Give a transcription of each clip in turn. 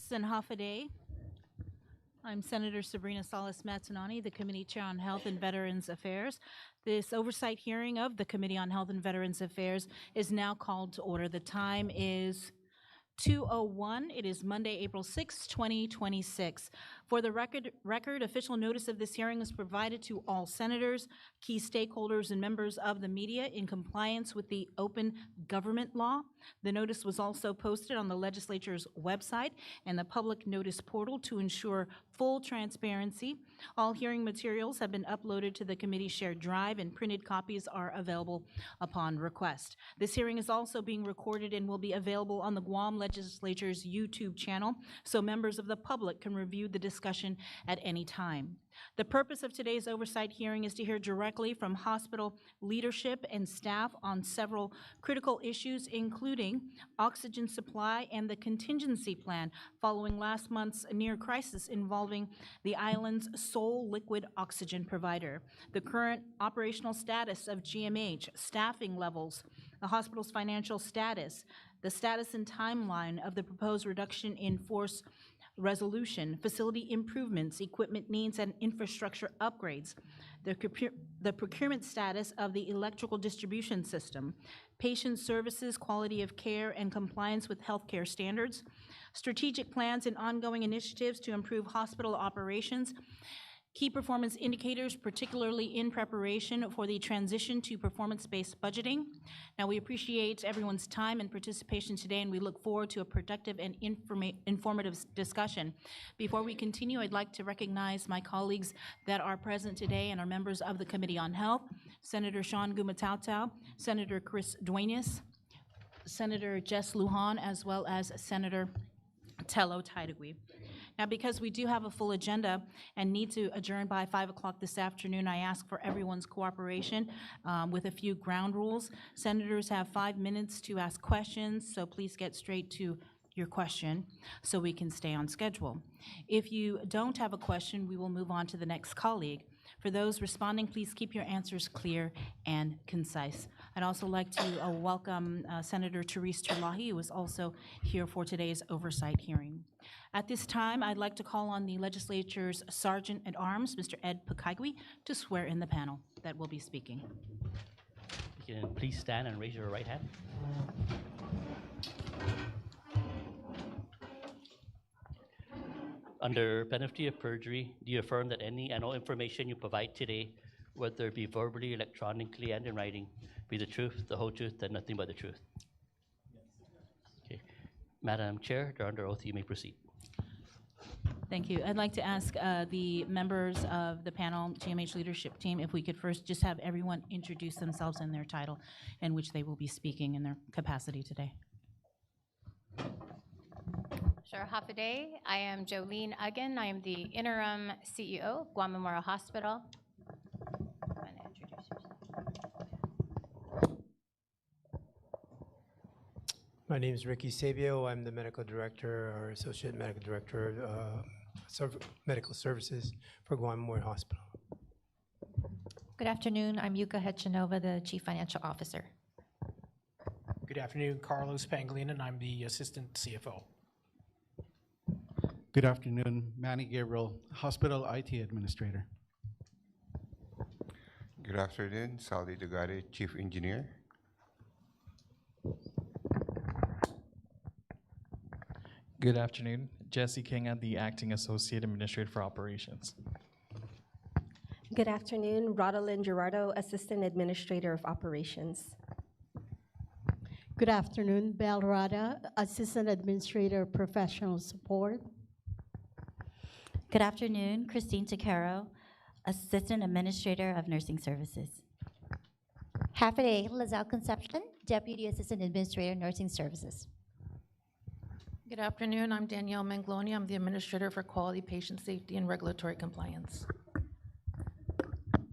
guests and half a day. I'm Senator Sabrina Salas Matanane, the Committee Chair on Health and Veterans Affairs. This oversight hearing of the Committee on Health and Veterans Affairs is now called to order. The time is 2:01. It is Monday, April 6, 2026. For the record, official notice of this hearing is provided to all senators, key stakeholders, and members of the media in compliance with the open government law. The notice was also posted on the legislature's website and the public notice portal to ensure full transparency. All hearing materials have been uploaded to the committee shared drive, and printed copies are available upon request. This hearing is also being recorded and will be available on the Guam Legislature's YouTube channel, so members of the public can review the discussion at any time. The purpose of today's oversight hearing is to hear directly from hospital leadership and staff on several critical issues, including oxygen supply and the contingency plan following last month's near crisis involving the island's sole liquid oxygen provider, the current operational status of GMH, staffing levels, the hospital's financial status, the status and timeline of the proposed reduction in force resolution, facility improvements, equipment needs, and infrastructure upgrades, the procurement status of the electrical distribution system, patient services, quality of care, and compliance with healthcare standards, strategic plans and ongoing initiatives to improve hospital operations, key performance indicators, particularly in preparation for the transition to performance-based budgeting. Now, we appreciate everyone's time and participation today, and we look forward to a productive and informative discussion. Before we continue, I'd like to recognize my colleagues that are present today and are members of the Committee on Health: Senator Sean Gumatautau, Senator Chris Duenas, Senator Jess Lujan, as well as Senator Tello Taitagui. Now, because we do have a full agenda and need to adjourn by 5 o'clock this afternoon, I ask for everyone's cooperation with a few ground rules. Senators have 5 minutes to ask questions, so please get straight to your question so we can stay on schedule. If you don't have a question, we will move on to the next colleague. For those responding, please keep your answers clear and concise. I'd also like to welcome Senator Therese Terlahi, who is also here for today's oversight hearing. At this time, I'd like to call on the legislature's Sergeant at Arms, Mr. Ed Pakaigui, to swear in the panel that will be speaking. You can please stand and raise your right hand. Under penalty of perjury, do you affirm that any and all information you provide today, whether it be verbally, electronically, and in writing, be the truth, the whole truth, and nothing but the truth? Okay. Madam Chair, you're under oath. You may proceed. Thank you. I'd like to ask the members of the panel, GMH leadership team, if we could first just have everyone introduce themselves and their title in which they will be speaking in their capacity today. Sure, half a day. I am Jolene Uggan. I am the interim CEO of Guam Memorial Hospital. My name is Ricky Sabio. I'm the medical director or associate medical director of medical services for Guam Memorial Hospital. Good afternoon. I'm Yuka Hechanova, the chief financial officer. Good afternoon, Carlos Pangolin, and I'm the assistant CFO. Good afternoon, Manny Gabriel, hospital IT administrator. Good afternoon, Sally Dugari, chief engineer. Good afternoon, Jesse King, the acting associate administrator for operations. Good afternoon, Rodalyn Gerardo, assistant administrator of operations. Good afternoon, Bel Rada, assistant administrator of professional support. Good afternoon, Christine Takaro, assistant administrator of nursing services. Half a day, Lazelle Concepcion, deputy assistant administrator, nursing services. Good afternoon, I'm Danielle Mangloni. I'm the administrator for quality, patient safety, and regulatory compliance.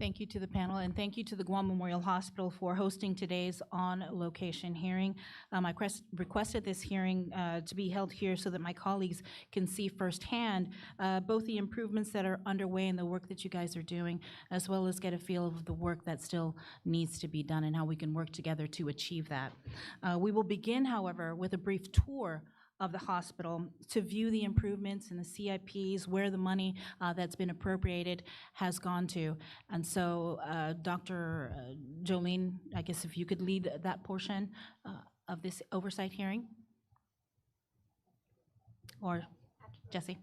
Thank you to the panel, and thank you to the Guam Memorial Hospital for hosting today's on-location hearing. I requested this hearing to be held here so that my colleagues can see firsthand both the improvements that are underway and the work that you guys are doing, as well as get a feel of the work that still needs to be done and how we can work together to achieve that. We will begin, however, with a brief tour of the hospital to view the improvements and the CIPs, where the money that's been appropriated has gone to. And so, Dr. Jolene, I guess if you could lead that portion of this oversight hearing? Or Jesse?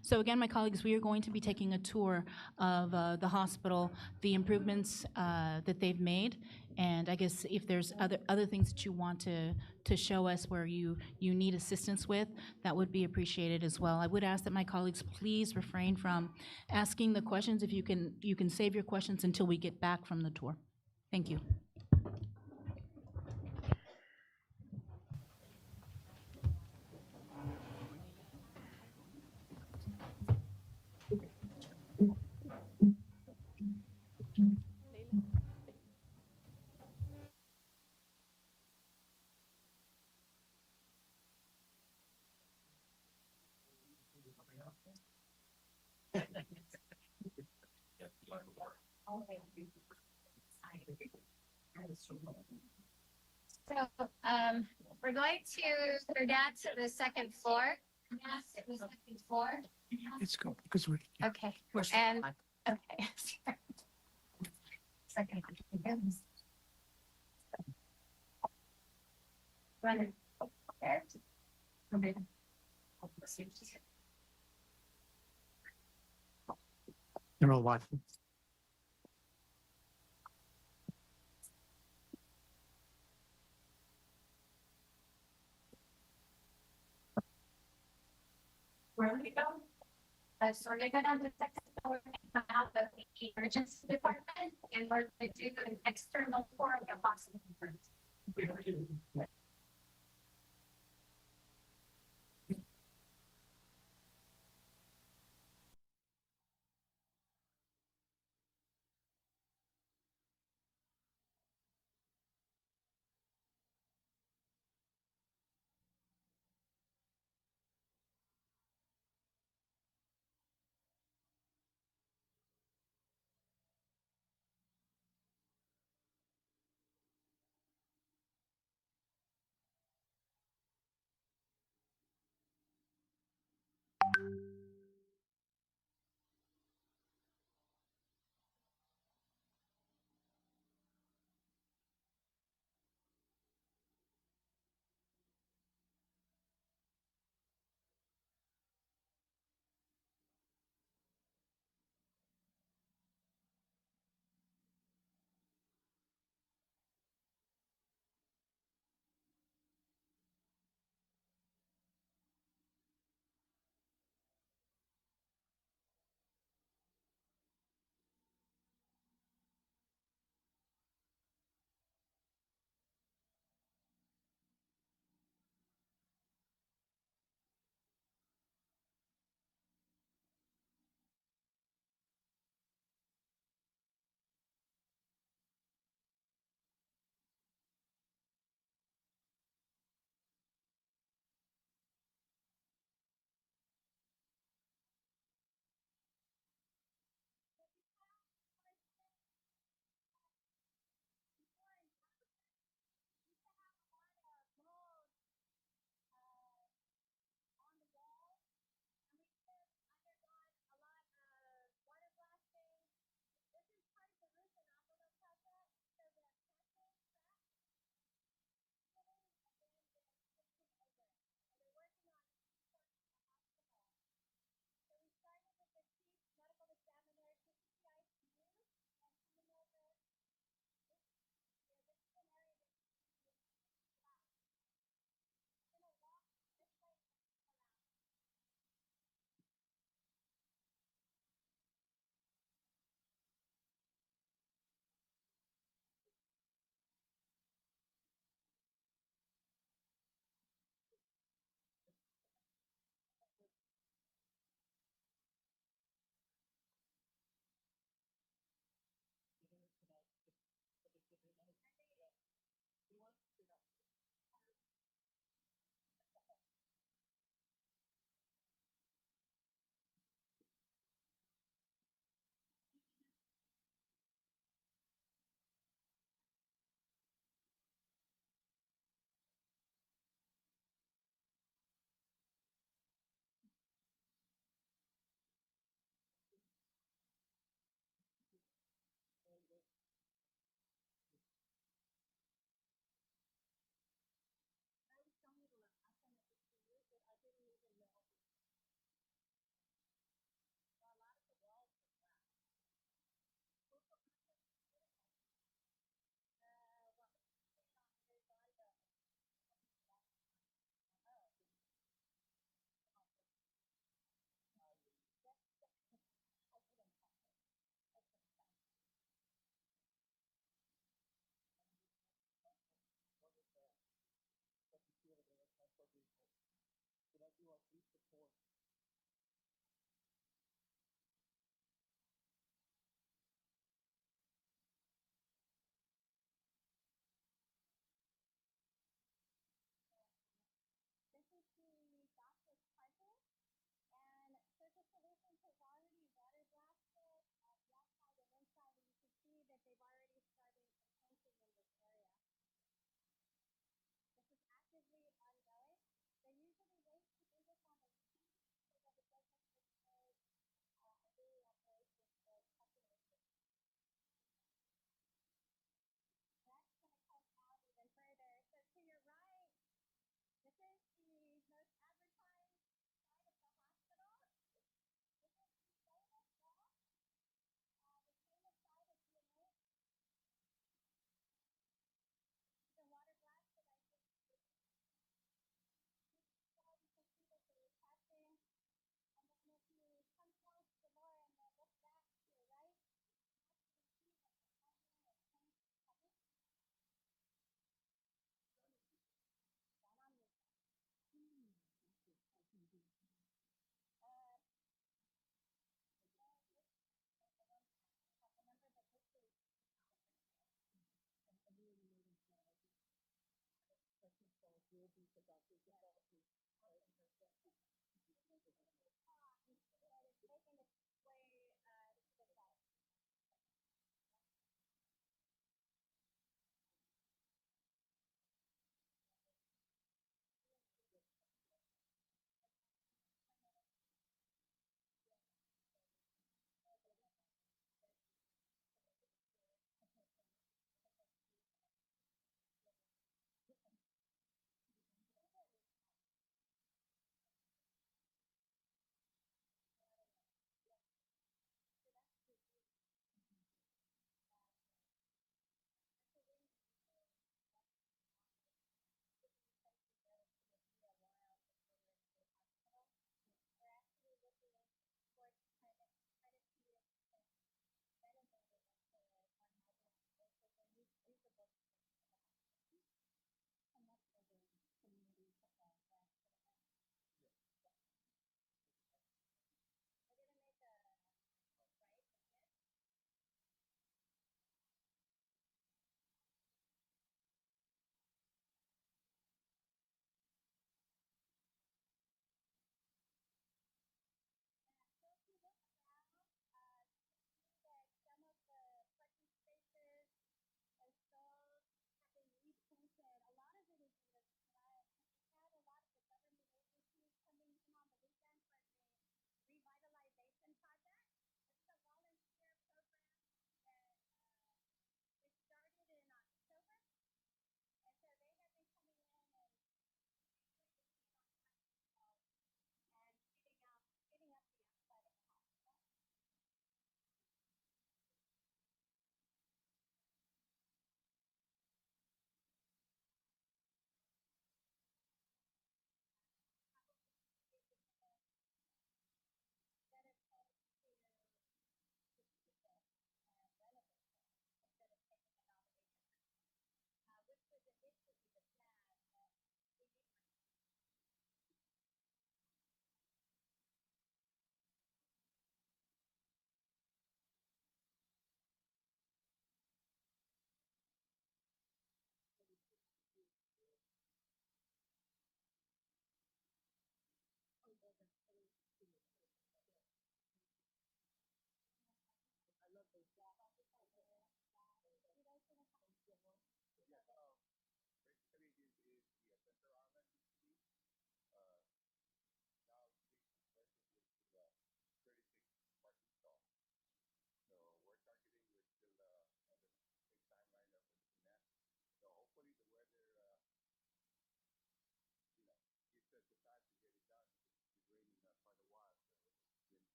So again, my colleagues, we are going to be taking a tour of the hospital, the improvements that they've made, and I guess if there's other things that you want to show us where you need assistance with, that would be appreciated as well. I would ask that my colleagues please refrain from asking the questions. If you can save your questions until we get back from the tour. Thank you. So we're going to go down to the second floor. Yes, it was second floor. Let's go, because we're. Okay, and, okay. Second. Run it. There. Okay. They're all watching. Where do we go? So we're gonna go down to the second floor and come out of the emergency department, and we're gonna do an external tour of the hospital.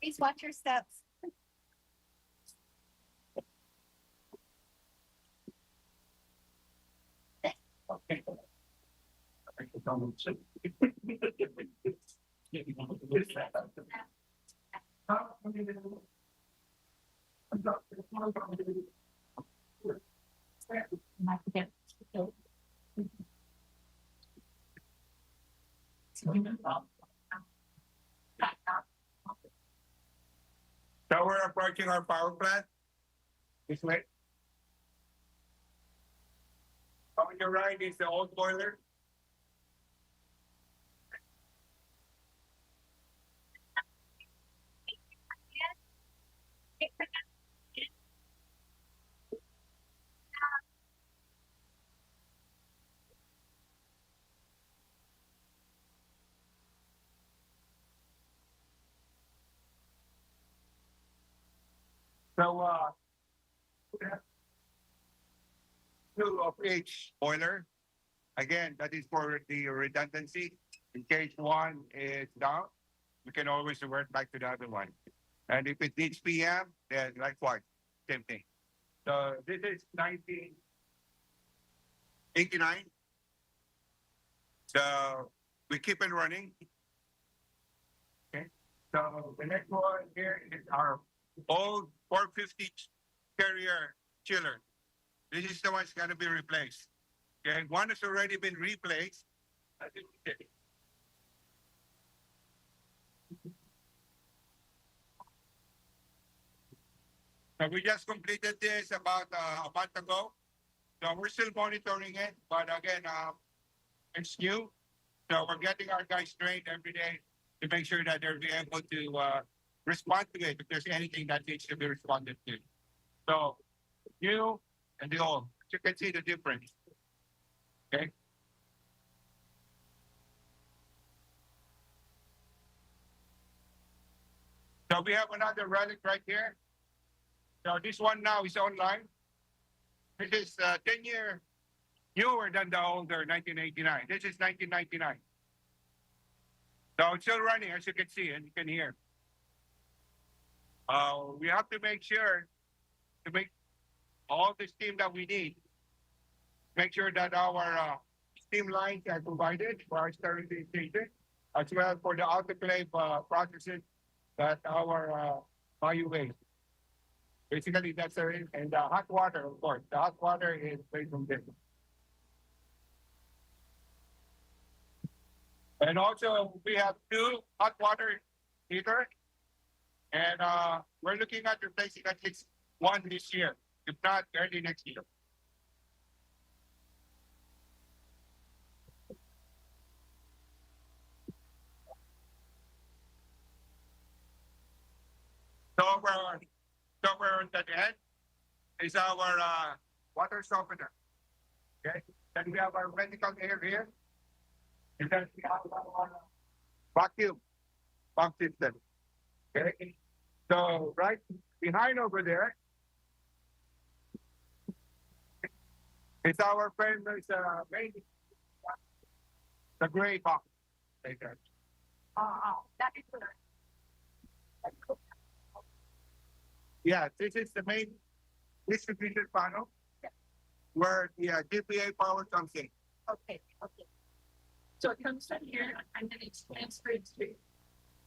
Please watch your steps. So we're approaching our power plant. This way. On your right is the old boiler. So, two of each boiler. Again, that is for the redundancy. In case one is down, we can always revert back to the other one. And if it needs PM, then likewise, same thing. So this is 1989. So we keep it running. Okay. So the next one here is our old 450 carrier chiller. This is the one that's going to be replaced. Okay, one has already been replaced. So we just completed this about a month ago. So we're still monitoring it, but again, it's new. So we're getting our guys trained every day to make sure that they're able to respond to it if there's anything that needs to be responded to. So new and the old, you can see the difference. Okay. So we have another relic right here. So this one now is online. This is 10-year newer than the older 1989. This is 1999. So it's still running, as you can see and you can hear. We have to make sure to make all the steam that we need. Make sure that our steam lines are provided for our sterilization, as well for the autoclave processes that our bio waste. Basically, that's it. And the hot water, of course. The hot water is based on this. And also, we have 2 hot water heaters. And we're looking at replacing at least one this year, if not early next year. So we're on the end is our water softener. Okay. Then we have our medical air here. And then we have our vacuum pump system. Okay. So right behind over there is our famous main, the gray box. Like that. That is good. Yeah, this is the main distribution panel where the GPA power comes in. Okay. So it comes from here and then it's transferred to.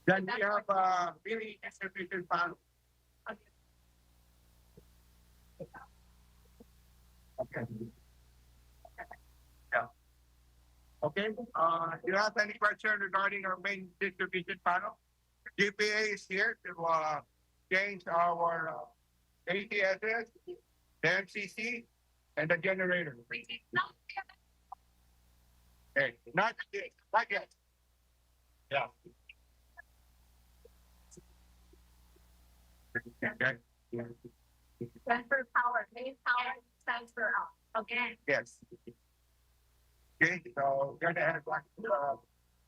Then we have really distribution panel. Okay. Yeah. Okay. Do you have any question regarding our main distribution panel? GPA is here to change our ATSS, the MCC, and the generator. Okay, not yet. Yeah. Okay. Transfer power, main power, transfer out. Okay. Yes. Okay, so we're gonna head back to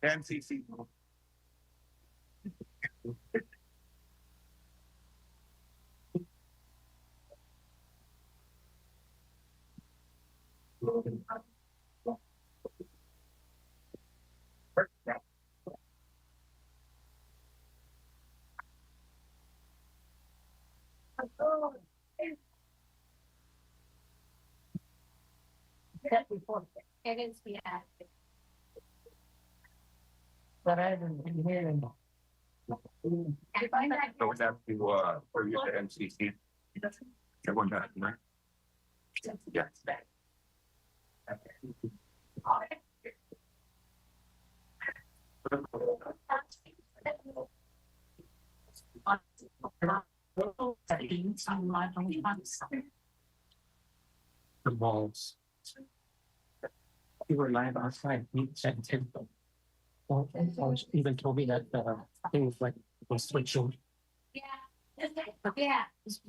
the MCC. It is, yeah. But I haven't been hearing. So we have to for you the MCC. Everyone got it, right? Yes. The walls. We were live outside, we said 10. Even told me that things like was switching. Yeah. Yeah. Just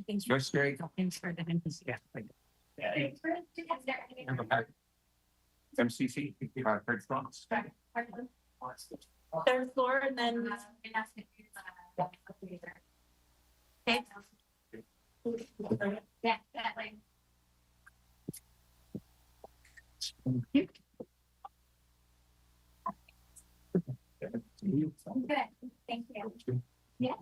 very yeah. MCC, third floor. Third floor and then. Okay. Yeah, that way. Good, thank you. Yeah.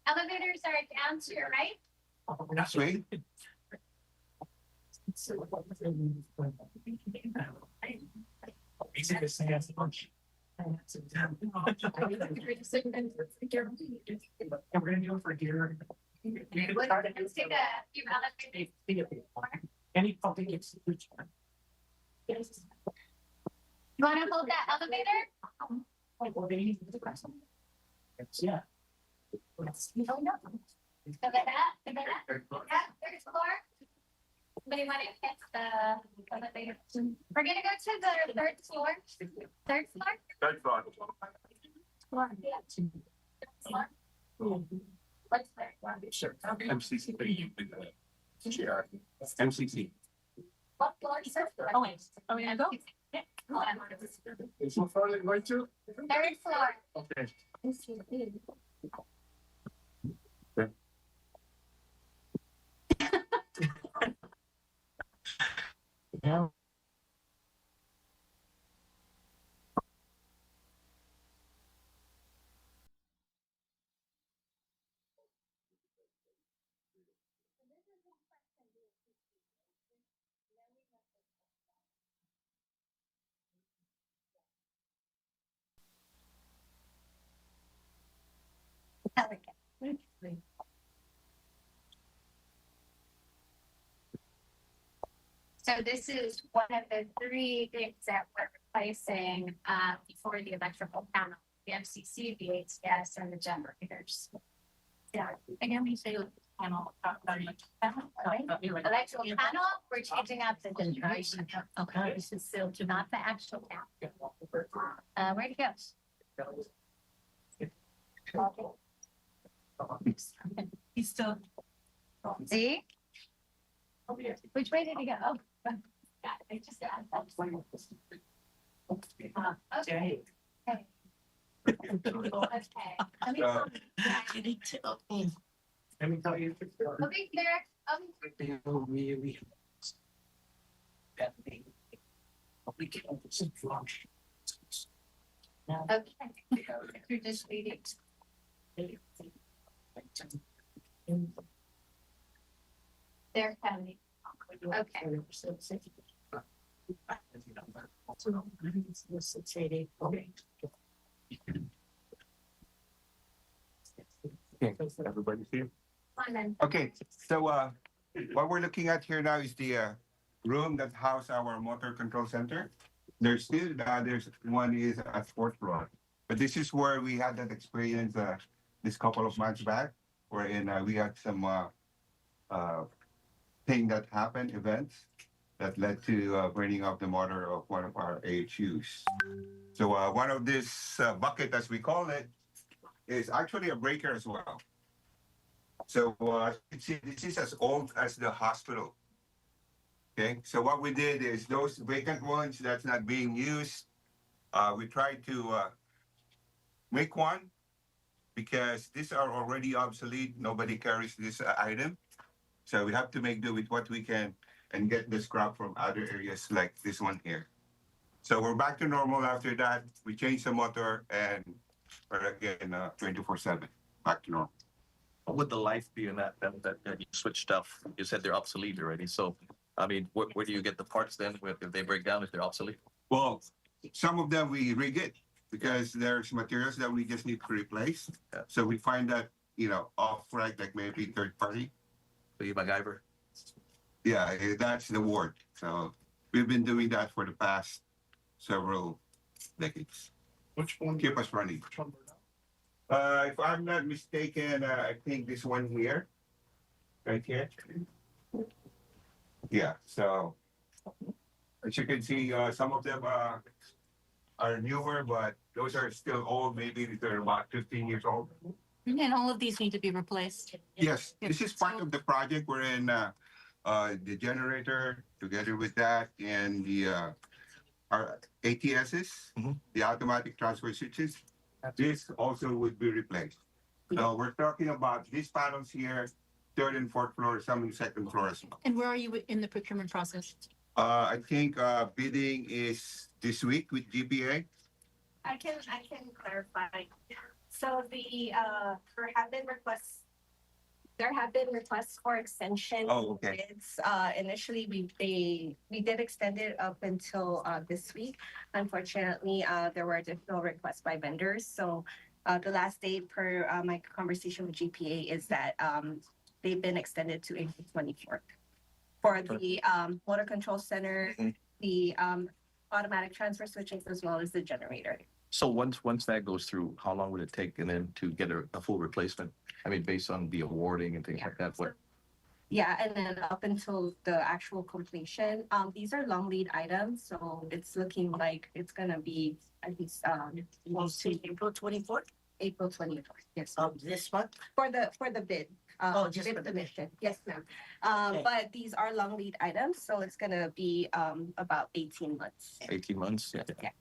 Elevators are down to your right. Sweet. Let's take a few elevators. Any public institution. You want to hold that elevator? Yeah. Oh, no. Look at that. Look at that. Yeah, third floor. Somebody want to hit the elevator? We're gonna go to the third floor. Third floor? Third floor. Floor. Yeah. Third floor. What's third floor? Sure. MCC. MCC. What floor, sir? Oh, wait. Are we gonna go? Yeah. Is what floor are they going to? Third floor. Okay. Yeah. So this is one of the three things that we're replacing before the electrical panel, the FCC, the HCS, and the generators. Yeah, again, we say panel. Electrical panel, we're changing out the distribution. Okay. This is still to not the actual panel. Where'd it go? He's still. See? Which way did he go? Oh, I just got that. Okay. Okay. Let me tell you. Okay, there. Okay. You're just waiting. They're coming. Okay. Okay, everybody's here. Come on. Okay, so what we're looking at here now is the room that house our motor control center. There's still there's one is at fourth floor, but this is where we had that experience this couple of months back, wherein we had some thing that happened, events that led to burning of the motor of one of our AHUs. So one of this bucket, as we call it, is actually a breaker as well. So this is as old as the hospital. Okay, so what we did is those vacant ones that's not being used, we tried to make one because these are already obsolete. Nobody carries this item. So we have to make do with what we can and get the scrap from other areas like this one here. So we're back to normal after that. We changed the motor and we're again 24/7, back to normal. What would the life be in that you switched off? You said they're obsolete already. So, I mean, where do you get the parts then if they break down, if they're obsolete? Well, some of them we rig it because there's materials that we just need to replace. Yeah. So we find that, off right, like maybe third party. So you MacGyver? Yeah, that's the word. So we've been doing that for the past several decades. Which one? Keep us running. Which one? If I'm not mistaken, I think this one here, right here. Yeah, so as you can see, some of them are newer, but those are still old. Maybe they're about 15 years old. And all of these need to be replaced. Yes, this is part of the project wherein the generator, together with that, and the our ATSs, the automatic transfer switches, this also would be replaced. So we're talking about these panels here, third and fourth floor, some in second floor as well. And where are you in the procurement process? I think bidding is this week with GPA. I can clarify. So there have been requests for extension. Oh, okay. Bids. Initially, we did extend it up until this week. Unfortunately, there were additional requests by vendors. So the last date per my conversation with GPA is that they've been extended to April 24th for the motor control center, the automatic transfer switches, as well as the generator. So once that goes through, how long would it take and then to get a full replacement? I mean, based on the awarding and things like that, what? Yeah, and then up until the actual completion, these are long lead items, so it's looking like it's gonna be at least April 24th? April 24th. Yes. This month? For the bid. Just bid for the bid. submission. Yes, ma'am. Okay. But these are long lead items, so it's gonna be about 18 months. 18 months? Yeah.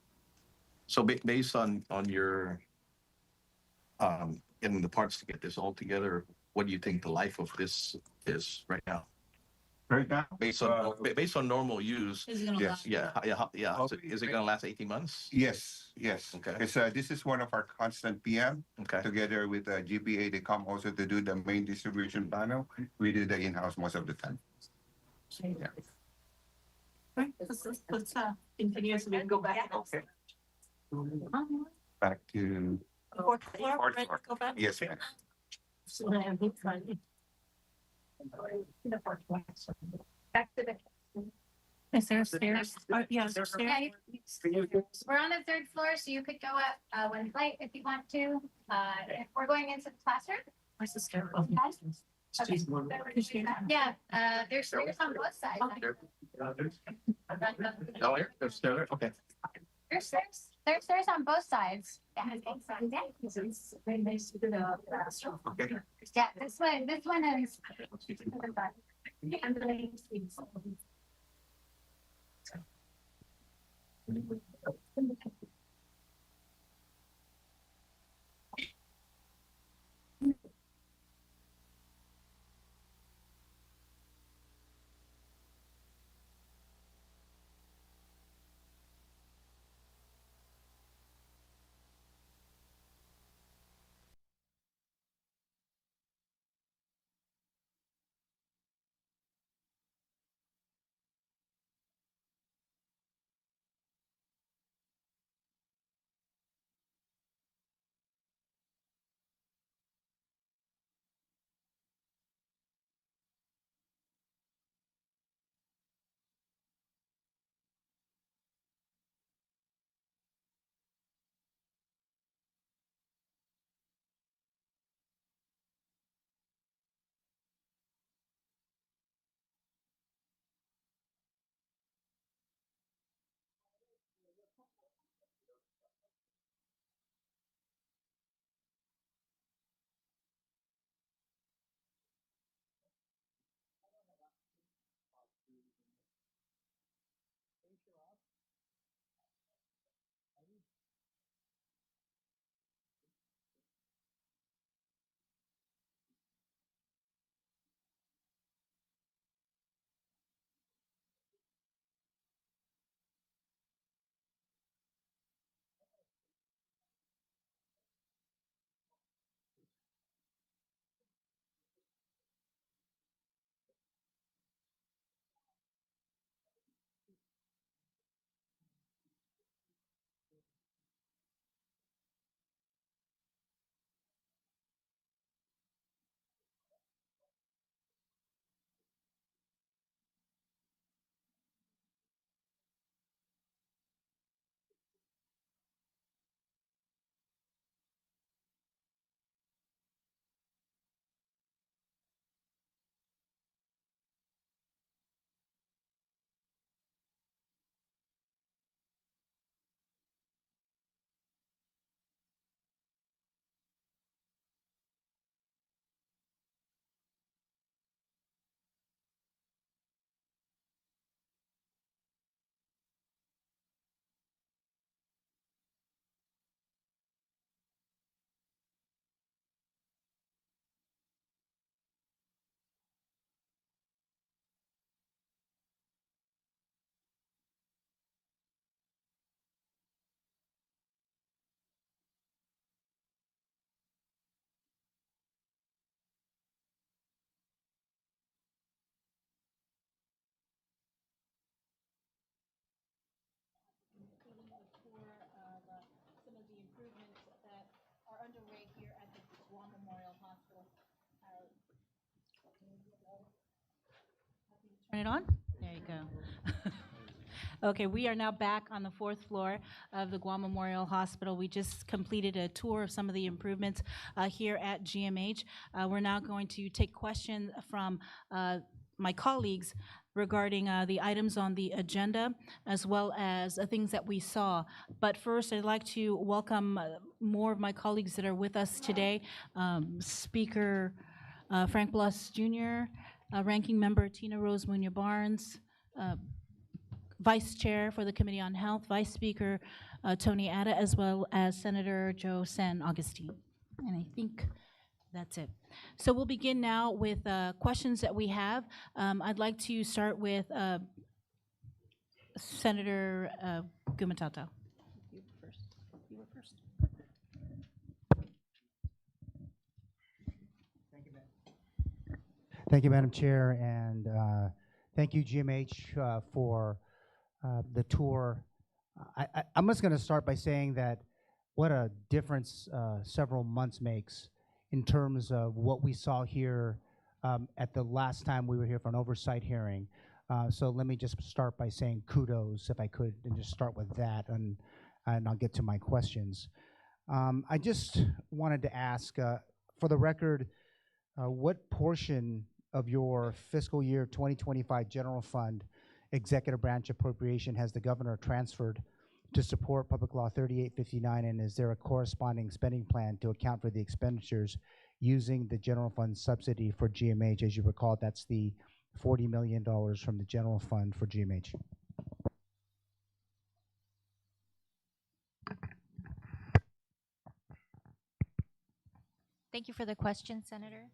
So based on your getting the parts to get this all together, what do you think the life of this is right now? Right now? Based on normal use? Is it gonna Yes. last? Yeah. So is it gonna last 18 months? Yes, yes. Okay. Because this is one of our constant PM. Okay. Together with GPA, they come also to do the main distribution panel. We do the in-house most of the time. Right, let's continue so we can go back. Okay. Back to Fourth floor, fourth ready floor. to go back? Yes, ma'am. The fourth floor. Back to the. Is there stairs? Yeah, is there stairs? We're on the third floor, so you could go up one flight if you want to. If we're going into the classroom. Where's the stair? Okay. Yeah, there's stairs on both sides. Oh, here, there's there. Okay. There's stairs on both sides. Yeah, both sides. Yeah. It's very nice to do the classroom. Okay. Yeah, this one is. Turn it on? There you go. Okay, we are now back on the fourth floor of the Guam Memorial Hospital. We just completed a tour of some of the improvements here at GMH. We're now going to take questions from my colleagues regarding the items on the agenda, as well as things that we saw. But first, I'd like to welcome more of my colleagues that are with us today. Speaker Frank Bluss Jr., Ranking Member Tina Rose Munoz-Barnes, Vice Chair for the Committee on Health, Vice Speaker Tony Atta, as well as Senator Joe San Augustine. And I think that's it. So we'll begin now with questions that we have. I'd like to start with Senator Gumatata. You were first. Thank you, Madam Chair, and thank you, GMH, for the tour. I'm just going to start by saying that what a difference several months makes in terms of what we saw here at the last time we were here for an oversight hearing. So let me just start by saying kudos, if I could, and just start with that, and I'll get to my questions. I just wanted to ask, for the record, what portion of your fiscal year 2025 general fund executive branch appropriation has the governor transferred to support Public Law 3859, and is there a corresponding spending plan to account for the expenditures using the general fund subsidy for GMH? As you recall, that's the $40 million from the general fund for GMH. Thank you for the question, Senator.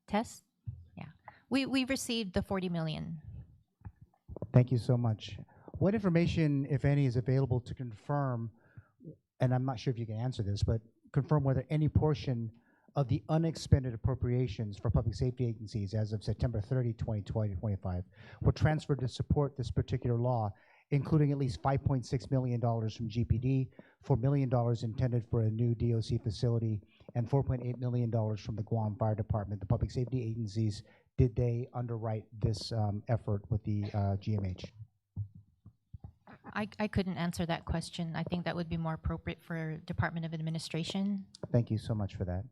Tess? Yeah. We received the 40 million. Thank you so much. What information, if any, is available to confirm, and I'm not sure if you can answer this, but confirm whether any portion of the unexpended appropriations for public safety agencies as of September 30, 2025 were transferred to support this particular law, including at least $5.6 million from GPD, $4 million intended for a new DOC facility, and $4.8 million from the Guam Fire Department. The public safety agencies, did they underwrite this effort with the GMH? I couldn't answer that question. I think that would be more appropriate for Department of Administration. Thank you so much for that.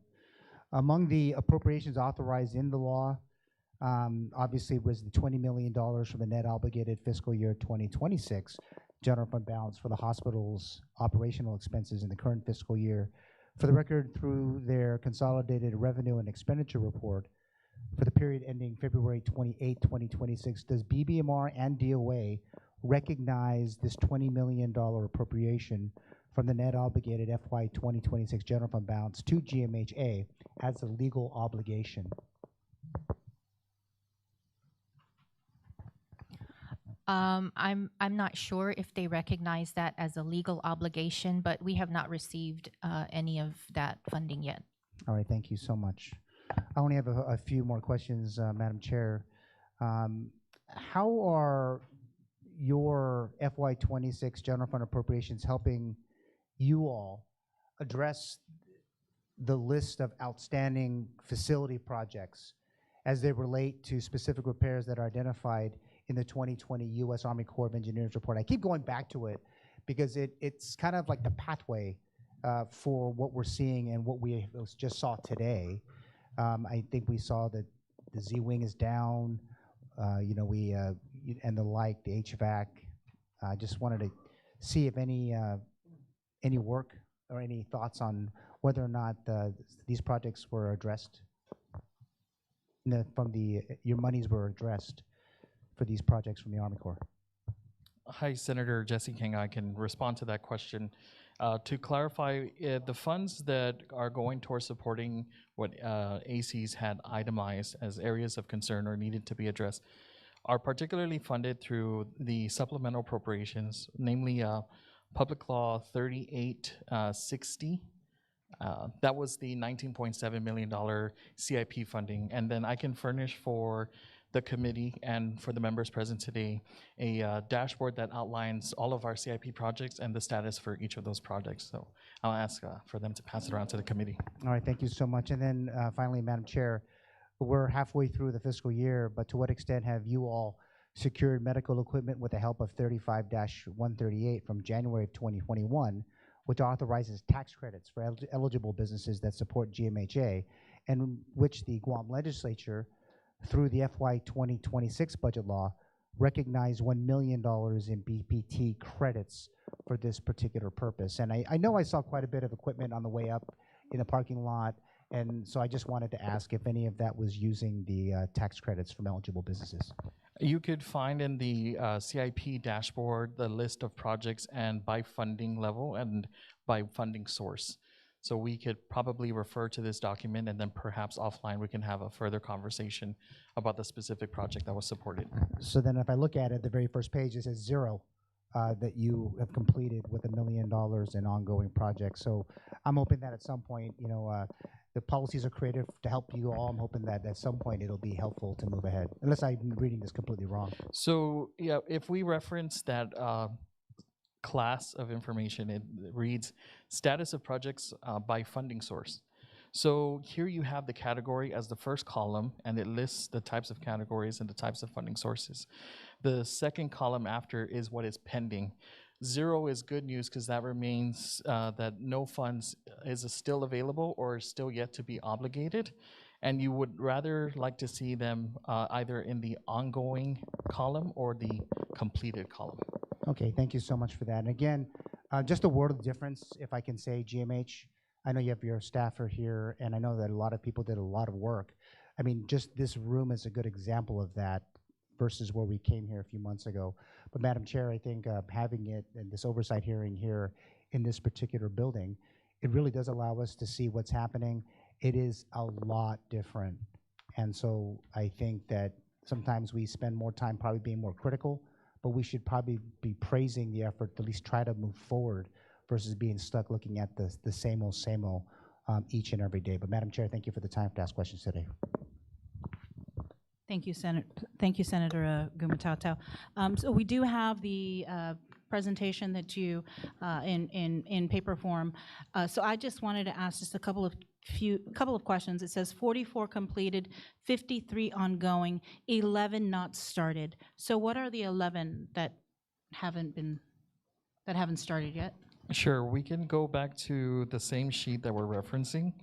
Among the appropriations authorized in the law, obviously was the $20 million from the net obligated fiscal year 2026 general fund balance for the hospital's operational expenses in the current fiscal year. For the record, through their consolidated revenue and expenditure report for the period ending February 28, 2026, does BBMR and DOA recognize this $20 million appropriation from the net obligated FY 2026 general fund balance to GMHA as a legal obligation? I'm not sure if they recognize that as a legal obligation, but we have not received any of that funding yet. All right, thank you so much. I only have a few more questions, Madam Chair. How are your FY 26 general fund appropriations helping you all address the list of outstanding facility projects as they relate to specific repairs that are identified in the 2020 U.S. Army Corps of Engineers report? I keep going back to it because it's kind of like the pathway for what we're seeing and what we just saw today. I think we saw that the Z-wing is down, and the like, the HVAC. I just wanted to see if any work or any thoughts on whether or not these projects were addressed, your monies were addressed for these projects from the Army Corps. Hi, Senator Jesse King. I can respond to that question. To clarify, the funds that are going towards supporting what ACs had itemized as areas of concern or needed to be addressed are particularly funded through the supplemental appropriations, namely Public Law 3860. That was the $19.7 million CIP funding. And then I can furnish for the committee and for the members present today a dashboard that outlines all of our CIP projects and the status for each of those projects. So I'll ask for them to pass it around to the committee. All right, thank you so much. And then finally, Madam Chair, We're halfway through the fiscal year, but to what extent have you all secured medical equipment with the help of 35-138 from January of 2021, which authorizes tax credits for eligible businesses that support GMHA, and which the Guam legislature, through the FY 2026 budget law, recognized $1 million in BPT credits for this particular purpose. And I know I saw quite a bit of equipment on the way up in the parking lot, and so I just wanted to ask if any of that was using the tax credits from eligible businesses. You could find in the CIP dashboard the list of projects and by funding level and by funding source. So we could probably refer to this document, and then perhaps offline we can have a further conversation about the specific project that was supported. So then if I look at it, the very first page, it says 0 that you have completed with $1 million in ongoing projects. So I'm hoping that at some point, you know, the policies are created to help you all. I'm hoping that at some point it'll be helpful to move ahead, unless I'm reading this completely wrong. So yeah, if we reference that class of information, it reads status of projects by funding source. So here you have the category as the first column, and it lists the types of categories and the types of funding sources. The second column after is what is pending. 0 is good news because that remains that no funds is still available or still yet to be obligated, and you would rather like to see them either in the ongoing column or the completed column. Okay, thank you so much for that. And again, just a word of difference, if I can say, GMH, I know you have your staffer here, and I know that a lot of people did a lot of work. I mean, just this room is a good example of that versus where we came here a few months ago. But Madam Chair, I think having it in this oversight hearing here in this particular building, it really does allow us to see what's happening. It is a lot different. And so I think that sometimes we spend more time probably being more critical, but we should probably be praising the effort to at least try to move forward versus being stuck looking at the same old each and every day. But Madam Chair, thank you for the time to ask questions today. Thank you, Senator Gumatautau. So we do have the presentation that you in paper form. So I just wanted to ask just a couple of questions. It says 44 completed, 53 ongoing, 11 not started. So what are the 11 that haven't started yet? Sure, we can go back to the same sheet that we're referencing,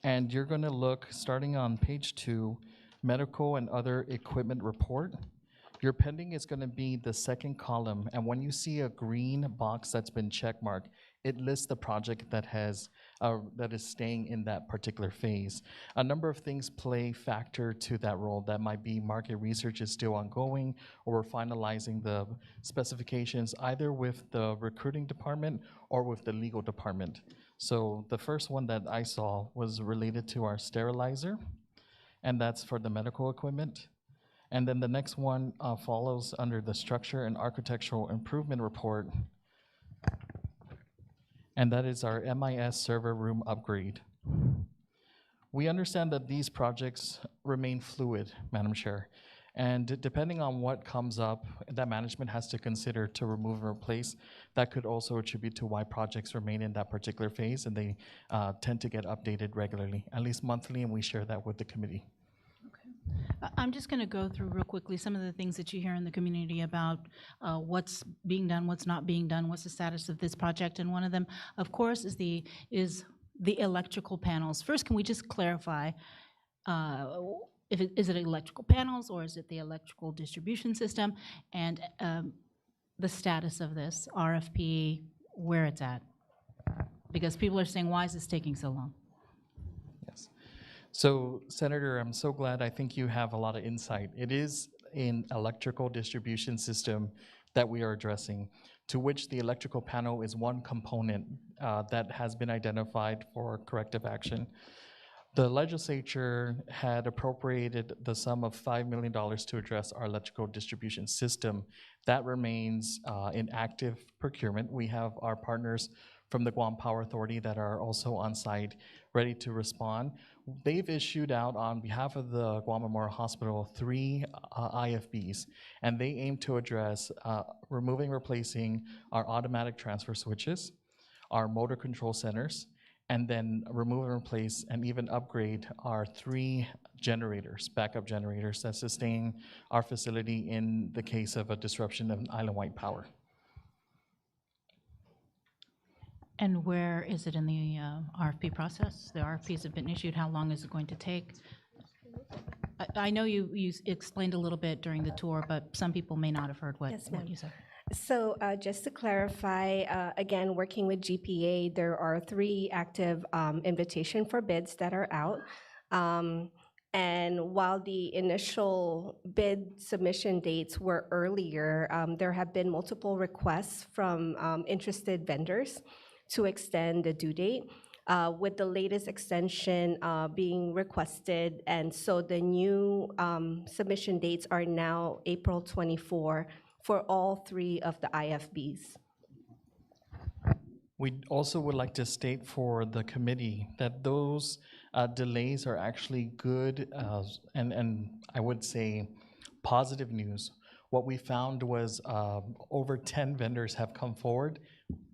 and you're going to look starting on page 2, medical and other equipment report. Your pending is going to be the second column, and when you see a green box that's been checkmarked, it lists the project that has that is staying in that particular phase. A number of things play factor to that role. That might be market research is still ongoing, or we're finalizing the specifications either with the recruiting department or with the legal department. So the first one that I saw was related to our sterilizer, and that's for the medical equipment. And then the next one follows under the structure and architectural improvement report, and that is our MIS server room upgrade. We understand that these projects remain fluid, Madam Chair, and depending on what comes up, that management has to consider to remove or replace, that could also attribute to why projects remain in that particular phase, and they tend to get updated regularly, at least monthly, and we share that with the committee. I'm just going to go through real quickly some of the things that you hear in the community about what's being done, what's not being done, what's the status of this project, and one of them, of course, is the electrical panels. First, can we just clarify, is it electrical panels or is it the electrical distribution system, and the status of this RFP, where it's at? Because people are saying, why is this taking so long? So, Senator, I'm so glad. I think you have a lot of insight. It is an electrical distribution system that we are addressing, to which the electrical panel is one component that has been identified for corrective action. The legislature had appropriated the sum of $5 million to address our electrical distribution system. That remains in active procurement. We have our partners from the Guam Power Authority that are also on site, ready to respond. They've issued out on behalf of the Guam Memorial Hospital 3 IFBs, and they aim to address removing, replacing our automatic transfer switches, our motor control centers, and then remove and replace and even upgrade our 3 generators, backup generators that sustain our facility in the case of a disruption of island-wide power. And where is it in the RFP process? The RFPs have been issued. How long is it going to take? I know you explained a little bit during the tour, but some people may not have heard what you said. So just to clarify, again, working with GPA, there are 3 active invitation for bids that are out. And while the initial bid submission dates were earlier, there have been multiple requests from interested vendors to extend the due date, with the latest extension being requested. And so the new submission dates are now April 24 for all 3 of the IFBs. We also would like to state for the committee that those delays are actually good and I would say positive news. What we found was over 10 vendors have come forward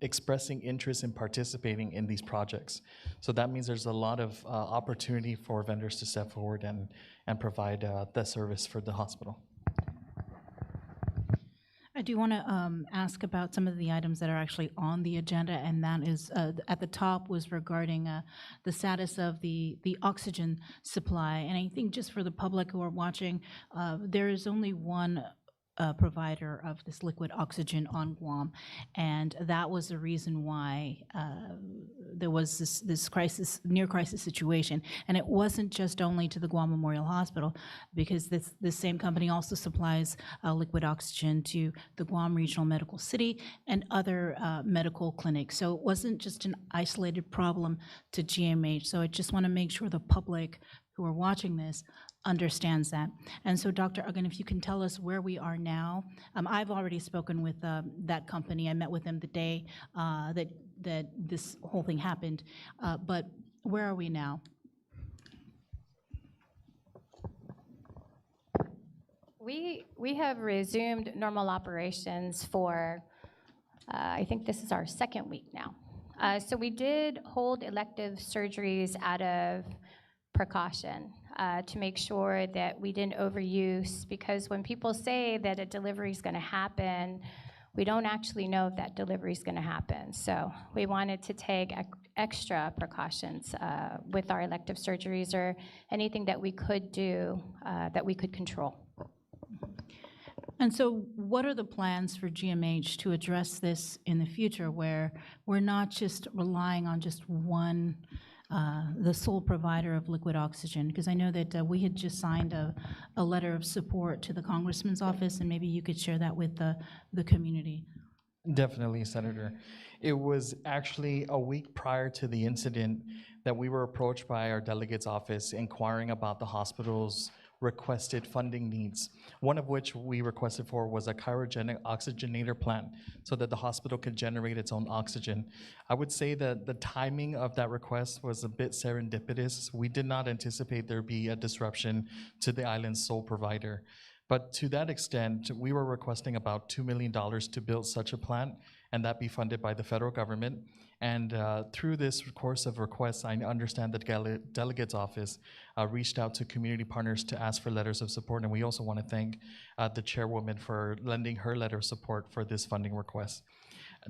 expressing interest in participating in these projects. So that means there's a lot of opportunity for vendors to step forward and provide the service for the hospital. I do want to ask about some of the items that are actually on the agenda, and that is at the top was regarding the status of the oxygen supply. And I think just for the public who are watching, there is only one provider of this liquid oxygen on Guam, and that was the reason why there was this crisis, near crisis situation. And it wasn't just only to the Guam Memorial Hospital, because this same company also supplies liquid oxygen to the Guam Regional Medical City and other medical clinics. So it wasn't just an isolated problem to GMH. So I just want to make sure the public who are watching this understands that. And so, Dr. Uggan, if you can tell us where we are now. I've already spoken with that company. I met with them the day that this whole thing happened. But where are we now? We have resumed normal operations for, I think this is our 2nd week now. So we did hold elective surgeries out of precaution to make sure that we didn't overuse, because when people say that a delivery is going to happen, we don't actually know if that delivery is going to happen. So we wanted to take extra precautions with our elective surgeries or anything that we could do that we could control. And so what are the plans for GMH to address this in the future, where we're not just relying on just one the sole provider of liquid oxygen? Because I know that we had just signed a letter of support to the Congressman's office, and maybe you could share that with the community. Definitely, Senator. It was actually a week prior to the incident that we were approached by our delegate's office inquiring about the hospital's requested funding needs, one of which we requested for was a cryogenic oxygenator plant so that the hospital could generate its own oxygen. I would say that the timing of that request was a bit serendipitous. We did not anticipate there be a disruption to the island's sole provider. But to that extent, we were requesting about $2 million to build such a plant, and that be funded by the federal government. And through this course of requests, I understand that the delegate's office reached out to community partners to ask for letters of support. And we also want to thank the chairwoman for lending her letter of support for this funding request.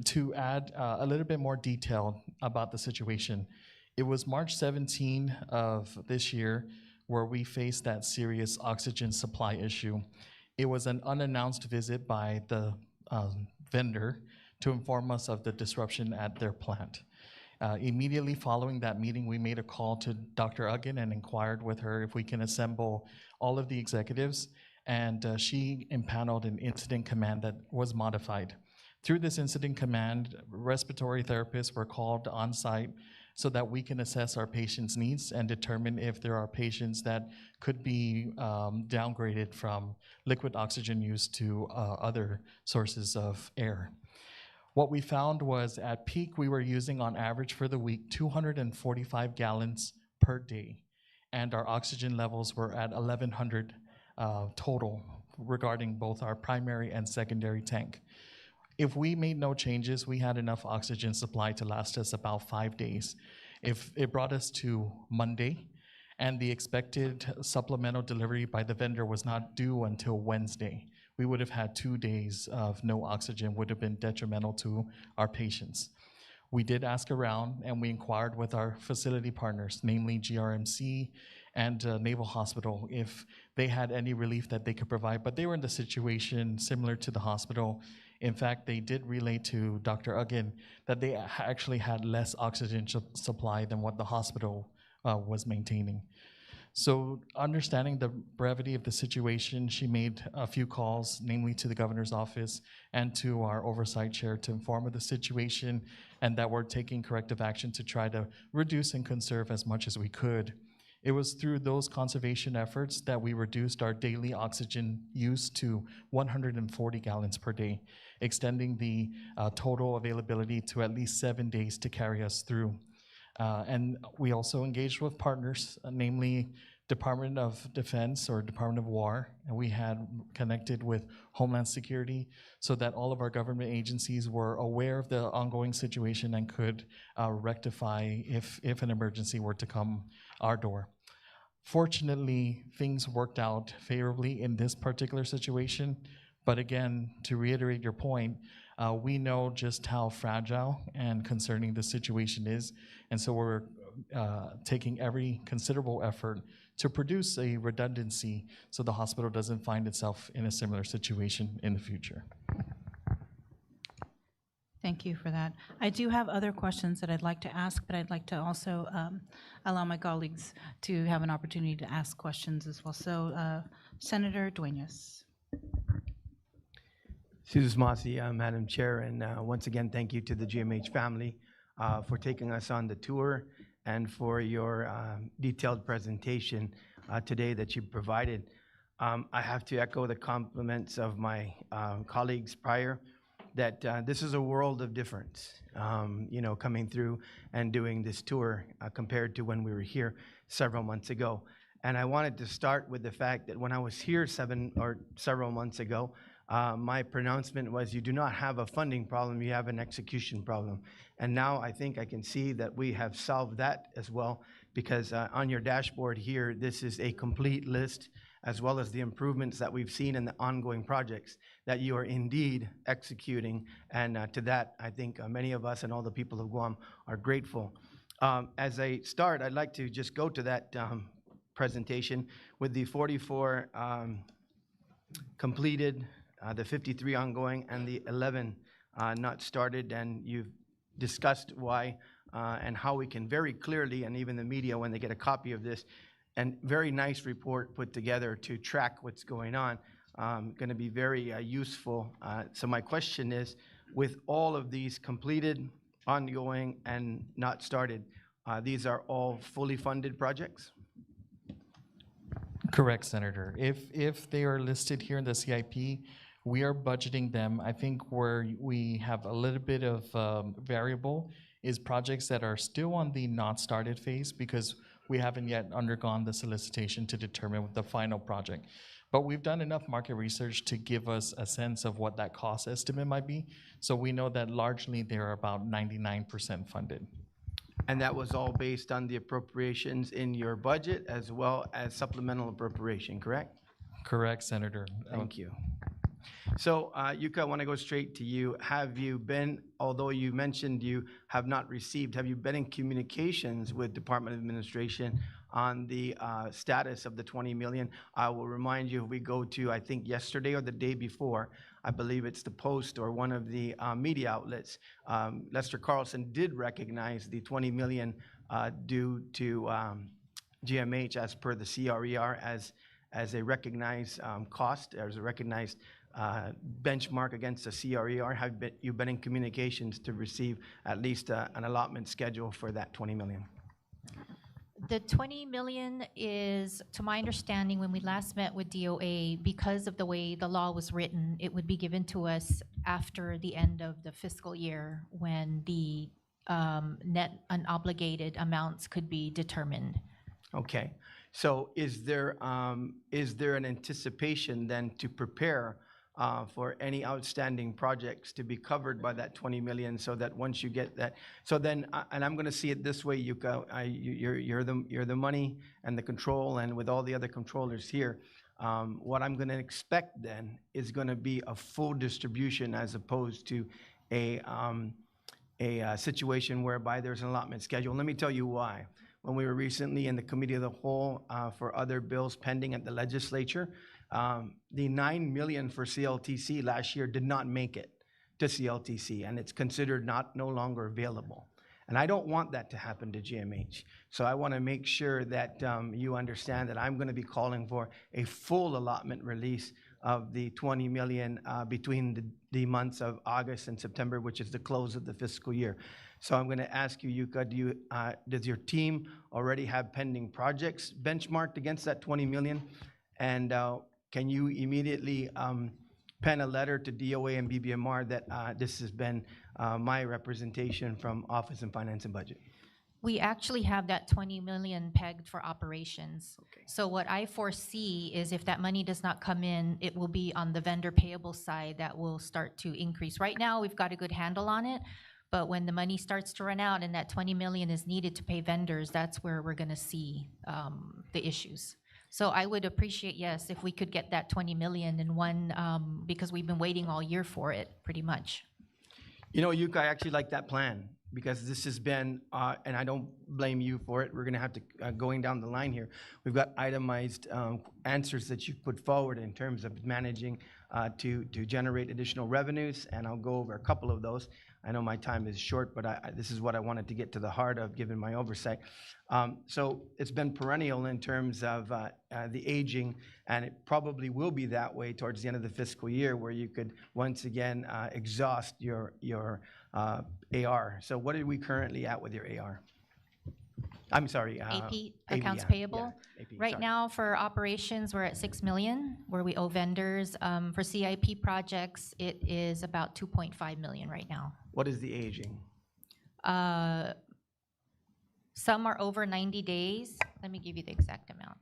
To add a little bit more detail about the situation, it was March 17 of this year where we faced that serious oxygen supply issue. It was an unannounced visit by the vendor to inform us of the disruption at their plant. Immediately following that meeting, we made a call to Dr. Uggan and inquired with her if we can assemble all of the executives, and she impaneled an incident command that was modified. Through this incident command, respiratory therapists were called on site so that we can assess our patients' needs and determine if there are patients that could be downgraded from liquid oxygen use to other sources of air. What we found was at peak, we were using on average for the week 245 gallons per day, and our oxygen levels were at 1,100 total regarding both our primary and secondary tank. If we made no changes, we had enough oxygen supply to last us about 5 days. If it brought us to Monday, and the expected supplemental delivery by the vendor was not due until Wednesday, we would have had 2 days of no oxygen, would have been detrimental to our patients. We did ask around and we inquired with our facility partners, namely GRMC and Naval Hospital, if they had any relief that they could provide, but they were in the situation similar to the hospital. In fact, they did relay to Dr. Ugin that they actually had less oxygen supply than what the hospital was maintaining. So understanding the brevity of the situation, she made a few calls, namely to the governor's office and to our oversight chair to inform of the situation and that we're taking corrective action to try to reduce and conserve as much as we could. It was through those conservation efforts that we reduced our daily oxygen use to 140 gallons per day, extending the total availability to at least 7 days to carry us through. And we also engaged with partners, namely Department of Defense or Department of War, and we had connected with Homeland Security so that all of our government agencies were aware of the ongoing situation and could rectify if an emergency were to come our door. Fortunately, things worked out favorably in this particular situation, but again, to reiterate your point, we know just how fragile and concerning the situation is, and so we're taking every considerable effort to produce a redundancy so the hospital doesn't find itself in a similar situation in the future. Thank you for that. I do have other questions that I'd like to ask, but I'd like to also allow my colleagues to have an opportunity to ask questions as well. So Senator Dueñas. Susan Masi, Madam Chair, and once again, thank you to the GMH family for taking us on the tour and for your detailed presentation today that you provided. I have to echo the compliments of my colleagues prior that this is a world of difference, coming through and doing this tour compared to when we were here several months ago. And I wanted to start with the fact that when I was here several months ago, my pronouncement was, you do not have a funding problem, you have an execution problem. And now I think I can see that we have solved that as well, because on your dashboard here, this is a complete list, as well as the improvements that we've seen in the ongoing projects that you are indeed executing. And to that, I think many of us and all the people of Guam are grateful. As a start, I'd like to just go to that presentation with the 44 completed, the 53 ongoing, and the 11 not started, and you've discussed why and how we can very clearly, and even the media when they get a copy of this, and very nice report put together to track what's going on, going to be very useful. So my question is, with all of these completed, ongoing, and not started, these are all fully funded projects? Correct, Senator. If they are listed here in the CIP, we are budgeting them. I think where we have a little bit of variable is projects that are still on the not started phase because we haven't yet undergone the solicitation to determine the final project. But we've done enough market research to give us a sense of what that cost estimate might be. So we know that largely they're about 99% funded. And that was all based on the appropriations in your budget as well as supplemental appropriation, correct? Correct, Senator. Thank you. So, Yuka, I want to go straight to you. Have you been, although you mentioned you have not received, have you been in communications with Department of Administration on the status of the 20 million? I will remind you, if we go to, I think yesterday or the day before, I believe it's the Post or one of the media outlets, Lester Carlson did recognize the 20 million due to GMH as per the CRER as a recognized cost, as a recognized benchmark against the CRER. Have you been in communications to receive at least an allotment schedule for that 20 million? The 20 million is, to my understanding, when we last met with DOA, because of the way the law was written, it would be given to us after the end of the fiscal year when the net unobligated amounts could be determined. Okay. So is there an anticipation then to prepare for any outstanding projects to be covered by that 20 million, so that once you get that, so then, and I'm going to see it this way, Yuka, you're the money and the control, and with all the other controllers here, what I'm going to expect then is going to be a full distribution as opposed to a situation whereby there's an allotment schedule. Let me tell you why. When we were recently in the committee of the whole for other bills pending at the legislature, the 9 million for CLTC last year did not make it to CLTC, and it's considered no longer available. And I don't want that to happen to GMH. So I want to make sure that you understand that I'm going to be calling for a full allotment release of the 20 million between the months of August and September, which is the close of the fiscal year. So I'm going to ask you, Yuka, does your team already have pending projects benchmarked against that 20 million? And can you immediately pen a letter to DOA and BBMR that this has been my representation from Office of Finance and Budget? We actually have that 20 million pegged for operations. So what I foresee is if that money does not come in, it will be on the vendor payable side that will start to increase. Right now, we've got a good handle on it, but when the money starts to run out and that 20 million is needed to pay vendors, that's where we're gonna see the issues. So I would appreciate, yes, if we could get that 20 million in one, because we've been waiting all year for it, pretty much. You know, Yuka, I actually like that plan, because this has been, and I don't blame you for it, we're gonna have to, going down the line here, we've got itemized answers that you put forward in terms of managing to generate additional revenues, and I'll go over a couple of those. I know my time is short, but this is what I wanted to get to the heart of, given my oversight. So it's been perennial in terms of the aging, and it probably will be that way towards the end of the fiscal year, where you could once again exhaust your AR. So what are we currently at with your AR? I'm sorry. AP, accounts yeah, payable. yeah, AP, Right sorry. now, for operations, we're at 6 million, where we owe vendors. For CIP projects, it is about 2.5 million right now. What is the aging? Some are over 90 days. Let me give you the exact amount.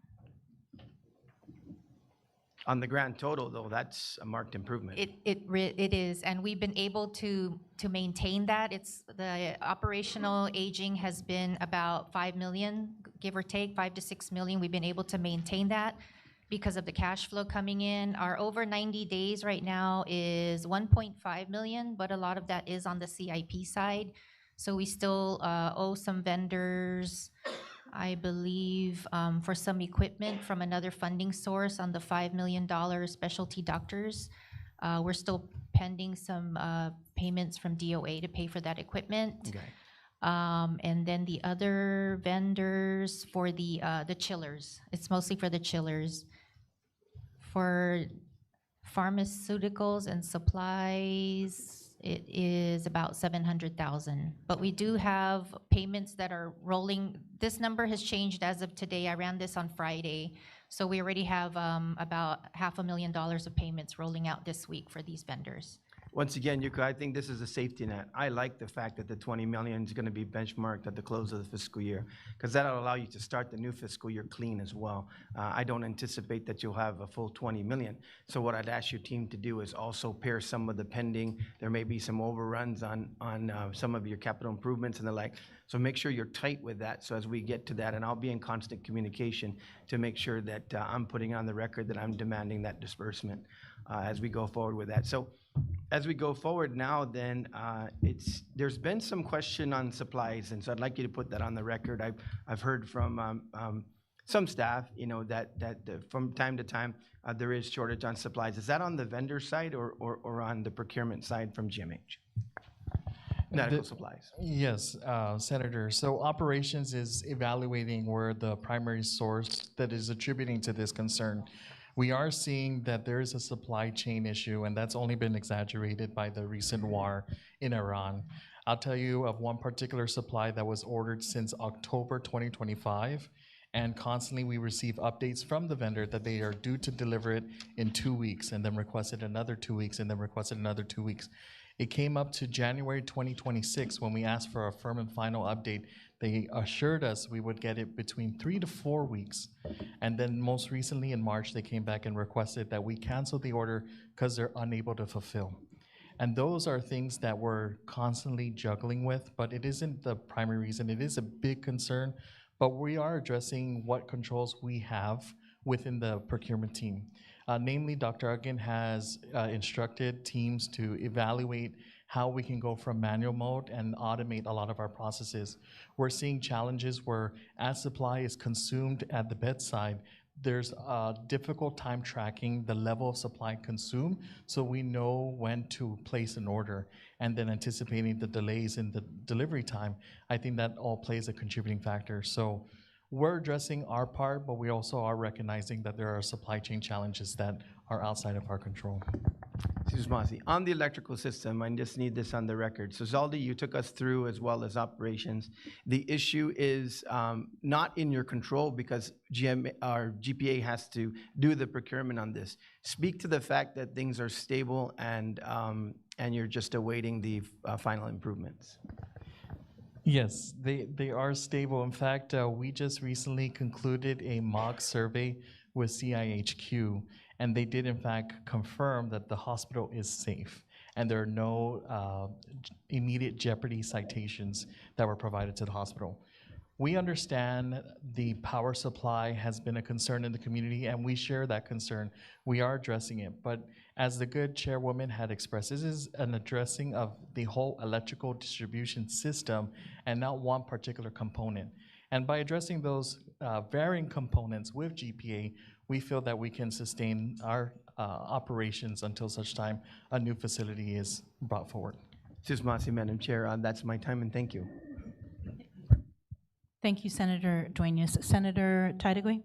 On the grand total, though, that's a marked improvement. It is, and we've been able to maintain that. It's the operational aging has been about 5 million, give or take, 5 to 6 million. We've been able to maintain that because of the cash flow coming in. Our over 90 days right now is 1.5 million, but a lot of that is on the CIP side. So we still owe some vendors, I believe, for some equipment from another funding source on the $5 million specialty doctors. We're still pending some payments from DOA to pay for that equipment. Okay. And then the other vendors for the chillers. It's mostly for the chillers. For pharmaceuticals and supplies, it is about 700,000. But we do have payments that are rolling. This number has changed as of today. I ran this on Friday. So we already have about $500,000 of payments rolling out this week for these vendors. Once again, Yuka, I think this is a safety net. I like the fact that the 20 million is going to be benchmarked at the close of the fiscal year, because that'll allow you to start the new fiscal year clean as well. I don't anticipate that you'll have a full 20 million. So what I'd ask your team to do is also pair some of the pending. There may be some overruns on some of your capital improvements and the like. So make sure you're tight with that. So as we get to that, and I'll be in constant communication to make sure that I'm putting on the record that I'm demanding that disbursement as we go forward with that. So as we go forward now, then there's been some question on supplies, and so I'd like you to put that on the record. I've heard from some staff, you know, that from time to time there is shortage on supplies. Is that on the vendor side or on the procurement side from GMH? Medical supplies. Yes, Senator. So operations is evaluating where the primary source that is attributing to this concern. We are seeing that there is a supply chain issue, and that's only been exaggerated by the recent war in Iran. I'll tell you of one particular supply that was ordered since October 2025, and constantly we receive updates from the vendor that they are due to deliver it in 2 weeks, and then requested another 2 weeks, and then requested another 2 weeks. It came up to January 2026 when we asked for a firm and final update. They assured us we would get it between 3 to 4 weeks. And then most recently in March, they came back and requested that we cancel the order because they're unable to fulfill. And those are things that we're constantly juggling with, but it isn't the primary reason. It is a big concern, but we are addressing what controls we have within the procurement team. Namely, Dr. Uggan has instructed teams to evaluate how we can go from manual mode and automate a lot of our processes. We're seeing challenges where as supply is consumed at the bedside, there's a difficult time tracking the level of supply consumed, so we know when to place an order, and then anticipating the delays in the delivery time. I think that all plays a contributing factor. So we're addressing our part, but we also are recognizing that there are supply chain challenges that are outside of our control. Excuse me, on the electrical system, I just need this on the record. So Zaldi, you took us through as well as operations. The issue is not in your control because GPA has to do the procurement on this. Speak to the fact that things are stable and you're just awaiting the final improvements. Yes, they are stable. In fact, we just recently concluded a mock survey with CIHQ, and they did in fact confirm that the hospital is safe and there are no immediate jeopardy citations that were provided to the hospital. We understand the power supply has been a concern in the community, and we share that concern. We are addressing it, but as the good chairwoman had expressed, this is an addressing of the whole electrical distribution system and not one particular component. And by addressing those varying components with GPA, we feel that we can sustain our operations until such time a new facility is brought forward. Susmasi, Madam Chair, that's my time, and thank you. Thank you, Senator Duenas. Senator Taitigui?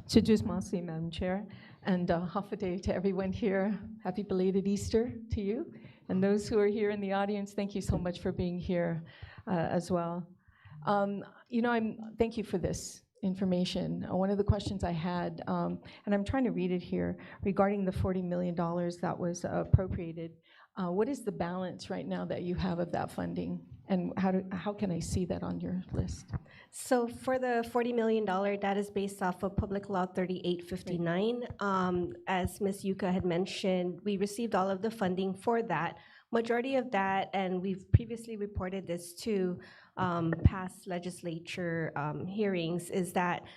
Chidus Masi, Madam Chair, and Hafaday to everyone here. Happy belated Easter to you. And those who are here in the audience, thank you so much for being here as well. Thank you for this information. One of the questions I had, and I'm trying to read it here, regarding the $40 million that was appropriated. What is the balance right now that you have of that funding? And how can I see that on your list? So for the $40 million, that is based off of Public Law 3859. As Ms. Yuka had mentioned, we received all of the funding for that. Majority of that, and we've previously reported this to past legislature hearings, is that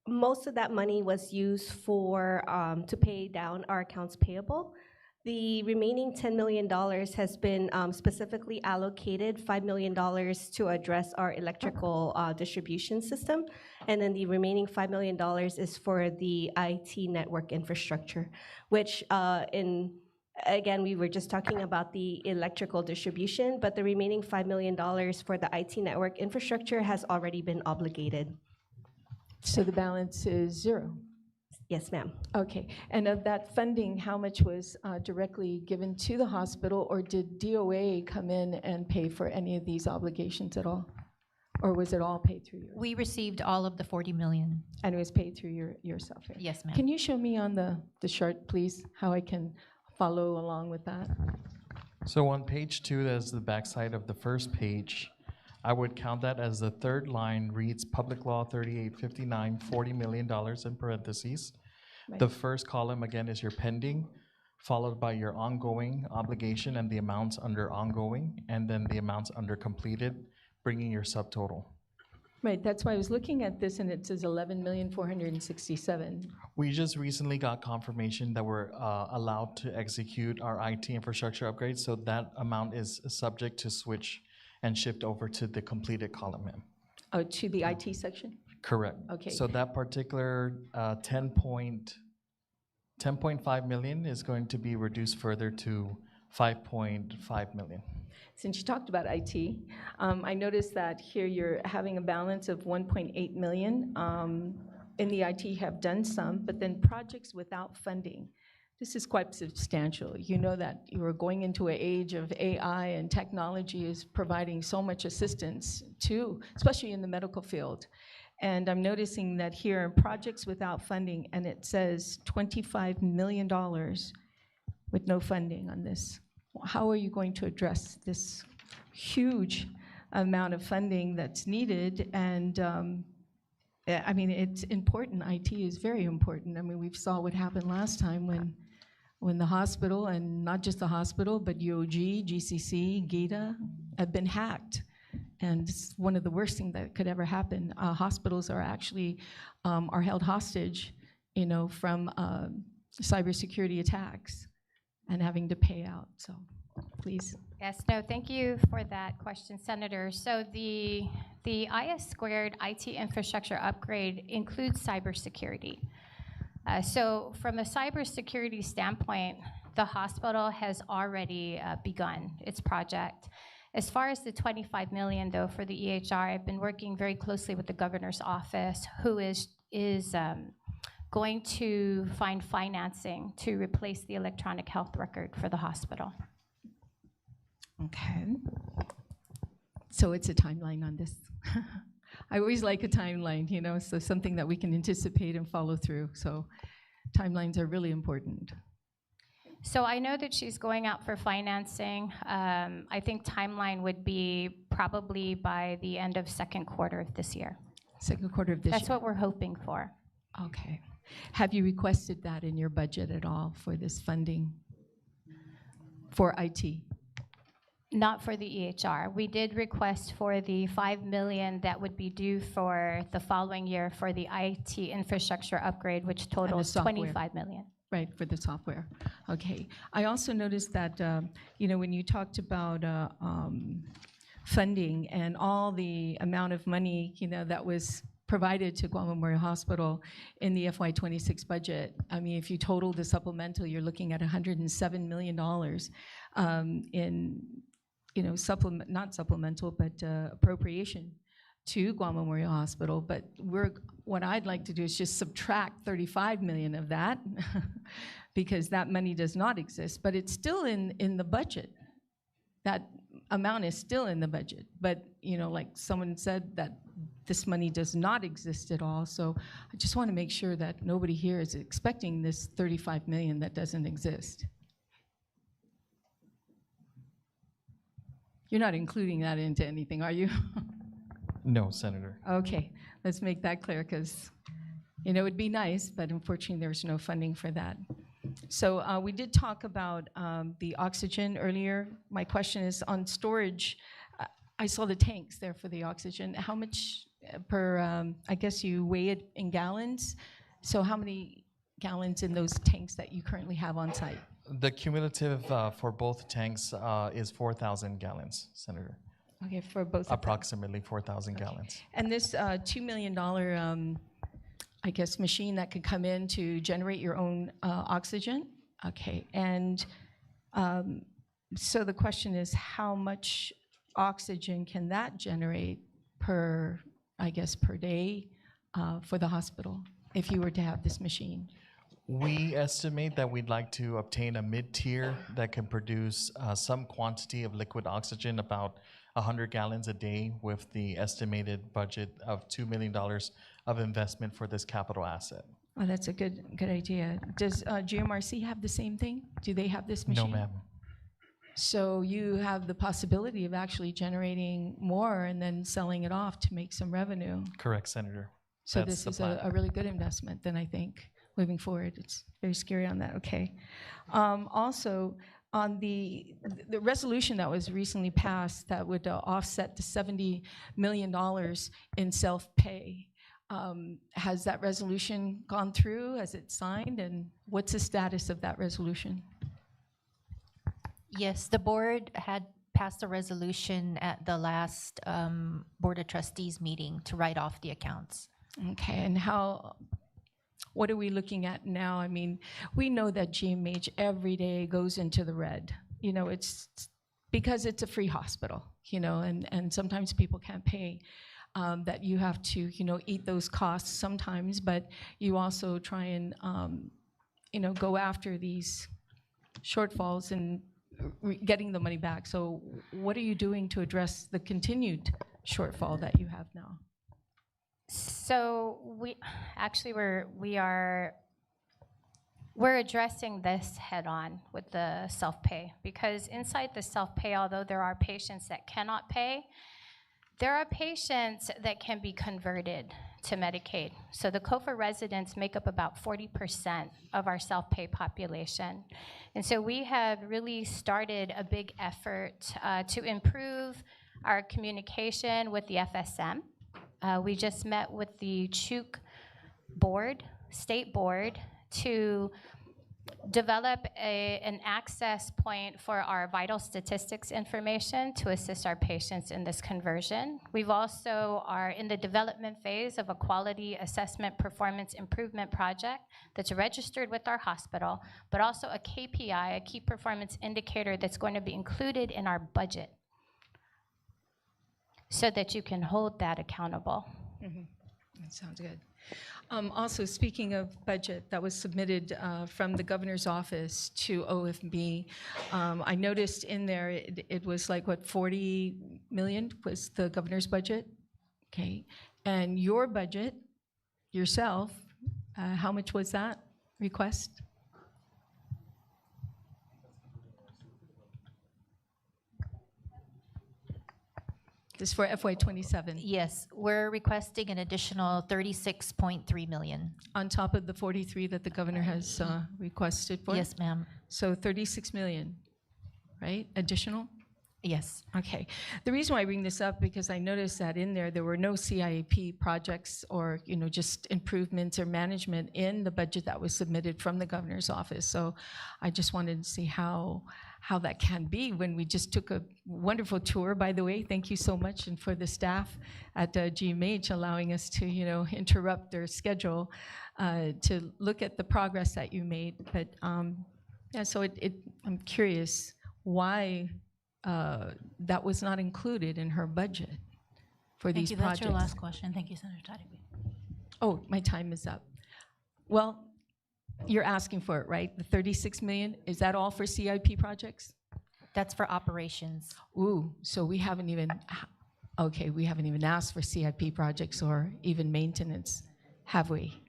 most of that money was used for to pay down our accounts payable. The remaining $10 million has been specifically allocated $5 million to address our electrical distribution system. And then the remaining $5 million is for the IT network infrastructure, which again, we were just talking about the electrical distribution, but the remaining $5 million for the IT network infrastructure has already been obligated. So the balance is zero? Yes, ma'am. Okay, and of that funding, how much was directly given to the hospital, or did DOA come in and pay for any of these obligations at all? Or was it all paid through your? We received all of the 40 million. And it was paid through yourself? Right? Yes, ma'am. Can you show me on the chart, please, how I can follow along with that? So on page 2, that's the backside of the first page. I would count that as the third line reads Public Law 3859, $40 million in parentheses. Right. The first column, again, is your pending, followed by your ongoing obligation and the amounts under ongoing, and then the amounts under completed, bringing your subtotal. Right, that's why I was looking at this, and it says 11,467,000. We just recently got confirmation that we're allowed to execute our IT infrastructure upgrades, so that amount is subject to switch and shift over to the completed column, ma'am. Oh, to the IT section? Correct. Okay. So that particular 10.5 million is going to be reduced further to 5.5 million. Since you talked about IT, I noticed that here you're having a balance of 1.8 million. In the IT have done some, but then projects without funding. This is quite substantial. You know that you are going into an age of AI, and technology is providing so much assistance to, especially in the medical field. And I'm noticing that here, projects without funding, and it says $25 million with no funding on this. How are you going to address this huge amount of funding that's needed? And I mean, it's important. IT is very important. I mean, we saw what happened last time when the hospital, and not just the hospital, but UOG, GCC, GITA, have been hacked. And it's one of the worst things that could ever happen. Hospitals are actually are held hostage, you know, from cybersecurity attacks and having to pay out. So, please. Yes, no, thank you for that question, Senator. So the IS squared IT infrastructure upgrade includes cybersecurity. So from a cybersecurity standpoint, the hospital has already begun its project. As far as the $25 million, though, for the EHR, I've been working very closely with the governor's office, who is going to find financing to replace the electronic health record for the hospital. Okay. So it's a timeline on this. I always like a timeline, you know, so something that we can anticipate and follow through. So timelines are really important. So I know that she's going out for financing. I think timeline would be probably by the end of second quarter of this year. Second quarter of this year. That's what we're hoping for. Okay. Have you requested that in your budget at all for this funding for IT? Not for the EHR. We did request for the $5 million that would be due for the following year for the IT infrastructure upgrade, which totals $25 million. Right, for the software. Okay. I also noticed that, you know, when you talked about funding and all the amount of money, you know, that was provided to Guam Memorial Hospital in the FY26 budget, I mean, if you total the supplemental, you're looking at $107 million in, you know, not supplemental, but appropriation to Guam Memorial Hospital. But what I'd like to do is just subtract 35 million of that because that money does not exist, but it's still in the budget. That amount is still in the budget. But, you know, like someone said, that this money does not exist at all. So I just want to make sure that nobody here is expecting this 35 million that doesn't exist. You're not including that into anything, are you? No, Senator. Okay, let's make that clear because, you know, it'd be nice, but unfortunately there's no funding for that. So we did talk about the oxygen earlier. My question is on storage. I saw the tanks there for the oxygen. How much per, I guess you weigh it in gallons. So how many gallons in those tanks that you currently have on site? The cumulative for both tanks is 4,000 gallons, Senator. Okay, for both. Approximately 4,000 gallons. And this $2 million, I guess, machine that could come in to generate your own oxygen. Okay, and so the question is, how much oxygen can that generate per, I guess, per day for the hospital if you were to have this machine? We estimate that we'd like to obtain a mid-tier that can produce some quantity of liquid oxygen, about 100 gallons a day, with the estimated budget of $2 million of investment for this capital asset. Oh, that's a good idea. Does GMRC have the same thing? Do they have this machine? No, ma'am. So you have the possibility of actually generating more and then selling it off to make some revenue. Correct, Senator. So That's this the is plan. a really good investment then, I think, moving forward. It's very scary on that, okay. Also, on the resolution that was recently passed that would offset the $70 million in self-pay, has that resolution gone through? Has it signed? And what's the status of that resolution? Yes, the board had passed a resolution at the last Board of Trustees meeting to write off the accounts. Okay, and what are we looking at now? I mean, we know that GMH every day goes into the red. You know, it's because it's a free hospital, you know, and sometimes people can't pay, that you have to, you know, eat those costs sometimes, but you also try and, you know, go after these shortfalls and getting the money back. So what are you doing to address the continued shortfall that you have now? So we're addressing this head on with the self-pay, because inside the self-pay, although there are patients that cannot pay, there are patients that can be converted to Medicaid. So the COFA residents make up about 40% of our self-pay population. And so we have really started a big effort to improve our communication with the FSM. We just met with the CHUK board, state board, to develop an access point for our vital statistics information to assist our patients in this conversion. We've also are in the development phase of a quality assessment performance improvement project that's registered with our hospital, but also a KPI, a key performance indicator, that's going to be included in our budget so that you can hold that accountable. That sounds good. Also, speaking of budget that was submitted from the governor's office to OFB, I noticed in there it was like, what, 40 million was the governor's budget? Okay. And your budget, yourself, how much was that request? This is for FY27. Yes, we're requesting an additional 36.3 million. On top of the 43 that the governor has requested for? Yes, ma'am. So 36 million, right, additional? Yes. Okay. The reason why I bring this up, because I noticed that in there were no CIAP projects or, just improvements or management in the budget that was submitted from the governor's office. So I just wanted to see how that can be when we just took a wonderful tour, by the way. Thank you so much, and for the staff at GMH allowing us to, interrupt their schedule to look at the progress that you made. But yeah, so I'm curious why that was not included in her budget for these projects. That's your last question. Thank you, Senator Tadibi. Oh, my time is up. Well, you're asking for it, right? The 36 million, is that all for CIP projects? That's for operations. Ooh, so we haven't even asked for CIP projects or even maintenance, have we?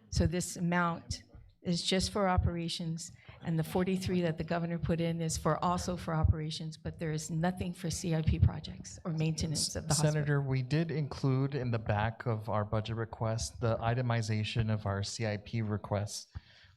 So this amount is just for operations, and the 43 that the governor put in is also for operations, but there is nothing for CIP projects or maintenance of the hospital. Senator, we did include in the back of our budget request the itemization of our CIP requests.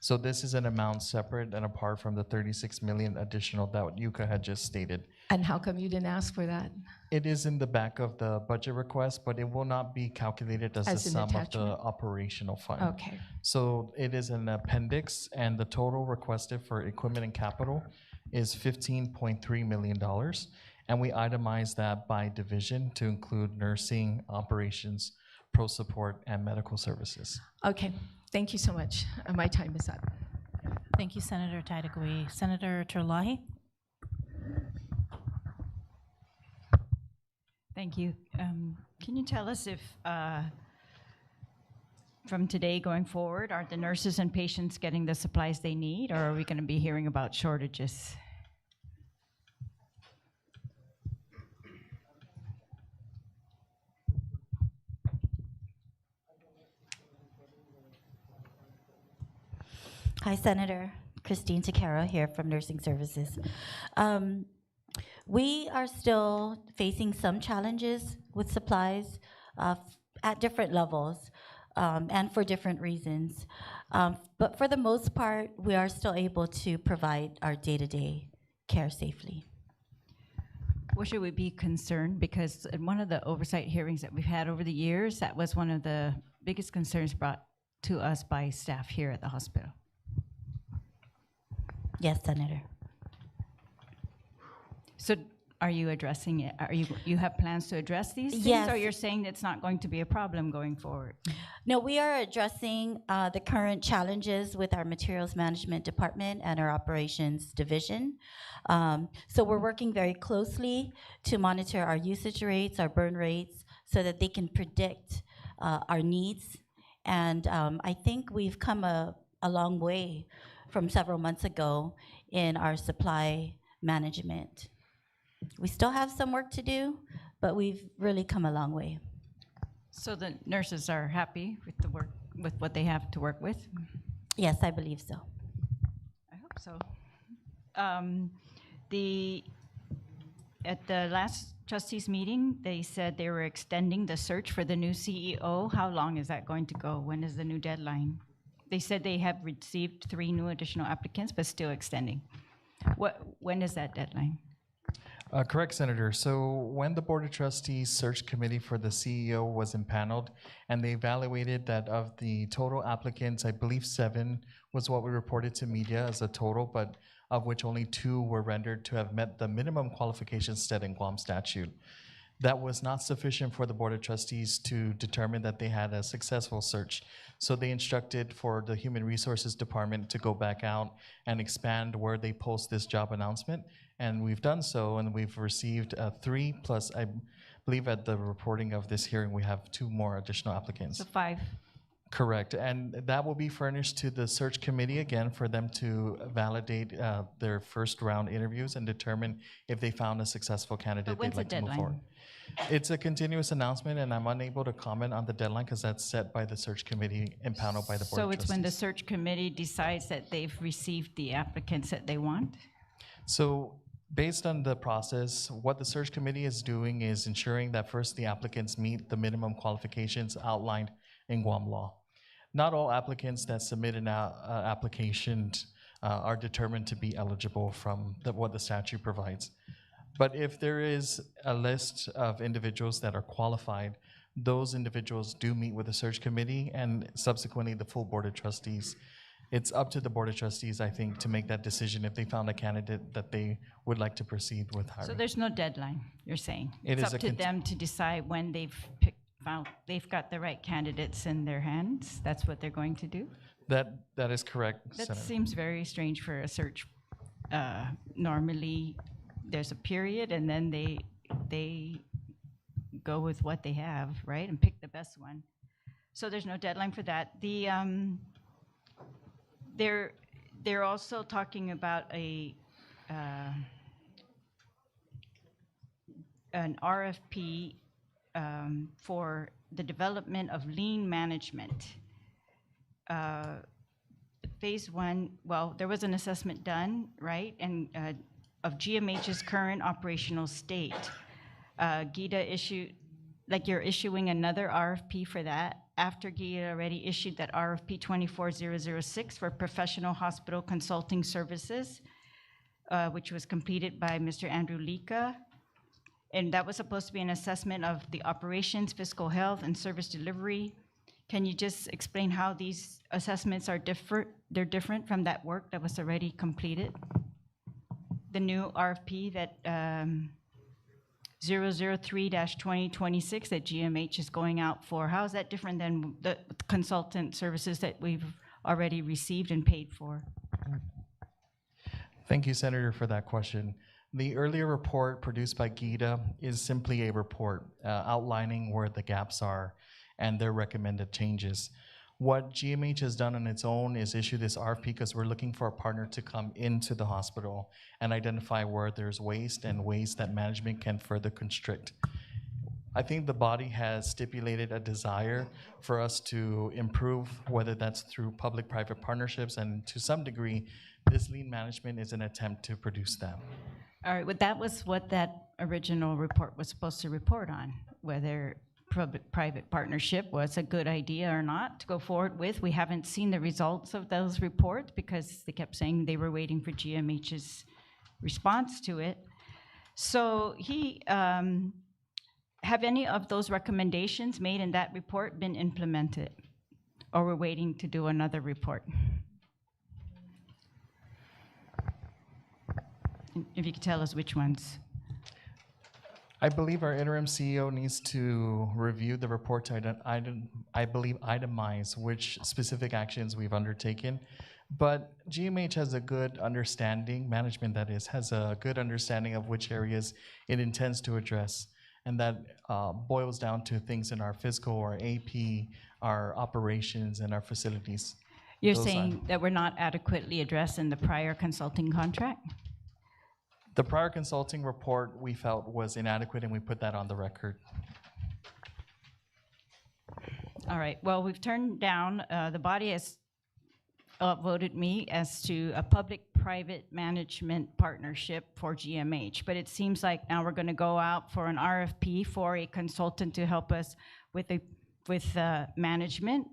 So this is an amount separate and apart from the 36 million additional that Yuka had just stated. And how come you didn't ask for that? It is in the back of the budget request, but it will not be calculated as the As an sum of attachment? the operational fund. Okay. So it is an appendix, and the total requested for equipment and capital is $15.3 million. And we itemize that by division to include nursing, operations, pro support, and medical services. Okay, thank you so much. My time is up. Thank you, Senator Tadibi. Senator Terlahi? Thank you. Can you tell us if, from today going forward, are the nurses and patients getting the supplies they need, or are we going to be hearing about shortages? Hi, Senator. Christine Takaro here from Nursing Services. We are still facing some challenges with supplies at different levels and for different reasons. But for the most part, we are still able to provide our day-to-day care safely. Well, should we be concerned? Because in one of the oversight hearings that we've had over the years, that was one of the biggest concerns brought to us by staff here at the hospital. Yes, Senator. So are you addressing it? You have plans to address these things? Yes. Or you're saying it's not going to be a problem going forward? No, we are addressing the current challenges with our materials management department and our operations division. So we're working very closely to monitor our usage rates, our burn rates, so that they can predict our needs. And I think we've come a long way from several months ago in our supply management. We still have some work to do, but we've really come a long way. So the nurses are happy with the work, with what they have to work with? Yes, I believe so. I hope so. At the last trustees meeting, they said they were extending the search for the new CEO. How long is that going to go? When is the new deadline? They said they have received 3 new additional applicants, but still extending. When is that deadline? Correct, Senator. So when the Board of Trustees search committee for the CEO was impaneled, and they evaluated that of the total applicants, I believe 7 was what we reported to media as a total, but of which only 2 were rendered to have met the minimum qualifications set in Guam statute. That was not sufficient for the Board of Trustees to determine that they had a successful search. So they instructed for the Human Resources Department to go back out and expand where they post this job announcement. And we've done so, and we've received 3 plus, I believe at the reporting of this hearing, we have 2 more additional applicants. So 5. Correct, and that will be furnished to the search committee again for them to validate their first round interviews and determine if they found a successful candidate they'd like to move forward. It's a continuous announcement, and I'm unable to comment on the deadline because that's set by the search committee and paneled by the Board of So Trustees. it's when the search committee decides that they've received the applicants that they want? So based on the process, what the search committee is doing is ensuring that first the applicants meet the minimum qualifications outlined in Guam law. Not all applicants that submit an application are determined to be eligible from what the statute provides. But if there is a list of individuals that are qualified, those individuals do meet with the search committee and subsequently the full Board of Trustees. It's up to the Board of Trustees, I think, to make that decision if they found a candidate that they would like to proceed with hiring. So there's no deadline, you're saying? It It's is up a to them to decide when they've got the right candidates in their hands? That's what they're going to do? That is correct, That Senator. seems very strange for a search. Normally, there's a period, and then they go with what they have, right, and pick the best one. So there's no deadline for that. They're also talking about an RFP for the development of lean management. Phase 1, well, there was an assessment done, right, and of GMH's current operational state. GITA issued, like you're issuing another RFP for that after GITA already issued that RFP 24006 for professional hospital consulting services, which was completed by Mr. Andrew Lika. And that was supposed to be an assessment of the operations, fiscal health, and service delivery. Can you just explain how these assessments are different? They're different from that work that was already completed? The new RFP that 003-2026 that GMH is going out for, how is that different than the consultant services that we've already received and paid for? Thank you, Senator, for that question. The earlier report produced by GITA is simply a report outlining where the gaps are and their recommended changes. What GMH has done on its own is issue this RFP because we're looking for a partner to come into the hospital and identify where there's waste and ways that management can further constrict. I think the body has stipulated a desire for us to improve, whether that's through public-private partnerships, and to some degree, this lean management is an attempt to produce that. All right, well, that was what that original report was supposed to report on, whether public-private partnership was a good idea or not to go forward with. We haven't seen the results of those reports because they kept saying they were waiting for GMH's response to it. So have any of those recommendations made in that report been implemented? Or we're waiting to do another report? If you could tell us which ones. I believe our interim CEO needs to review the report to itemize which specific actions we've undertaken. But GMH has a good understanding, management that is, has a good understanding of which areas it intends to address. And that boils down to things in our fiscal, our AP, our operations, and our facilities. You're saying that we're not adequately addressed in the prior consulting contract? The prior consulting report we felt was inadequate, and we put that on the record. All right, well, we've turned down, the body has voted me as to a public-private management partnership for GMH, but it seems like now we're gonna go out for an RFP for a consultant to help us with management.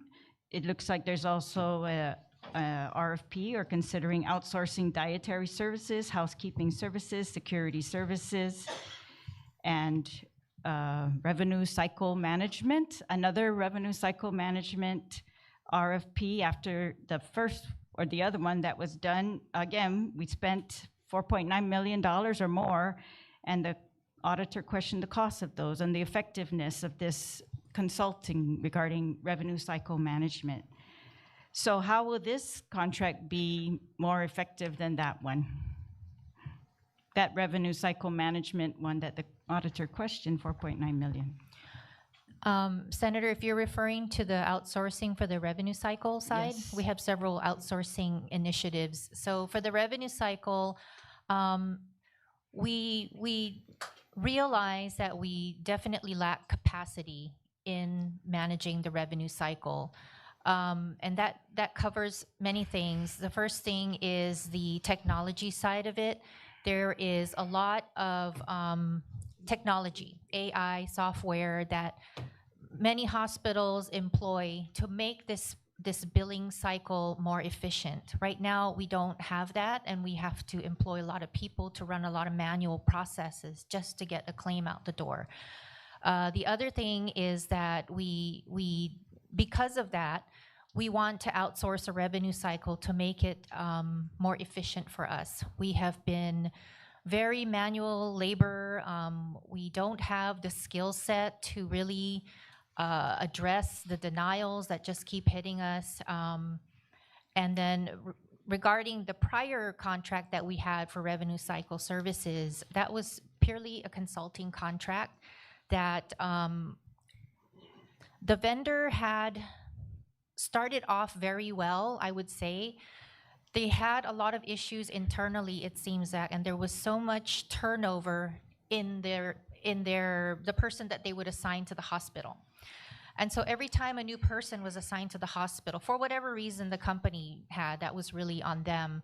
It looks like there's also a RFP or considering outsourcing dietary services, housekeeping services, security services, and revenue cycle management. Another revenue cycle management RFP after the first or the other one that was done. Again, we spent $4.9 million or more, and the auditor questioned the cost of those and the effectiveness of this consulting regarding revenue cycle management. So how will this contract be more effective than that one? That revenue cycle management one that the auditor questioned, 4.9 million. Senator, if you're referring to the outsourcing for the revenue cycle side, Yes. we have several outsourcing initiatives. So for the revenue cycle, we realize that we definitely lack capacity in managing the revenue cycle. And that covers many things. The first thing is the technology side of it. There is a lot of technology, AI, software that many hospitals employ to make this billing cycle more efficient. Right now, we don't have that, and we have to employ a lot of people to run a lot of manual processes just to get a claim out the door. The other thing is that because of that, we want to outsource a revenue cycle to make it more efficient for us. We have been very manual labor. We don't have the skill set to really address the denials that just keep hitting us. And then regarding the prior contract that we had for revenue cycle services, that was purely a consulting contract that the vendor had started off very well, I would say. They had a lot of issues internally, it seems that, and there was so much turnover in the person that they would assign to the hospital. And so every time a new person was assigned to the hospital, for whatever reason the company had, that was really on them,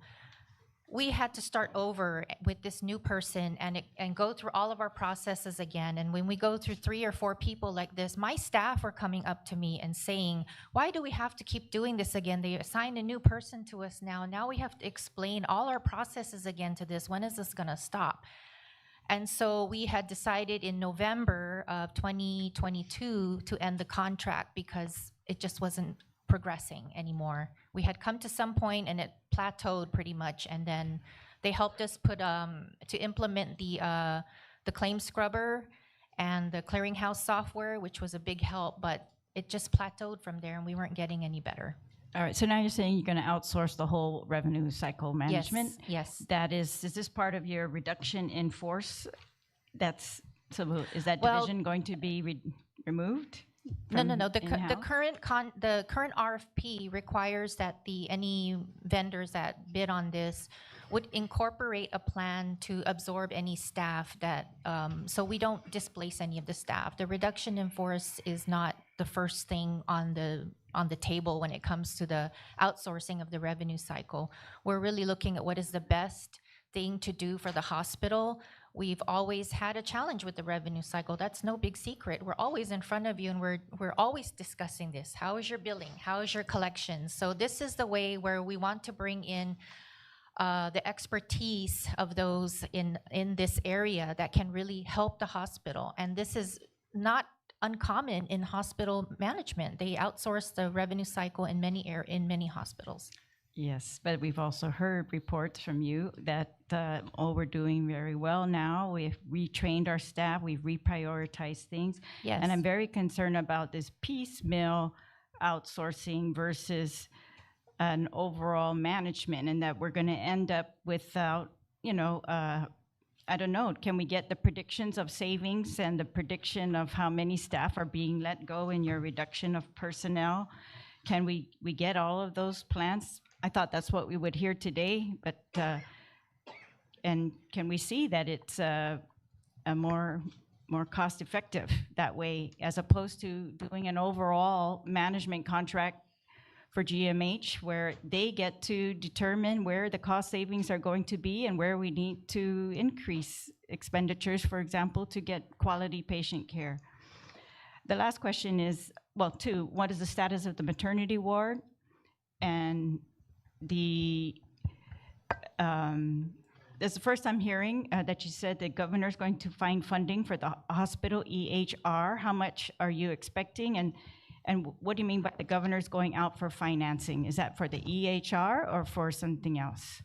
we had to start over with this new person and go through all of our processes again. And when we go through 3 or 4 people like this, my staff are coming up to me and saying, why do we have to keep doing this again? They assigned a new person to us now. Now we have to explain all our processes again to this. When is this gonna stop? And so we had decided in November of 2022 to end the contract because it just wasn't progressing anymore. We had come to some point and it plateaued pretty much, and then they helped us to implement the claim scrubber and the clearinghouse software, which was a big help, but it just plateaued from there and we weren't getting any better. All right, so now you're saying you're gonna outsource the whole revenue cycle management? Yes. That is this part of your reduction in force? Is that Well, division going to be removed? No. from The in-house? current RFP requires that any vendors that bid on this would incorporate a plan to absorb any staff that, so we don't displace any of the staff. The reduction in force is not the first thing on the table when it comes to the outsourcing of the revenue cycle. We're really looking at what is the best thing to do for the hospital. We've always had a challenge with the revenue cycle. That's no big secret. We're always in front of you and we're always discussing this. How is your billing? How is your collections? So this is the way where we want to bring in the expertise of those in this area that can really help the hospital. And this is not uncommon in hospital management. They outsource the revenue cycle in many hospitals. Yes, but we've also heard reports from you that we're doing very well now. We've retrained our staff, we've reprioritized things. Yes. And I'm very concerned about this piecemeal outsourcing versus an overall management, and that we're gonna end up without, I don't know, can we get the predictions of savings and the prediction of how many staff are being let go in your reduction of personnel? Can we get all of those plans? I thought that's what we would hear today, but, and can we see that it's a more more cost effective that way, as opposed to doing an overall management contract for GMH, where they get to determine where the cost savings are going to be and where we need to increase expenditures, for example, to get quality patient care. The last question is, well, two, what is the status of the maternity ward? And this is the first I'm hearing that you said the governor's going to find funding for the hospital EHR. How much are you expecting? And what do you mean by the governor's going out for financing? Is that for the EHR or for something else?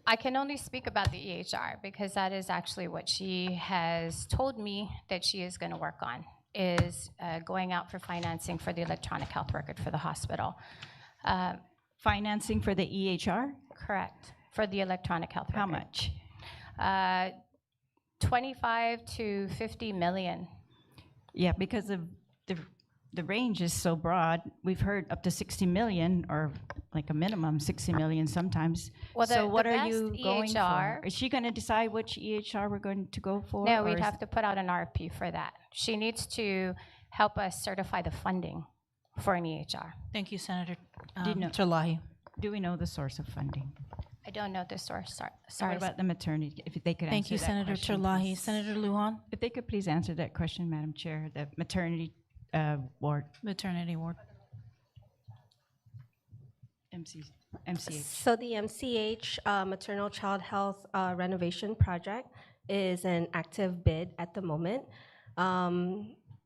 I can only speak about the EHR because that is actually what she has told me that she is going to work on, is going out for financing for the electronic health record for the hospital. Financing for the EHR? Correct, for the electronic health record. How much? 25 to 50 million. Yeah, because of the range is so broad. We've heard up to 60 million, or like a minimum 60 million sometimes. Well, so what the are you best going EHR for? Is she going to decide which EHR we're going to go for? No, or we'd is- have to put out an RFP for that. She needs to help us certify the funding for an EHR. Thank you, Senator Do you know- Terlahi. Do we know the source of funding? I don't know the source, What sorry. about the maternity, if they could Thank answer you, that Senator question, Terlahi. please. Senator Lujan? If they could please answer that question, Madam Chair, the maternity ward, Maternity ward. MCH. So the MCH Maternal Child Health Renovation Project is an active bid at the moment.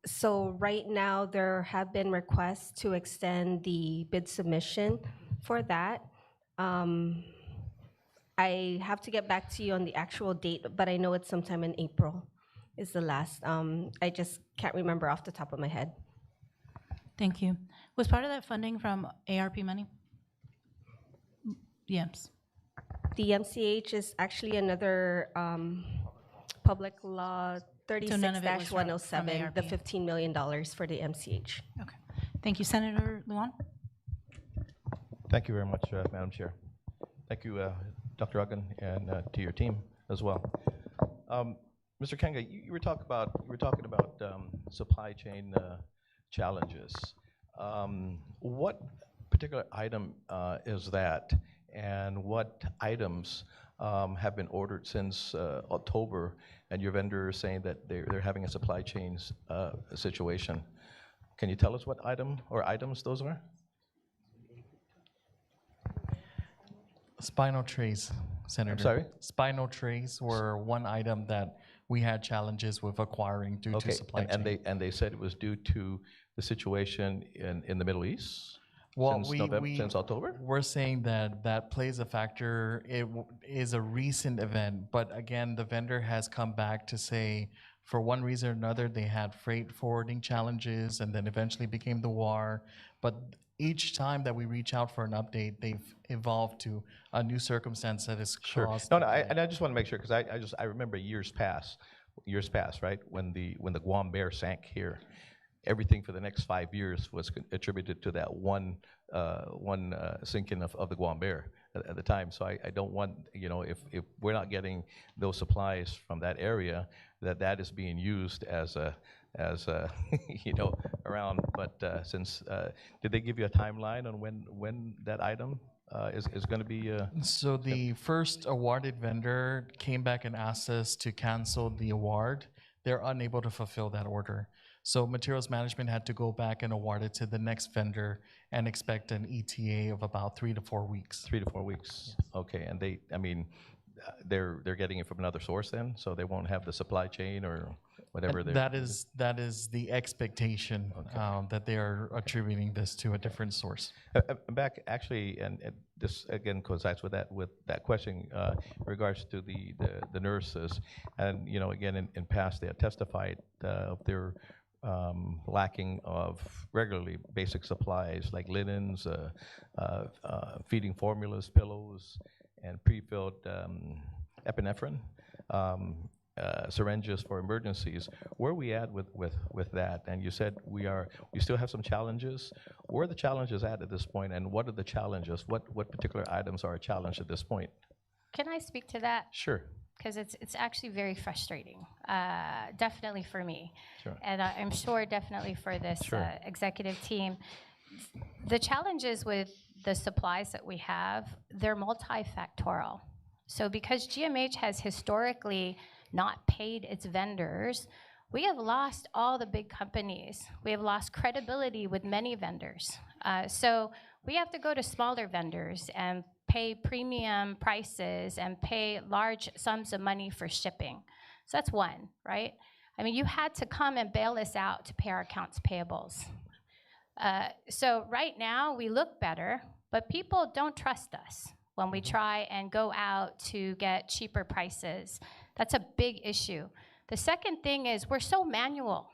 So right now, there have been requests to extend the bid submission for that. I have to get back to you on the actual date, but I know it's sometime in April is the last. I just can't remember off the top of my head. Thank you. Was part of that funding from ARP money? Yes. The MCH is actually another public law So none of it was from 36-107, ARP. the $15 million for the MCH. Okay. Thank you, Senator Lujan. Thank you very much, Madam Chair. Thank you, Dr. Uggan, and to your team as well. Mr. Kenga, you were talking about supply chain challenges. What particular item is that, and what items have been ordered since October, and your vendor is saying that they're having a supply chain situation? Can you tell us what item or items those are? Spinal trays, Senator. sorry? Spinal trays were one item that we had challenges with acquiring due to supply chain. And they said it was due to the situation in the Middle East? Well, Since October? We're saying that that plays a factor. It is a recent event, but again, the vendor has come back to say, for one reason or another, they had freight forwarding challenges, and then eventually became the war. But each time that we reach out for an update, they've evolved to a new circumstance that is caused. No, and I just want to make sure, because I remember years past, right, when the Guam Bear sank here. Everything for the next 5 years was attributed to that one sinking of the Guam Bear at the time. So I don't want, if we're not getting those supplies from that area, that is being used as a around. But since did they give you a timeline on when that item is going to be? So the first awarded vendor came back and asked us to cancel the award. They're unable to fulfill that order. So materials management had to go back and award it to the next vendor and expect an ETA of about 3 to 4 weeks. 3 to 4 weeks. Okay, and they're getting it from another source then, so they won't have the supply chain or whatever. That is the expectation, that they are attributing this to a different source. Back actually, and this again coincides with that question in regards to the nurses, and again in past they have testified of their lacking of regularly basic supplies like linens, feeding formulas, pillows, and pre-filled epinephrine. Syringes for emergencies. Where are we at with that? And you said we still have some challenges. Where are the challenges at this point, and what are the challenges? What particular items are a challenge at this point? Can I speak to that? Sure. because it's actually very frustrating, definitely for me. Sure. And I'm sure definitely for this Sure. executive team. The challenges with the supplies that we have, they're multifactorial. So because GMH has historically not paid its vendors, we have lost all the big companies. We have lost credibility with many vendors. So we have to go to smaller vendors and pay premium prices and pay large sums of money for shipping. So that's one, right? I mean, you had to come and bail us out to pay our accounts payables. So right now, we look better, but people don't trust us when we try and go out to get cheaper prices. That's a big issue. The second thing is we're so manual.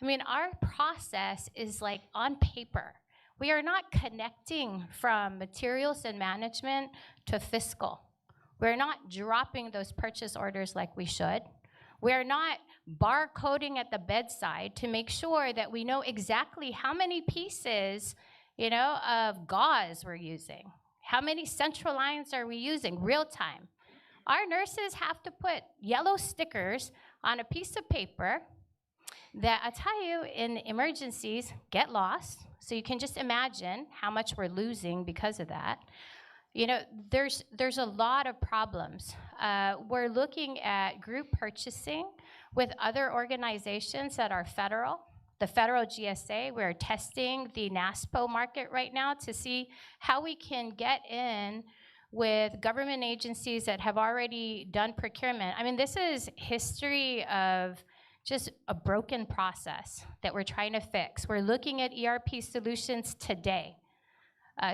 I mean, our process is like on paper. We are not connecting from materials and management to fiscal. We're not dropping those purchase orders like we should. We're not barcoding at the bedside to make sure that we know exactly how many pieces, of gauze we're using. How many central lines are we using real time? Our nurses have to put yellow stickers on a piece of paper that, I tell you, in emergencies, get lost. So you can just imagine how much we're losing because of that. There's a lot of problems. We're looking at group purchasing with other organizations that are federal. The federal GSA, we're testing the NASPO market right now to see how we can get in with government agencies that have already done procurement. I mean, this is history of just a broken process that we're trying to fix. We're looking at ERP solutions today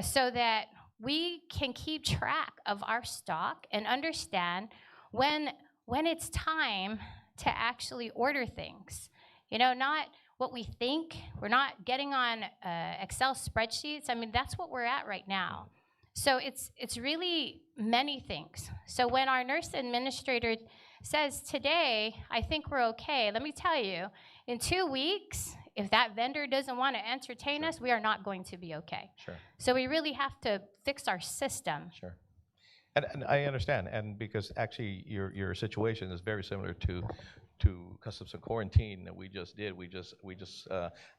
so that we can keep track of our stock and understand when it's time to actually order things. Not what we think. We're not getting on Excel spreadsheets. I mean, that's what we're at right now. So it's really many things. So when our nurse administrator says today, I think we're okay, let me tell you, in 2 weeks, if that vendor doesn't want to entertain us, we are not going to be okay. Sure. So we really have to fix our system. Sure. And I understand, and because actually your situation is very similar to customs and quarantine that we just did. We just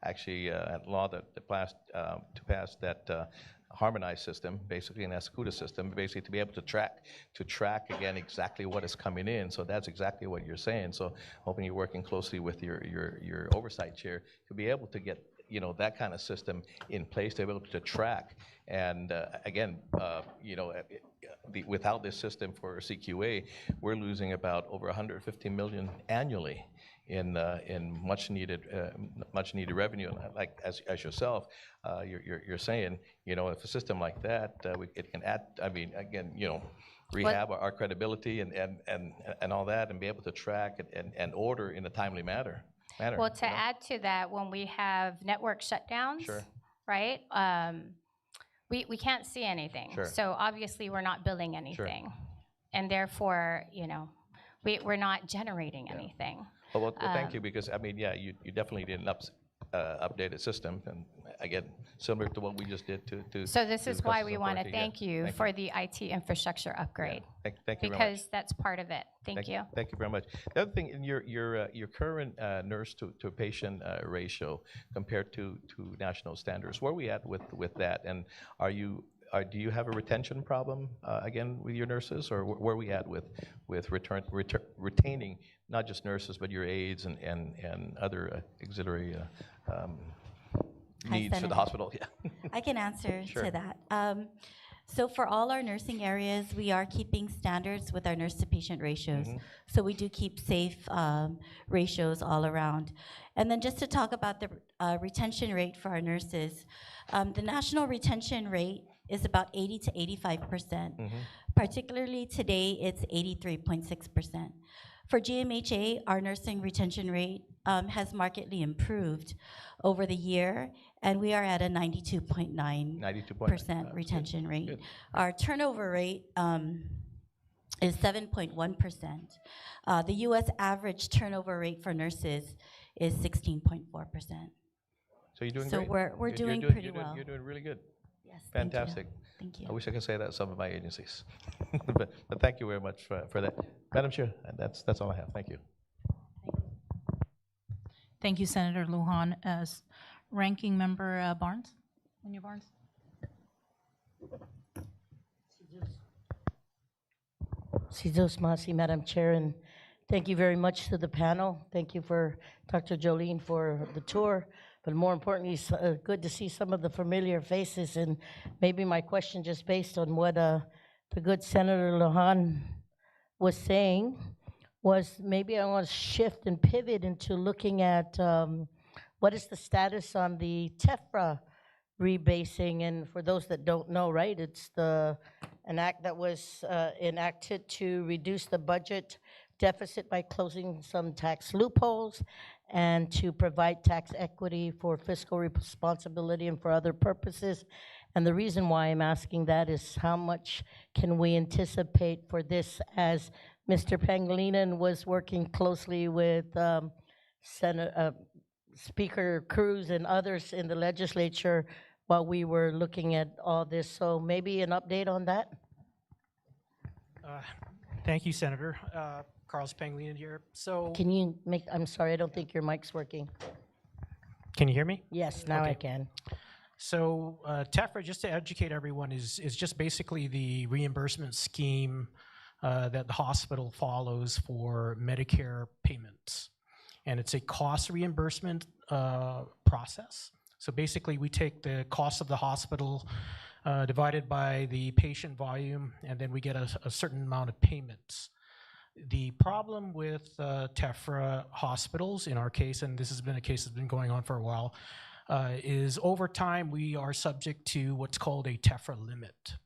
actually had law that passed to pass that harmonized system, basically an ESCUDA system, basically to be able to track again exactly what is coming in. So that's exactly what you're saying. So hoping you're working closely with your oversight chair to be able to get that kind of system in place to be able to track. And again, without this system for CQA, we're losing about over 150 million annually in much needed revenue. Like as yourself, you're saying, if a system like that, it can add. I mean, again, rehab our credibility and all that, and be able to track and order in a timely manner. Well, to add to that, when we have network shutdowns, Sure. right? We can't see anything. Sure. So obviously we're not billing anything. And therefore, we're not generating anything. Well, thank you, because I mean, you definitely did an updated system, and again, similar to what we just did to. So this is why we Customs want to Authority. thank you for the IT infrastructure upgrade. Thank you very much. Because that's part of it. Thank you. Thank you very much. The other thing, in your current nurse to patient ratio compared to national standards, where are we at with that? And do you have a retention problem again with your nurses, or where are we at with retaining not just nurses but your aides and other auxiliary needs for the Senator. hospital? Yeah. I can answer Sure. to that. So for all our nursing areas, we are keeping standards with our nurse-to-patient ratios. Mhm. So we do keep safe ratios all around. And then just to talk about the retention rate for our nurses, the national retention rate is about 80 to 85%. Particularly today, it's 83.6%. For GMHA, our nursing retention rate has markedly improved over the year, and we are at a 92.9% retention rate. Good. Our turnover rate is 7.1%. The U.S. average turnover rate for nurses is 16.4%. So you're doing So great. we're You're doing doing- pretty well. You're doing really good. Yes, thank you. Fantastic. Thank you. I wish I could say that at some of my agencies. but thank you very much for that. Madam Chair, that's all I have. Thank you. Thank you, Senator Lujan. As Ranking Member Barnes, Senator Barnes. Sizos Masi, Madam Chair, and thank you very much to the panel. Thank you for Dr. Jolene for the tour, but more importantly, it's good to see some of the familiar faces. And maybe my question, just based on what the good Senator Lujan was saying, was maybe I want to shift and pivot into looking at what is the status on the TEFRA rebasing. And for those that don't know, right, it's an act that was enacted to reduce the budget deficit by closing some tax loopholes and to provide tax equity for fiscal responsibility and for other purposes. And the reason why I'm asking that is how much can we anticipate for this, as Mr. Pangilinan was working closely with Speaker Cruz and others in the legislature while we were looking at all this. So maybe an update on that? Thank you, Senator. Carlos Pangilinan here. So Can you make, I'm sorry, I don't think your mic's working. can you hear me? Yes, now I Okay. can. So TEFRA, just to educate everyone, is just basically the reimbursement scheme that the hospital follows for Medicare payments. And it's a cost reimbursement process. So basically, we take the cost of the hospital divided by the patient volume, and then we get a certain amount of payments. The problem with TEFRA hospitals, in our case, and this has been a case that's been going on for a while, is over time we are subject to what's called a TEFRA limit.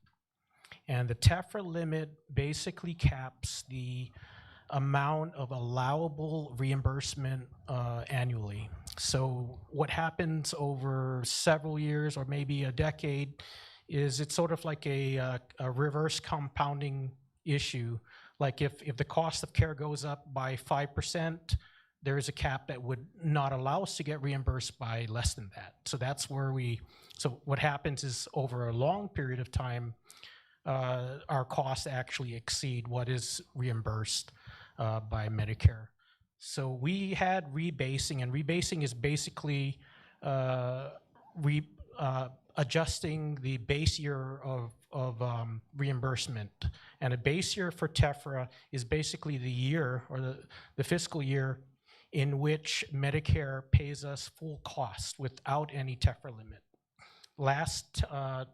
And the TEFRA limit basically caps the amount of allowable reimbursement annually. So what happens over several years or maybe a decade is it's sort of like a reverse compounding issue. Like if the cost of care goes up by 5%, there is a cap that would not allow us to get reimbursed by less than that. So that's where so what happens is over a long period of time, our costs actually exceed what is reimbursed by Medicare. So we had rebasing, and rebasing is basically adjusting the base year of reimbursement. And a base year for TEFRA is basically the year or the fiscal year in which Medicare pays us full cost without any TEFRA limit. Last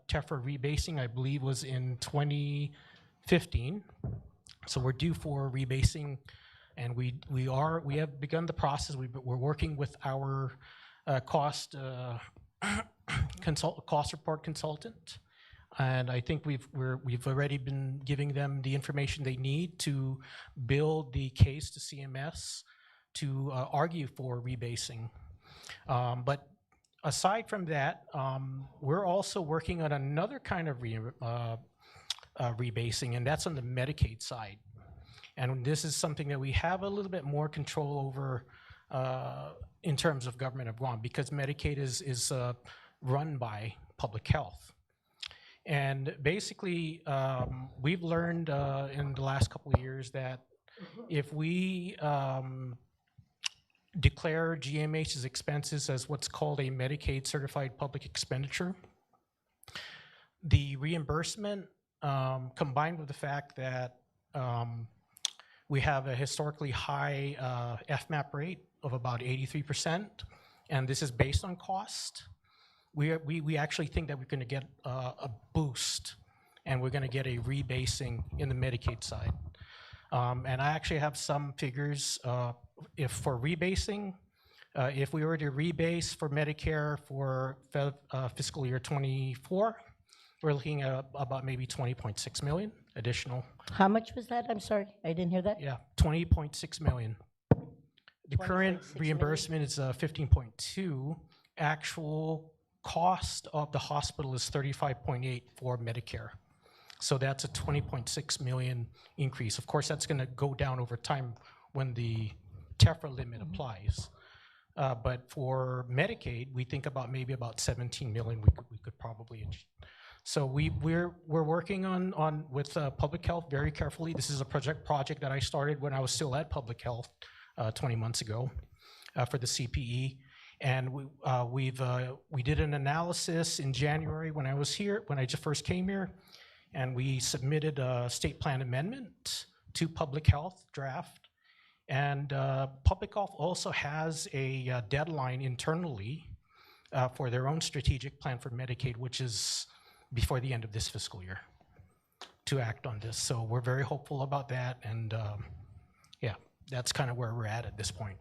TEFRA rebasing, I believe, was in 2015. So we're due for rebasing, and we have begun the process. We're working with our cost report consultant, and I think we've already been giving them the information they need to build the case to CMS to argue for rebasing. But aside from that, we're also working on another kind of rebasing, and that's on the Medicaid side. And this is something that we have a little bit more control over in terms of government of Guam, because Medicaid is run by public health. And basically, we've learned in the last couple of years that if we declare GMH's expenses as what's called a Medicaid certified public expenditure, the reimbursement, combined with the fact that we have a historically high FMAP rate of about 83%, and this is based on cost, we actually think that we're going to get a boost, and we're going to get a rebasing in the Medicaid side. And I actually have some figures. If for rebasing, if we were to rebase for Medicare for fiscal year 24, we're looking at about maybe 20.6 million additional. How much was that? I'm sorry, I didn't hear that. Yeah, 20.6 million. The current reimbursement is 15.2. Actual cost of the hospital is 35.8 for Medicare. So that's a 20.6 million increase. Of course, that's going to go down over time when the TEFRA limit applies. But for Medicaid, we think about maybe about 17 million we could probably achieve. So we're working on with public health very carefully. This is a project that I started when I was still at public health 20 months ago for the CPE. And we did an analysis in January when I was here, when I just first came here, and we submitted a state plan amendment to public health draft. And public health also has a deadline internally for their own strategic plan for Medicaid, which is before the end of this fiscal year, to act on this. So we're very hopeful about that, and yeah, that's kind of where we're at this point.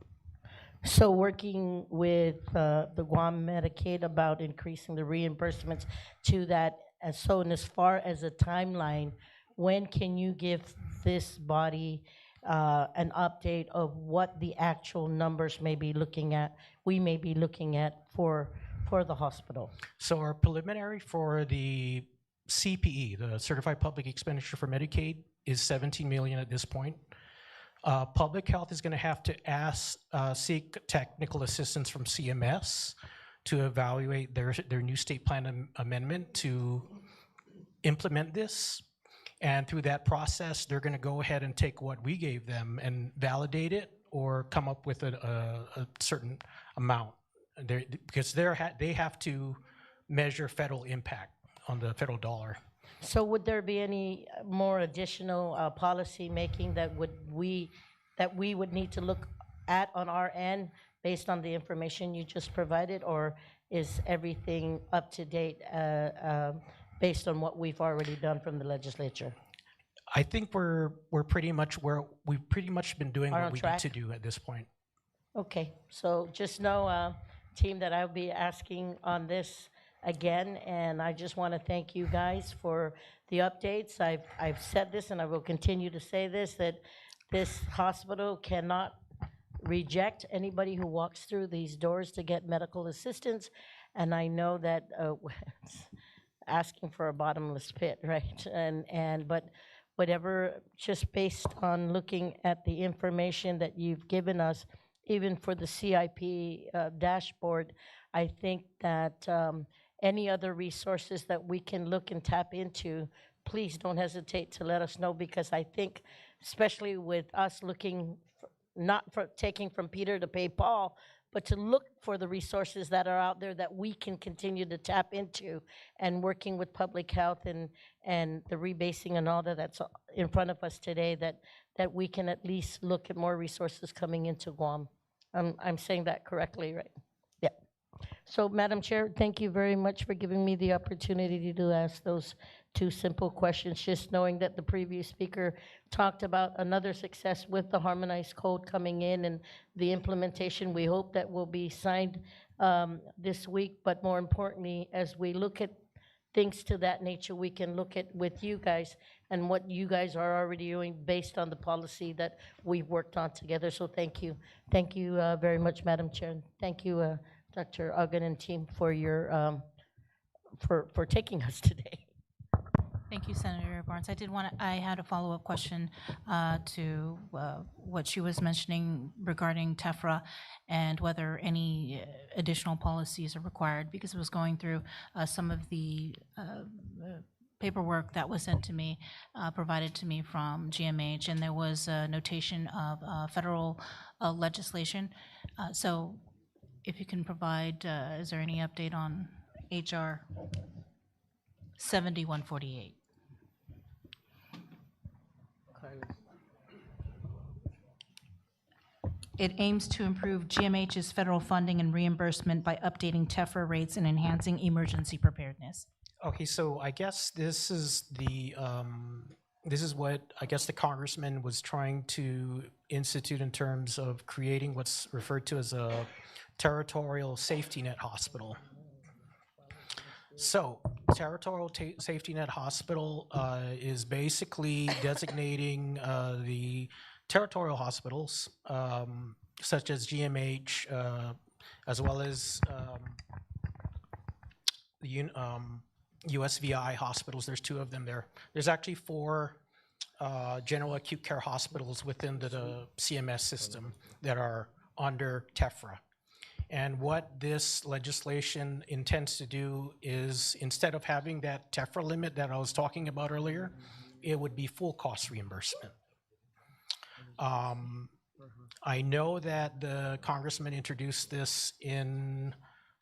So working with the Guam Medicaid about increasing the reimbursements to that, and so in as far as a timeline, when can you give this body an update of what the actual numbers may be looking at, we may be looking at for the hospital? So our preliminary for the CPE, the Certified Public Expenditure for Medicaid, is 17 million at this point. Public health is going to have to seek technical assistance from CMS to evaluate their new state plan amendment to implement this. And through that process, they're going to go ahead and take what we gave them and validate it or come up with a certain amount. Because they have to measure federal impact on the federal dollar. So would there be any more additional policy making that we would need to look at on our end based on the information you just provided, or is everything up to date based on what we've already done from the legislature? I think we're pretty much where we've pretty much been doing what we need to do at this point. Okay, so just know, team, that I'll be asking on this again, and I just want to thank you guys for the updates. I've said this, and I will continue to say this, that this hospital cannot reject anybody who walks through these doors to get medical assistance, and I know that it's asking for a bottomless pit, right? But whatever, just based on looking at the information that you've given us, even for the CIP dashboard, I think that any other resources that we can look and tap into, please don't hesitate to let us know, because I think, especially with us looking, not for taking from Peter to pay Paul, but to look for the resources that are out there that we can continue to tap into, and working with public health and the rebasing and all that's in front of us today, that we can at least look at more resources coming into Guam. I'm saying that correctly, right? Yeah. So, Madam Chair, thank you very much for giving me the opportunity to ask those two simple questions, just knowing that the previous speaker talked about another success with the harmonized code coming in and the implementation. We hope that will be signed this week, but more importantly, as we look at things to that nature, we can look at with you guys and what you guys are already doing based on the policy that we've worked on together. So thank you. Thank you very much, Madam Chair. And thank you, Dr. Uggan and team, for your for taking us today. Thank you, Senator Barnes. I had a follow-up question to what she was mentioning regarding TEFRA and whether any additional policies are required, because I was going through some of the paperwork that was sent to me, provided to me from GMH, and there was a notation of federal legislation. So if you can provide, is there any update on HR 7148? It aims to improve GMH's federal funding and reimbursement by updating TEFRA rates and enhancing emergency preparedness. Okay, so I guess this is what I guess the congressman was trying to institute in terms of creating what's referred to as a territorial safety net hospital. So, territorial safety net hospital is basically designating the territorial hospitals, such as GMH, as well as the USVI hospitals. There's 2 of them there. There's actually 4 general acute care hospitals within the CMS system that are under TEFRA. And what this legislation intends to do is, instead of having that TEFRA limit that I was talking about earlier, it would be full cost reimbursement. I know that the congressman introduced this in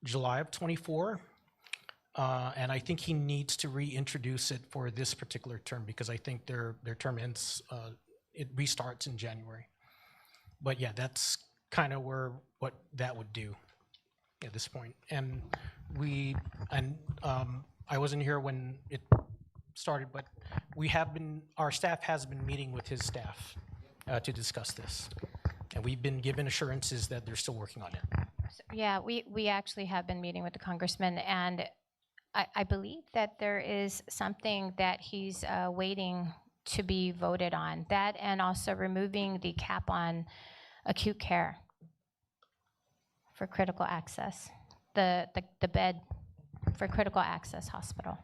July of '24, and I think he needs to reintroduce it for this particular term because I think their term ends, it restarts in January. But yeah, that's kind of what that would do at this point. And I wasn't here when it started, but our staff has been meeting with his staff to discuss this. And we've been given assurances that they're still working on it. Yeah, we actually have been meeting with the congressman, and I believe that there is something that he's waiting to be voted on. That and also removing the cap on acute care for critical access, the bed for critical access hospital.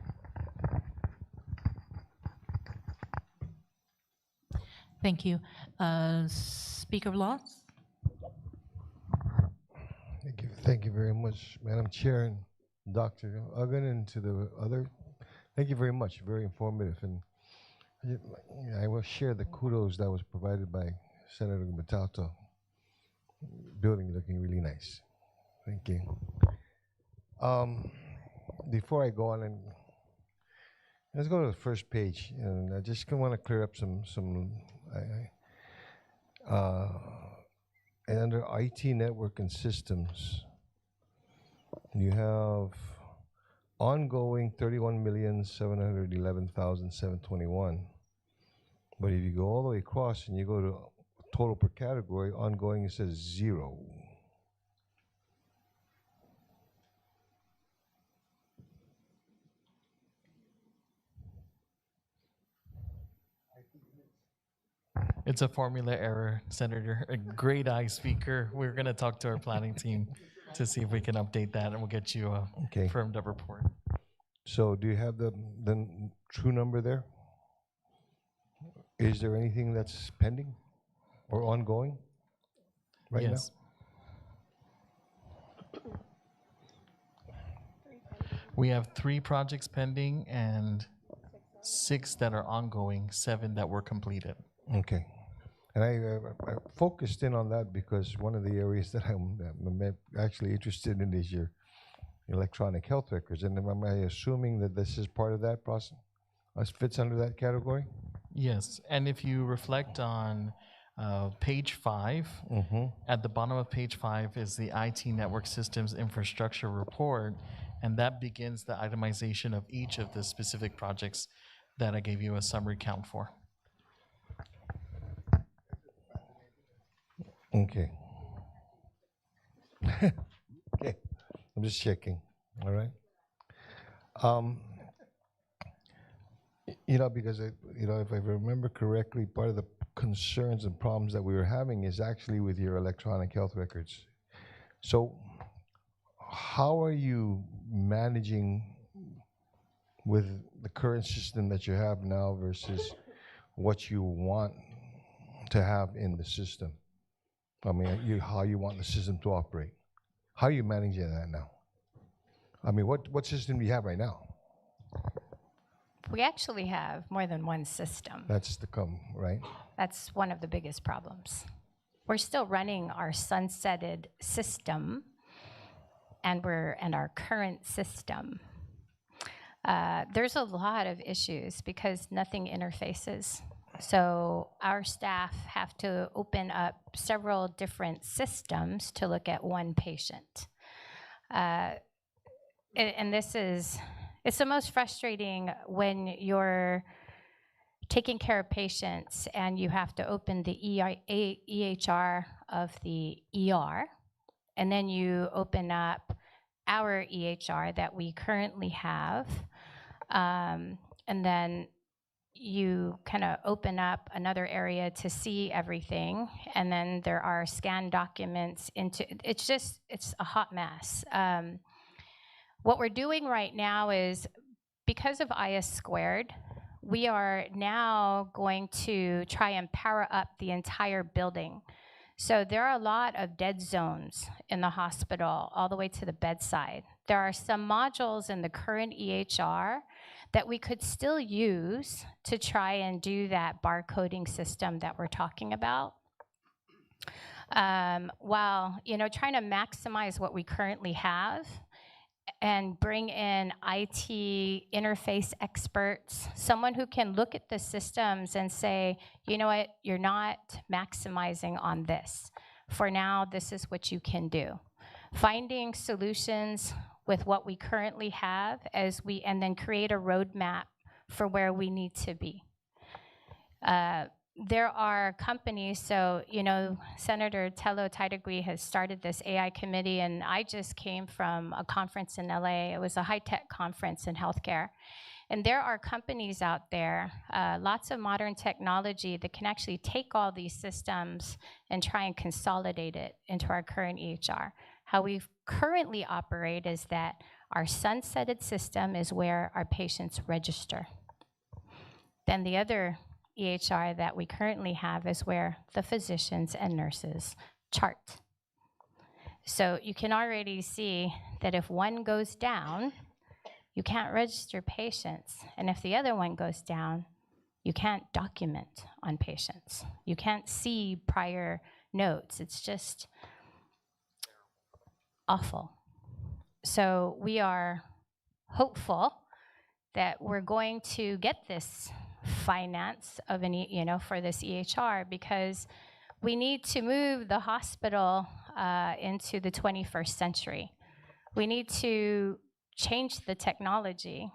Thank you. Speaker Laws? Thank you very much, Madam Chair and Dr. Uggan, and to the other. Thank you very much. Very informative. And I will share the kudos that was provided by Senator Matauto. Building looking really nice. Thank you. Before I go on, and let's go to the first page. And I just want to clear up some and under IT network and systems, you have ongoing 31,711,721. But if you go all the way across and you go to total per category, ongoing, it says 0. It's a formula error, Senator. A great eye speaker. We're going to talk to our planning team to see if we can update that, and we'll get you a firmed up report. So do you have the true number there? Is there anything that's pending or ongoing right Yes. We have 3 projects pending and 6 that are ongoing, 7 that were completed. now? Okay. And I focused in on that because one of the areas that I'm actually interested in is your electronic health records. And am I assuming that this is part of that process? Fits under that category? Yes, and if you reflect on page 5, at the bottom of page 5 is the IT Network Systems Infrastructure Report, and that begins the itemization of each of the specific projects that I gave you a summary count for. Okay. Okay. I'm just checking. All right. Because if I remember correctly, part of the concerns and problems that we were having is actually with your electronic health records. So, how are you managing with the current system that you have now versus what you want to have in the system? I mean, how you want the system to operate. How are you managing that now? I mean, what system do you have right now? We actually have more than one system. That's to come, right? That's one of the biggest problems. We're still running our sunsetted system and our current system. There's a lot of issues because nothing interfaces. So our staff have to open up several different systems to look at one patient. And it's the most frustrating when you're taking care of patients and you have to open the EHR of the ER, and then you open up our EHR that we currently have, and then you kind of open up another area to see everything, and then there are scanned documents it's a hot mess. What we're doing right now is, because of IS squared, we are now going to try and power up the entire building. So there are a lot of dead zones in the hospital, all the way to the bedside. There are some modules in the current EHR that we could still use to try and do that barcoding system that we're talking about. While trying to maximize what we currently have and bring in IT interface experts, someone who can look at the systems and say, you know what, you're not maximizing on this. For now, this is what you can do. Finding solutions with what we currently have and then create a roadmap for where we need to be. There are companies, so, Senator Tello Taitagui has started this AI committee, and I just came from a conference in LA. It was a high-tech conference in healthcare. And there are companies out there, lots of modern technology that can actually take all these systems and try and consolidate it into our current EHR. How we currently operate is that our sunsetted system is where our patients register. Then the other EHR that we currently have is where the physicians and nurses chart. So you can already see that if one goes down, you can't register patients. And if the other one goes down, you can't document on patients. You can't see prior notes. It's just awful. So we are hopeful that we're going to get this finance of for this EHR, because we need to move the hospital into the 21st century. We need to change the technology,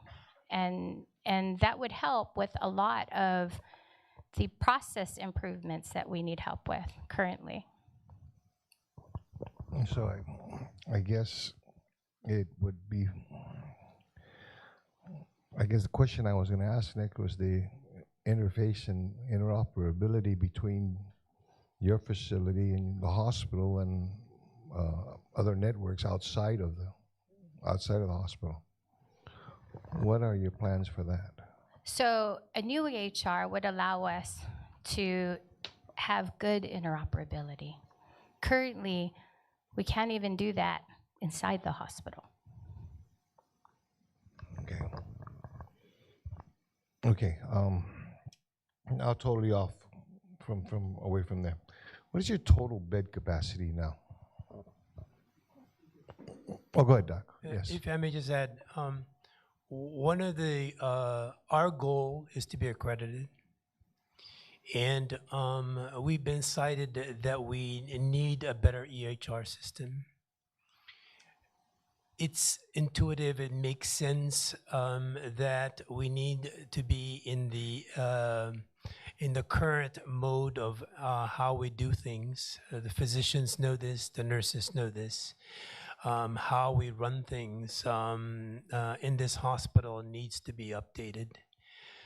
and that would help with a lot of the process improvements that we need help with currently. So I guess it would be, I guess the question I was going to ask, Nick, was the interface and interoperability between your facility and the hospital and other networks outside of the hospital. What are your plans for that? So a new EHR would allow us to have good interoperability. Currently, we can't even do that inside the hospital. Okay. Now totally off from away from there. What is your total bed capacity now? Oh, go ahead, Doc. Yes. If I may just add, one of the our goal is to be accredited, and we've been cited that we need a better EHR system. It's intuitive. It makes sense that we need to be in the current mode of how we do things. The physicians know this. The nurses know this. How we run things in this hospital needs to be updated.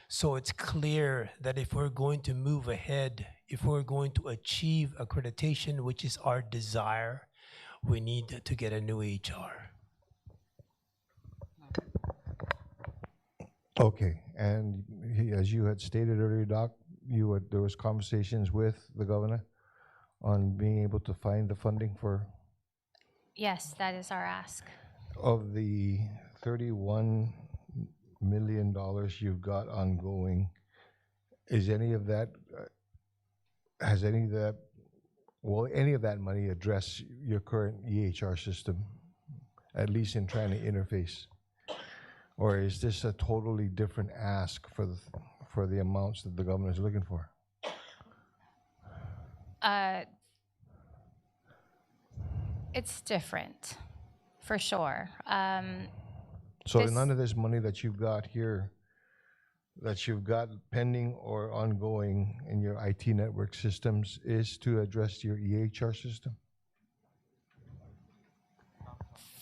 So it's clear that if we're going to move ahead, if we're going to achieve accreditation, which is our desire, we need to get a new EHR. Okay, and as you had stated earlier, Doc, there was conversations with the governor on being able to find the funding for. Yes, that is our ask. Of the $31 million you've got ongoing, is any of that, has any of that, will any of that money address your current EHR system, at least in trying to interface? Or is this a totally different ask for the amounts that the governor is looking for? It's different, for sure. So none of this money that you've got here, that you've got pending or ongoing in your IT network systems, is to address your EHR system?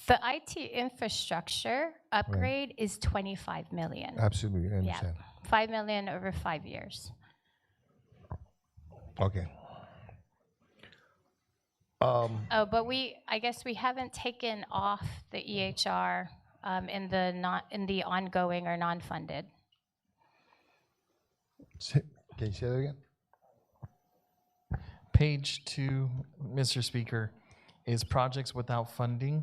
The IT infrastructure upgrade is $25 million. Absolutely, I understand. Yeah, $5 million over 5 years. Okay. But I guess we haven't taken off the EHR in the ongoing or non-funded. Can you say that again? Page 2, Mr. Speaker, is projects without funding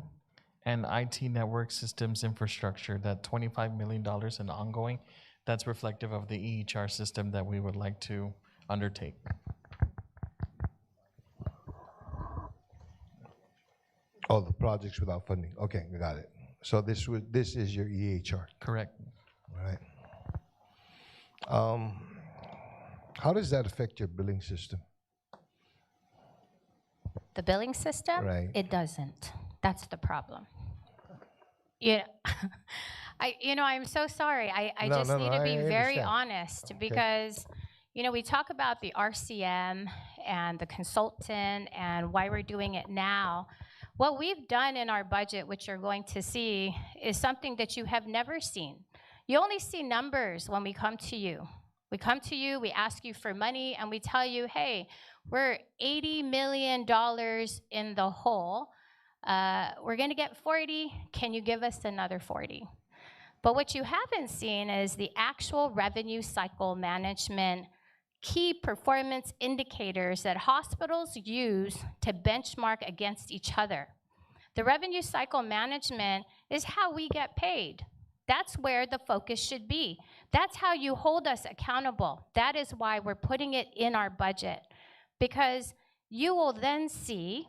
and IT network systems infrastructure, that $25 million in ongoing. That's reflective of the EHR system that we would like to undertake. Oh, the projects without funding. Okay, got it. So this is your EHR. Correct. All right. How does that affect your billing system? The billing system? Right. It doesn't. That's the problem. Yeah. I'm so sorry. I No, just no, need no, to be I very understand. honest because, we talk about the RCM and the consultant and why we're doing it now. What we've done in our budget, which you're going to see, is something that you have never seen. You only see numbers when we come to you. We come to you, we ask you for money, and we tell you, hey, we're $80 million in the hole. We're going to get 40. Can you give us another 40? But what you haven't seen is the actual revenue cycle management key performance indicators that hospitals use to benchmark against each other. The revenue cycle management is how we get paid. That's where the focus should be. That's how you hold us accountable. That is why we're putting it in our budget, because you will then see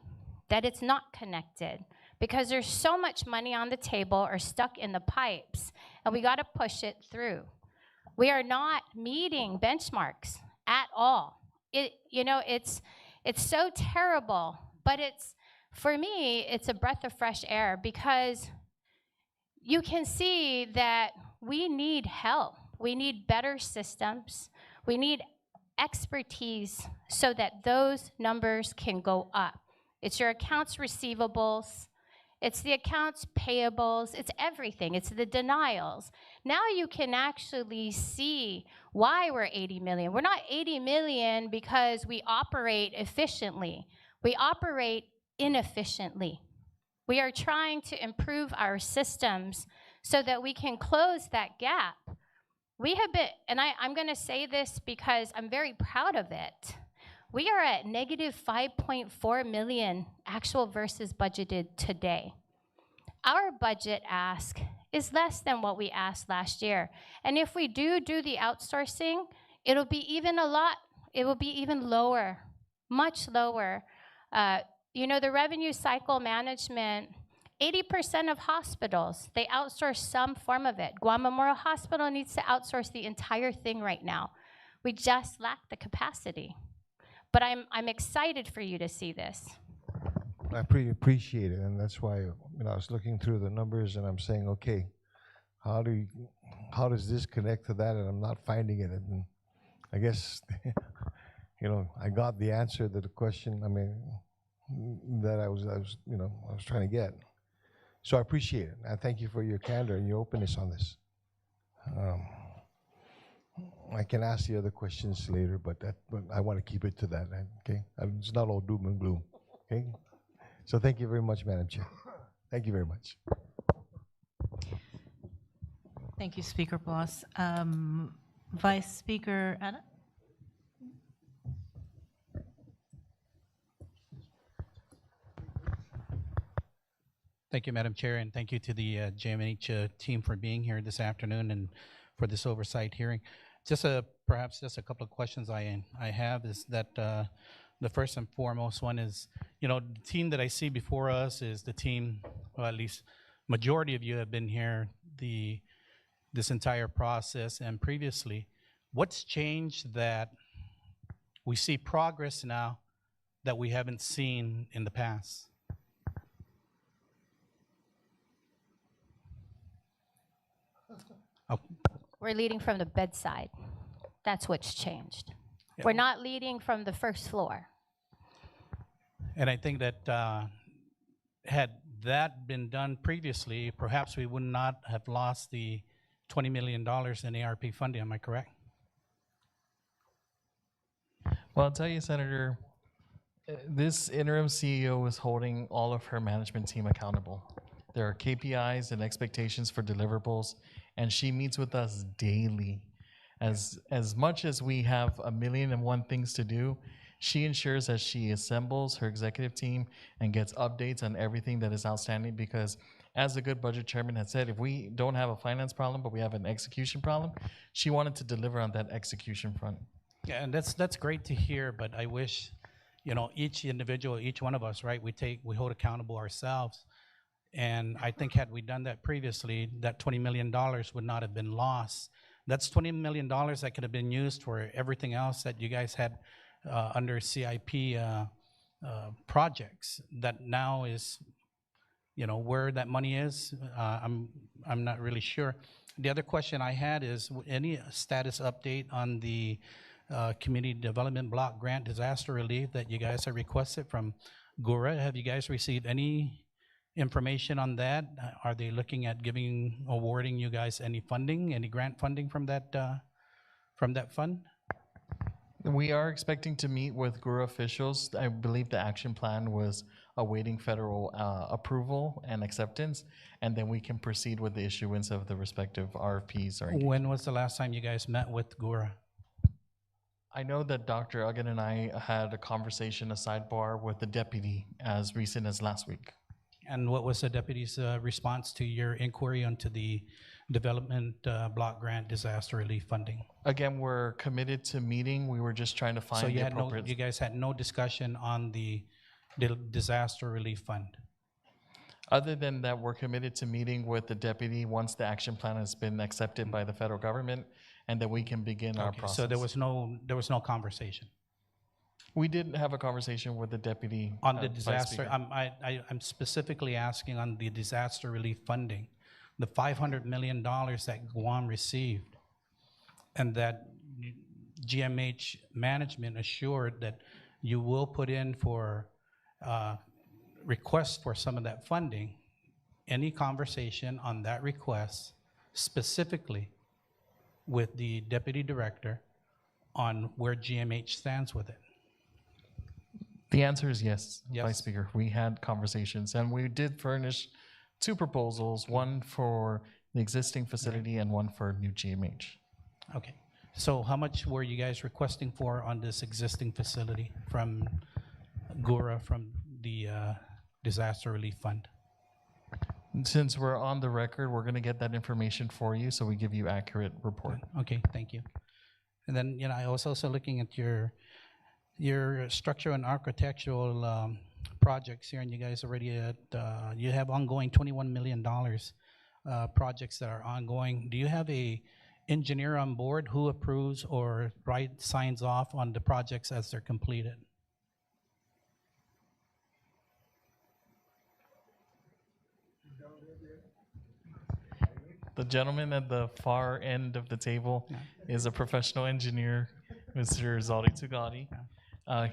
that it's not connected, because there's so much money on the table or stuck in the pipes, and we got to push it through. We are not meeting benchmarks at all. It's so terrible, but for me, it's a breath of fresh air, because you can see that we need help. We need better systems. We need expertise so that those numbers can go up. It's your accounts receivables. It's the accounts payables. It's everything. It's the denials. Now you can actually see why we're 80 million. We're not 80 million because we operate efficiently. We operate inefficiently. We are trying to improve our systems so that we can close that gap. We have been, and I'm going to say this because I'm very proud of it. We are at negative 5.4 million actual versus budgeted today. Our budget ask is less than what we asked last year. And if we do the outsourcing, it'll be even lower, much lower. The revenue cycle management, 80% of hospitals, they outsource some form of it. Guam Memorial Hospital needs to outsource the entire thing right now. We just lack the capacity. But I'm excited for you to see this. I appreciate it, and that's why I was looking through the numbers, and I'm saying, okay, how does this connect to that? And I'm not finding it, and I guess I got the answer to the question. That I was trying to get. So I appreciate it. I thank you for your candor and your openness on this. I can ask the other questions later, but I want to keep it to that. Okay, it's not all doom and gloom. Okay, so thank you very much, Madam Chair. Thank you very much. Thank you, Speaker Bloss. Vice Speaker Anna? Thank you, Madam Chair, and thank you to the GMHA team for being here this afternoon and for this oversight hearing. Perhaps just a couple of questions I have is that the first and foremost one is, the team that I see before us is the team, well, at least majority of you have been here this entire process and previously. What's changed that we see progress now that we haven't seen in the past? We're leading from the bedside. That's what's changed. Yeah. We're not leading from the first floor. And I think that had that been done previously, perhaps we would not have lost the $20 million in ARP funding. Am I correct? Well, I'll tell you, Senator, this interim CEO is holding all of her management team accountable. There are KPIs and expectations for deliverables, and she meets with us daily. As much as we have 1,001 things to do, She ensures that she assembles her executive team and gets updates on everything that is outstanding, because as the good budget chairman had said, if we don't have a finance problem, but we have an execution problem, she wanted to deliver on that execution front. Yeah, and that's great to hear, but I wish, each individual, each one of us, right, we hold accountable ourselves. And I think had we done that previously, that $20 million would not have been lost. That's $20 million that could have been used for everything else that you guys had under CIP projects that now is, where that money is, I'm not really sure. The other question I had is any status update on the Community Development Block Grant Disaster Relief that you guys have requested from GURA? Have you guys received any information on that? Are they looking at awarding you guys any funding, any grant funding from that fund? We are expecting to meet with GURA officials. I believe the action plan was awaiting federal approval and acceptance, and then we can proceed with the issuance of the respective RFPs. When was the last time you guys met with GURA? I know that Dr. Uggan and I had a conversation, a sidebar with the deputy as recent as last week. And what was the deputy's response to your inquiry onto the Development Block Grant Disaster Relief Funding? Again, we're committed to meeting. We were just trying to find the appropriate. You guys had no discussion on the Disaster Relief Fund? Other than that, we're committed to meeting with the deputy once the action plan has been accepted by the federal government, and then we can begin our process. So there was no conversation? We did have a conversation with the deputy. On the disaster, I'm specifically asking on the disaster relief funding, the $500 million that Guam received, and that GMH management assured that you will put in for requests for some of that funding. Any conversation on that request specifically with the deputy director on where GMH stands with it? The answer is yes, Vice Speaker. We had conversations, and we did furnish 2 proposals, one for the existing facility and one for new GMH. Okay. So how much were you guys requesting for on this existing facility from GURA, from the Disaster Relief Fund? Since we're on the record, we're going to get that information for you so we give you accurate report. Okay, thank you. And then, I was also looking at your structural and architectural projects here, and you guys already you have ongoing $21 million projects that are ongoing. Do you have a engineer on board who approves or signs off on the projects as they're completed? The gentleman at the far end of the table is a professional engineer, Mr. Zaldi Tugadi.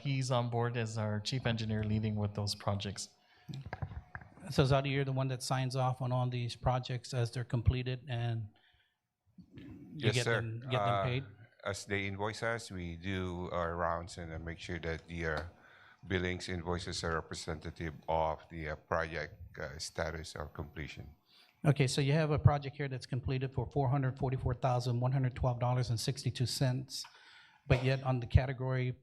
He's on board as our chief engineer leading with those projects. So Zaldi, you're the one that signs off on all these projects as they're completed, and you Yes, get sir. them paid? As they invoice us, we do our rounds and make sure that the billings invoices are representative of the project status or completion. Okay, so you have a project here that's completed for $444,112.62, but yet on the category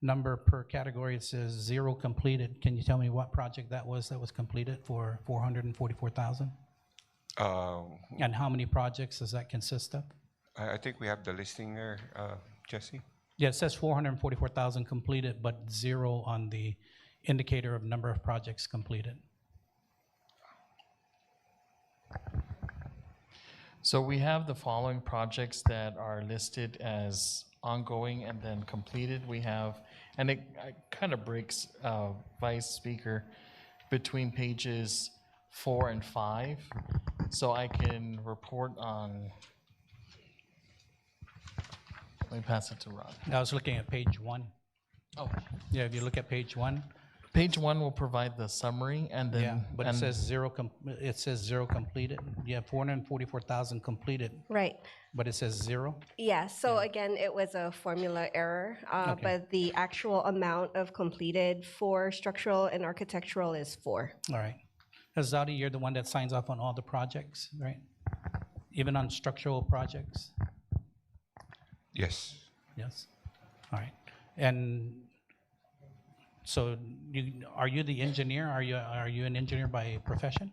number per category, it says 0 completed. Can you tell me what project that was completed for $444,000? And how many projects does that consist of? I think we have the listing there, Jesse. Yeah, it says 444,000 completed, but 0 on the indicator of number of projects completed. So we have the following projects that are listed as ongoing and then completed. We have, and it kind of breaks, Vice Speaker, between pages 4 and 5. So I can report on, let me pass it to Ron. I was looking at page 1. Oh. Yeah, if you look at page 1. Page 1 will provide the summary, and then Yeah, but it says 0 completed. You have 444,000 completed. Right. But it says 0? Yeah, so again, it was a formula error, but the actual amount of completed for structural and architectural is 4. All right. Zaldi, you're the one that signs off on all the projects, right? Even on structural projects? Yes. Yes. All right. And So are you the engineer? Are you an engineer by profession?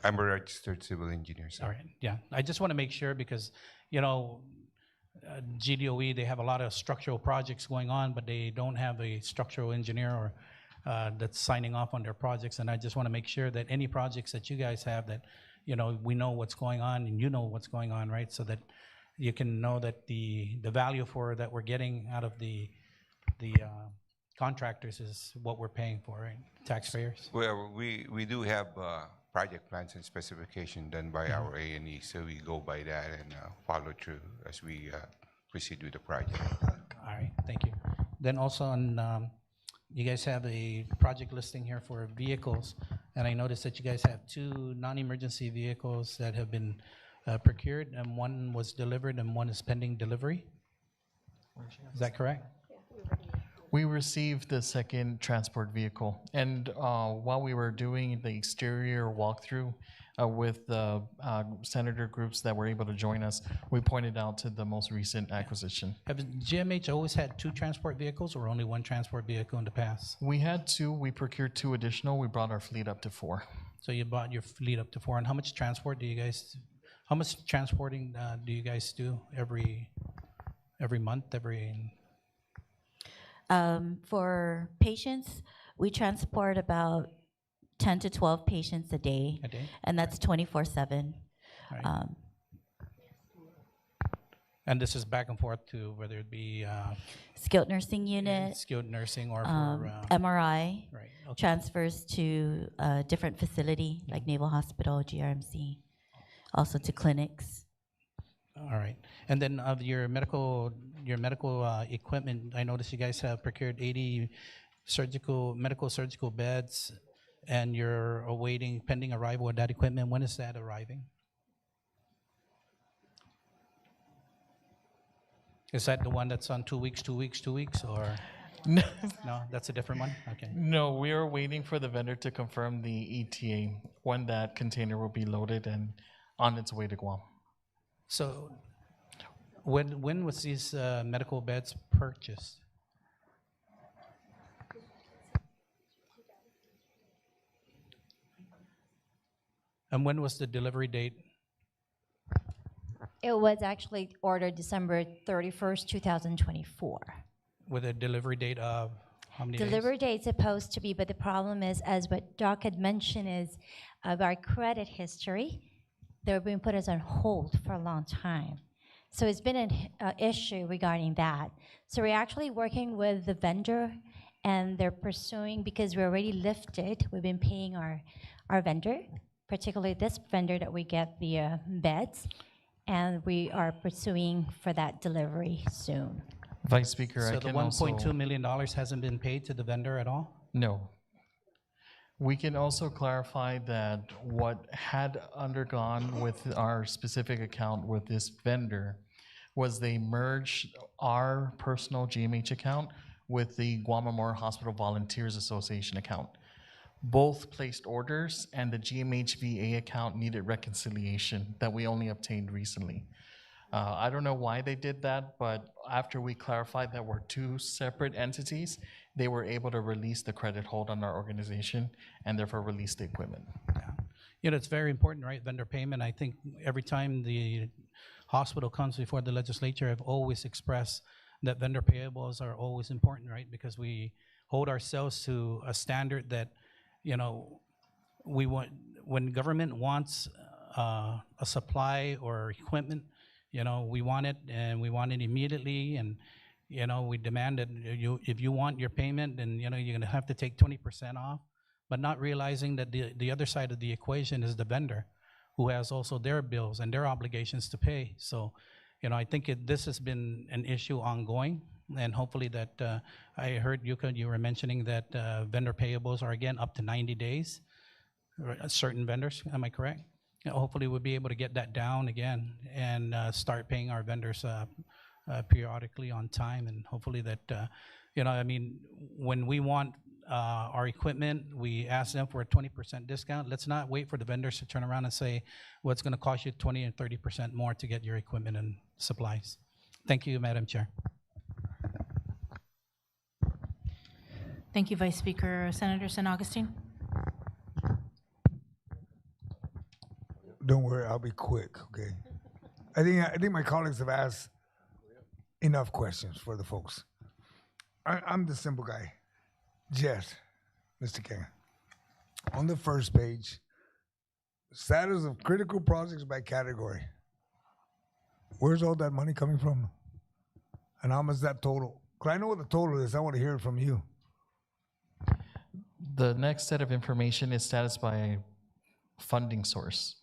I'm a registered civil engineer, sir. All right, yeah. I just want to make sure because, you know, GDOE, they have a lot of structural projects going on, but they don't have a structural engineer or that's signing off on their projects. And I just want to make sure that any projects that you guys have that, you know, we know what's going on and you know what's going on, right? So that you can know that the value for that we're getting out of the contractors is what we're paying for, right? Taxpayers. Well, we do have project plans and specification done by our A&E, so we go by that and follow through as we proceed with the project. All right, thank you. Then also on, you guys have a project listing here for vehicles, and I noticed that you guys have 2 non-emergency vehicles that have been procured, and one was delivered and one is pending delivery. Is that correct? We received the second transport vehicle, and while we were doing the exterior walkthrough with the senator groups that were able to join us, we pointed out to the most recent acquisition. Have GMH always had 2 transport vehicles or only 1 transport vehicle in the past? We had 2, we procured 2 additional, we brought our fleet up to 4. So you brought your fleet up to 4, and how much transport do you guys, how much transporting do you guys do every month, For patients, we transport about 10 to 12 patients a day, and that's 24/7. Right. And this is back and forth to whether it be Skilled nursing unit, skilled nursing or for MRI, right, okay. transfers to a different facility like Naval Hospital, GRMC, also to clinics. All right. And then of your medical equipment, I noticed you guys have procured 80 medical surgical beds, and you're awaiting pending arrival of that equipment. When is that arriving? Is that the one that's on 2 weeks, or? No. No, that's a different one? Okay. No, we are waiting for the vendor to confirm the ETA when that container will be loaded and on its way to Guam. So when was these medical beds purchased? And when was the delivery date? It was actually ordered December 31st, 2024. With a delivery date of how many Delivery date's supposed to be, but the problem is, as what Doc had mentioned, is of our credit history, they're being put as on hold for a long time. So it's been an issue regarding that. So we're actually working with the vendor, and they're pursuing, because we're already lifted, we've been paying our vendor, particularly this vendor that we get the beds, and we are pursuing for that delivery soon. Vice Speaker, so I the can also... $1.2 million hasn't been paid to the vendor at all? No. We can also clarify that what had undergone with our specific account with this vendor was they merged our personal GMH account with the Guam Memorial Hospital Volunteers Association account. Both placed orders, and the GMH VA account needed reconciliation that we only obtained recently. I don't know why they did that, but after we clarified that we're 2 separate entities, they were able to release the credit hold on our organization and therefore release the equipment. Yeah. You know, it's very important, right, vendor payment. I think every time the hospital comes before the legislature, I've always expressed that vendor payables are always important, right? Because we hold ourselves to a standard that, you know, we want, when government wants a supply or equipment, you know, we want it, and we want it immediately, and you know, we demand that if you want your payment, then you know you're gonna have to take 20% off, but not realizing that the other side of the equation is the vendor, who has also their bills and their obligations to pay. So, you know, I think this has been an issue ongoing, and hopefully that I heard you were mentioning that vendor payables are again up to 90 days, certain vendors. Am I correct? Hopefully we'll be able to get that down again and start paying our vendors periodically on time, and hopefully that, you know, I mean, when we want our equipment, we ask them for a 20% discount. Let's not wait for the vendors to turn around and say, well, it's gonna cost you 20 and 30% more to get your equipment and supplies. Thank you, Madam Chair. Thank you, Vice Speaker. Senator San Augustine. Don't worry, I'll be quick, okay? I think my colleagues have asked enough questions for the folks. I'm the simple guy. Jet, Mr. King. On the first page, status of critical projects by category. Where's all that money coming from? And how much is that total? Because I know what the total is. I want to hear it from you. The next set of information is status by funding source.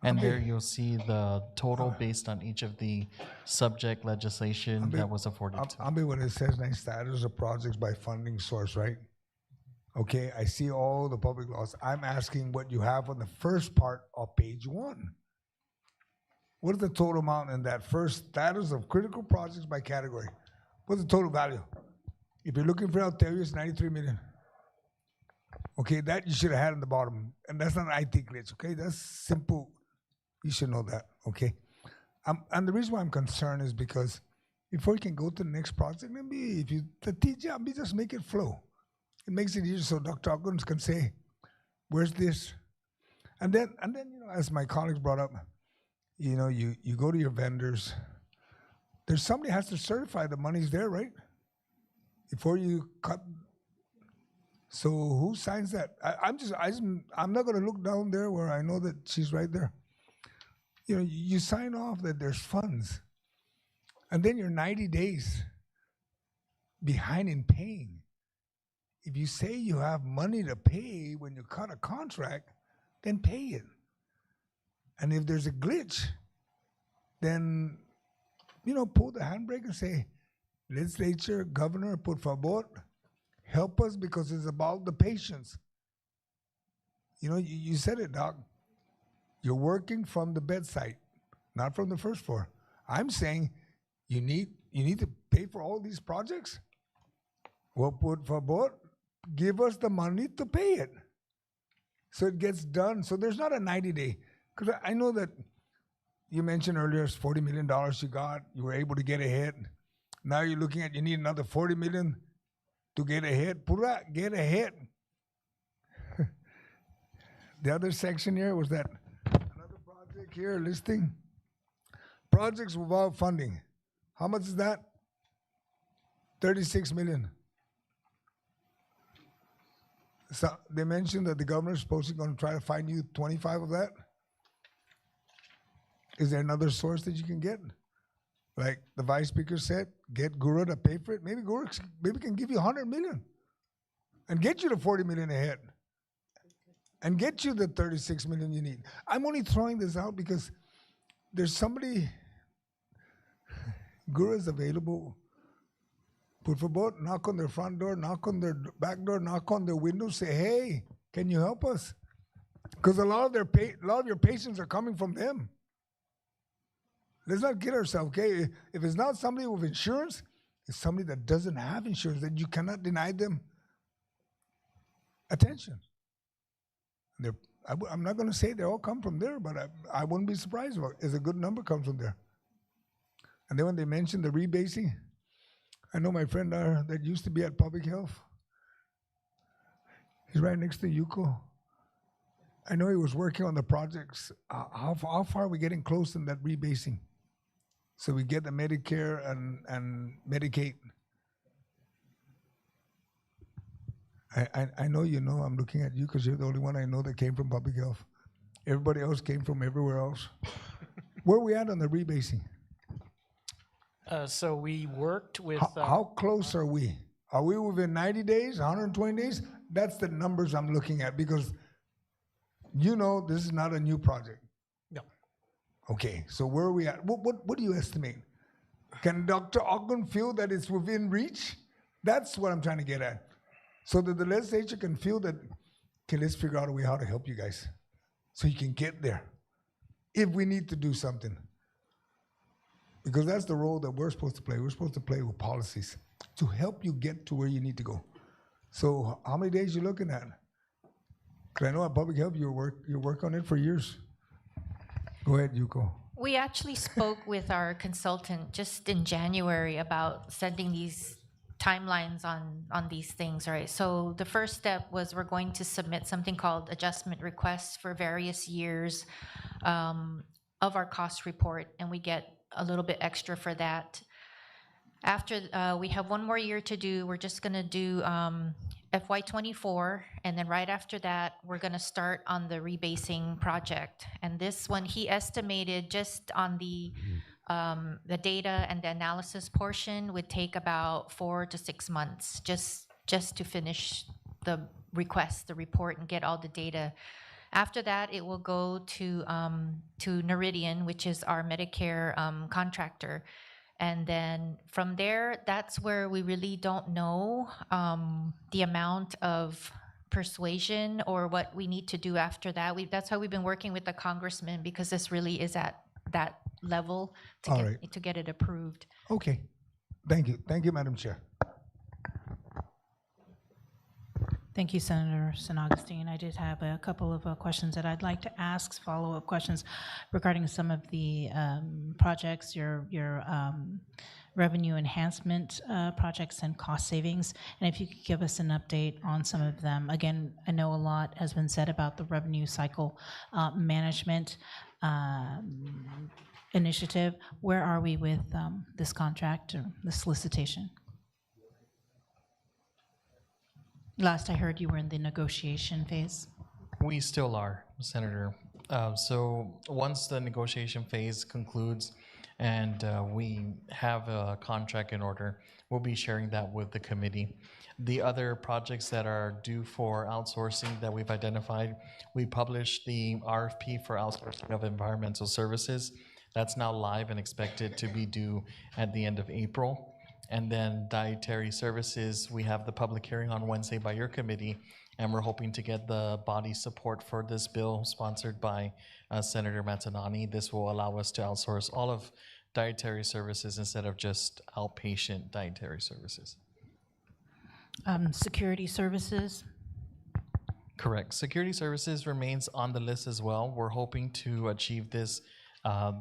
And there you'll see the total based on each of the subject legislation that was afforded to. I'll be when it says next status of projects by funding source, right? Okay, I see all the public laws. I'm asking what you have on the first part of page 1. What is the total amount in that first status of critical projects by category? What's the total value? If you're looking for Ontario, it's 93 million. Okay, that you should have had in the bottom. And that's not an IT glitch, okay? That's simple. You should know that, okay? And the reason why I'm concerned is because before you can go to the next project, maybe if you, the TJ, just make it flow. It makes it easier so Dr. Hawkins can say, where's this? And then, you know, as my colleagues brought up, you know, you go to your vendors. There's somebody has to certify the money's there, right? Before you cut. So who signs that? I'm not going to look down there where I know that she's right there. You know, you sign off that there's funds, and then you're 90 days behind in paying. If you say you have money to pay when you cut a contract, then pay it. And if there's a glitch, then, you know, pull the handbrake and say, legislature, governor, por favor, help us because it's about the patients. You know, you said it, Doc. You're working from the bedside, not from the first floor. I'm saying you need to pay for all these projects. Well, por favor, give us the money to pay it. So it gets done. So there's not a 90-day. Because I know that you mentioned earlier it's $40 million you got. You were able to get ahead. Now you're looking at you need another $40 million to get ahead. Pura, get ahead. The other section here was that another project here listing. Projects without funding. How much is that? 36 million. So they mentioned that the governor's supposed to going to try to find you 25 of that. Is there another source that you can get? Like the vice speaker said, get Guru to pay for it. Maybe Guru can give you 100 million and get you to 40 million ahead and get you the 36 million you need. I'm only throwing this out because there's somebody, Guru is available. Por favor, knock on their front door, knock on their back door, knock on their window, say, hey, can you help us? Because a lot of your patients are coming from them. Let's not kid ourselves, okay? If it's not somebody with insurance, it's somebody that doesn't have insurance, that you cannot deny them attention. I'm not going to say they all come from there, but I wouldn't be surprised if a good number comes from there. And then when they mentioned the rebasing, I know my friend that used to be at Public Health. He's right next to Yuko. I know he was working on the projects. How far are we getting close in that rebasing? So we get the Medicare and Medicaid. I know you know I'm looking at you because you're the only one I know that came from Public Health. Everybody else came from everywhere else. Where are we at on the rebasing? So we worked with... How close are we? Are we within 90 days, 120 days? That's the numbers I'm looking at because you know this is not a new project. No. Okay, so where are we at? What do you estimate? Can Dr. Ogden feel that it's within reach? That's what I'm trying to get at. So that the legislature can feel that, okay, let's figure out a way how to help you guys so you can get there if we need to do something. Because that's the role that we're supposed to play. We're supposed to play with policies to help you get to where you need to go. So how many days you looking at? Because I know at Public Health you work on it for years. Go ahead, Yuko. We actually spoke with our consultant just in January about sending these timelines on these things, right? So the first step was we're going to submit something called adjustment requests for various years of our cost report, and we get a little bit extra for that. After we have one more year to do, we're just going to do FY24, and then right after that, we're going to start on the rebasing project. And this one, he estimated just on the data and the analysis portion would take about 4 to 6 months just to finish the request, the report, and get all the data. After that, it will go to Noridian, which is our Medicare contractor. And then from there, that's where we really don't know the amount of persuasion or what we need to do after that. That's how we've been working with the congressman, because this really is at that level to get it approved. Okay. Thank you. Thank you, Madam Chair. Thank you, Senator San Augustine. I did have a couple of questions that I'd like to ask, follow-up questions regarding some of the projects, your revenue enhancement projects and cost savings. And if you could give us an update on some of them. Again, I know a lot has been said about the revenue cycle management initiative. Where are we with this contract or the solicitation? Last I heard, you were in the negotiation phase. We still are, Senator. So once the negotiation phase concludes and we have a contract in order, we'll be sharing that with the committee. The other projects that are due for outsourcing that we've identified, we published the RFP for outsourcing of environmental services. That's now live and expected to be due at the end of April. And then dietary services, we have the public hearing on Wednesday by your committee, and we're hoping to get the body support for this bill sponsored by Senator Matanane. This will allow us to outsource all of dietary services instead of just outpatient dietary services. Security services? Correct. Security services remains on the list as well. We're hoping to achieve this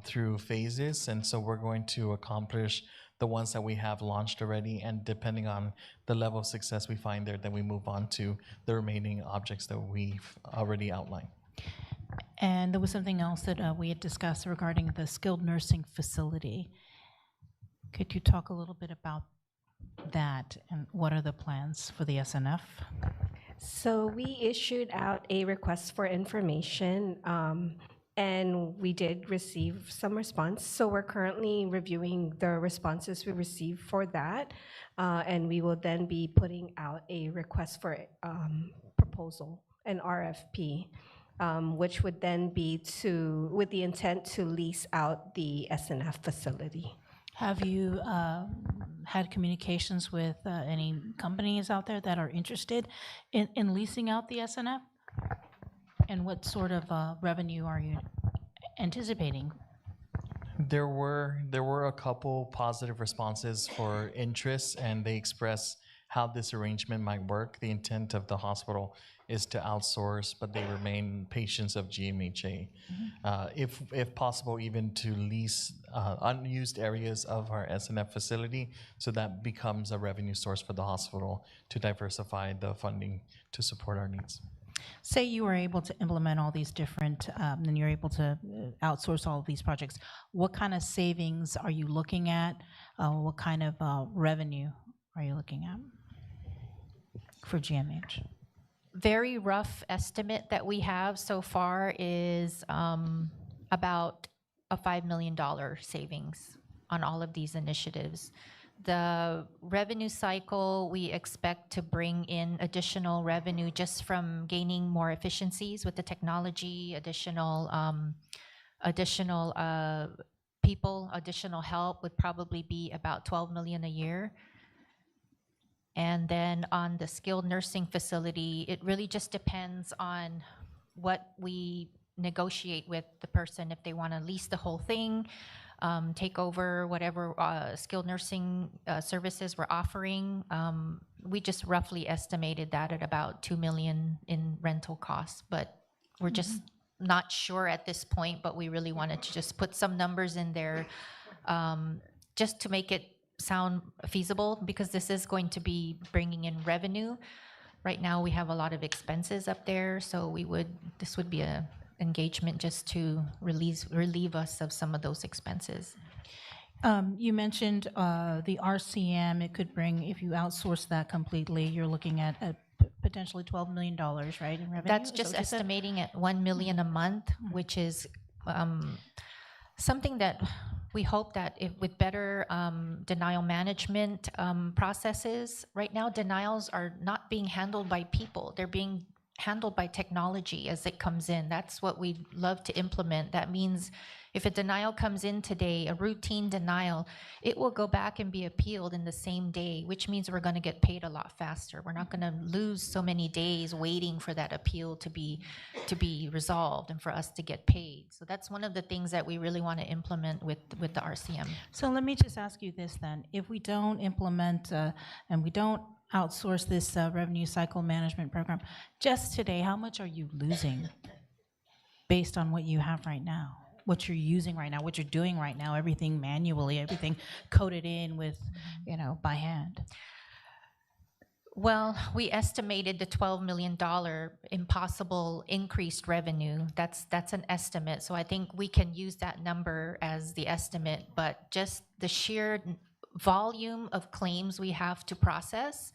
through phases, and so we're going to accomplish the ones that we have launched already, and depending on the level of success we find there, then we move on to the remaining objects that we've already outlined. And there was something else that we had discussed regarding the skilled nursing facility. Could you talk a little bit about that, and what are the plans for the SNF? So we issued out a request for information, and we did receive some response. So we're currently reviewing the responses we received for that, and we will then be putting out a request for proposal, an RFP, which would then be with the intent to lease out the SNF facility. Have you had communications with any companies out there that are interested in leasing out the SNF? And what sort of revenue are you anticipating? There were a couple positive responses for interest, and they express how this arrangement might work. The intent of the hospital is to outsource, but they remain patients of GMHA. If possible, even to lease unused areas of our SNF facility, so that becomes a revenue source for the hospital to diversify the funding to support our needs. Say you were able to implement all these different, and you're able to outsource all of these projects. What kind of savings are you looking at? What kind of revenue are you looking at for GMH? Very rough estimate that we have so far is about a $5 million savings on all of these initiatives. The revenue cycle, we expect to bring in additional revenue just from gaining more efficiencies with the technology, additional people, additional help would probably be about $12 million a year. And then on the skilled nursing facility, it really just depends on what we negotiate with the person, if they want to lease the whole thing, take over whatever skilled nursing services we're offering. We just roughly estimated that at about $2 million in rental costs, but we're just not sure at this point, but we really wanted to just put some numbers in there just to make it sound feasible because this is going to be bringing in revenue. Right now, we have a lot of expenses up there, so this would be a engagement just to relieve us of some of those expenses. You mentioned the RCM. It could bring, if you outsource that completely, you're looking at potentially $12 million, right, in revenue? That's Is that just what you said? estimating at 1 million a month, which is something that we hope that if with better denial management processes, right now denials are not being handled by people. They're being handled by technology as it comes in. That's what we'd love to implement. That means if a denial comes in today, a routine denial, it will go back and be appealed in the same day, which means we're going to get paid a lot faster. We're not going to lose so many days waiting for that appeal to be resolved and for us to get paid. So that's one of the things that we really want to implement with the RCM. So let me just ask you this then. If we don't implement and we don't outsource this revenue cycle management program, just today, how much are you losing based on what you have right now? What you're using right now, what you're doing right now, everything manually, everything coded in with, by hand? Well, we estimated the $12 million impossible increased revenue. That's an estimate. So I think we can use that number as the estimate, but just the sheer volume of claims we have to process,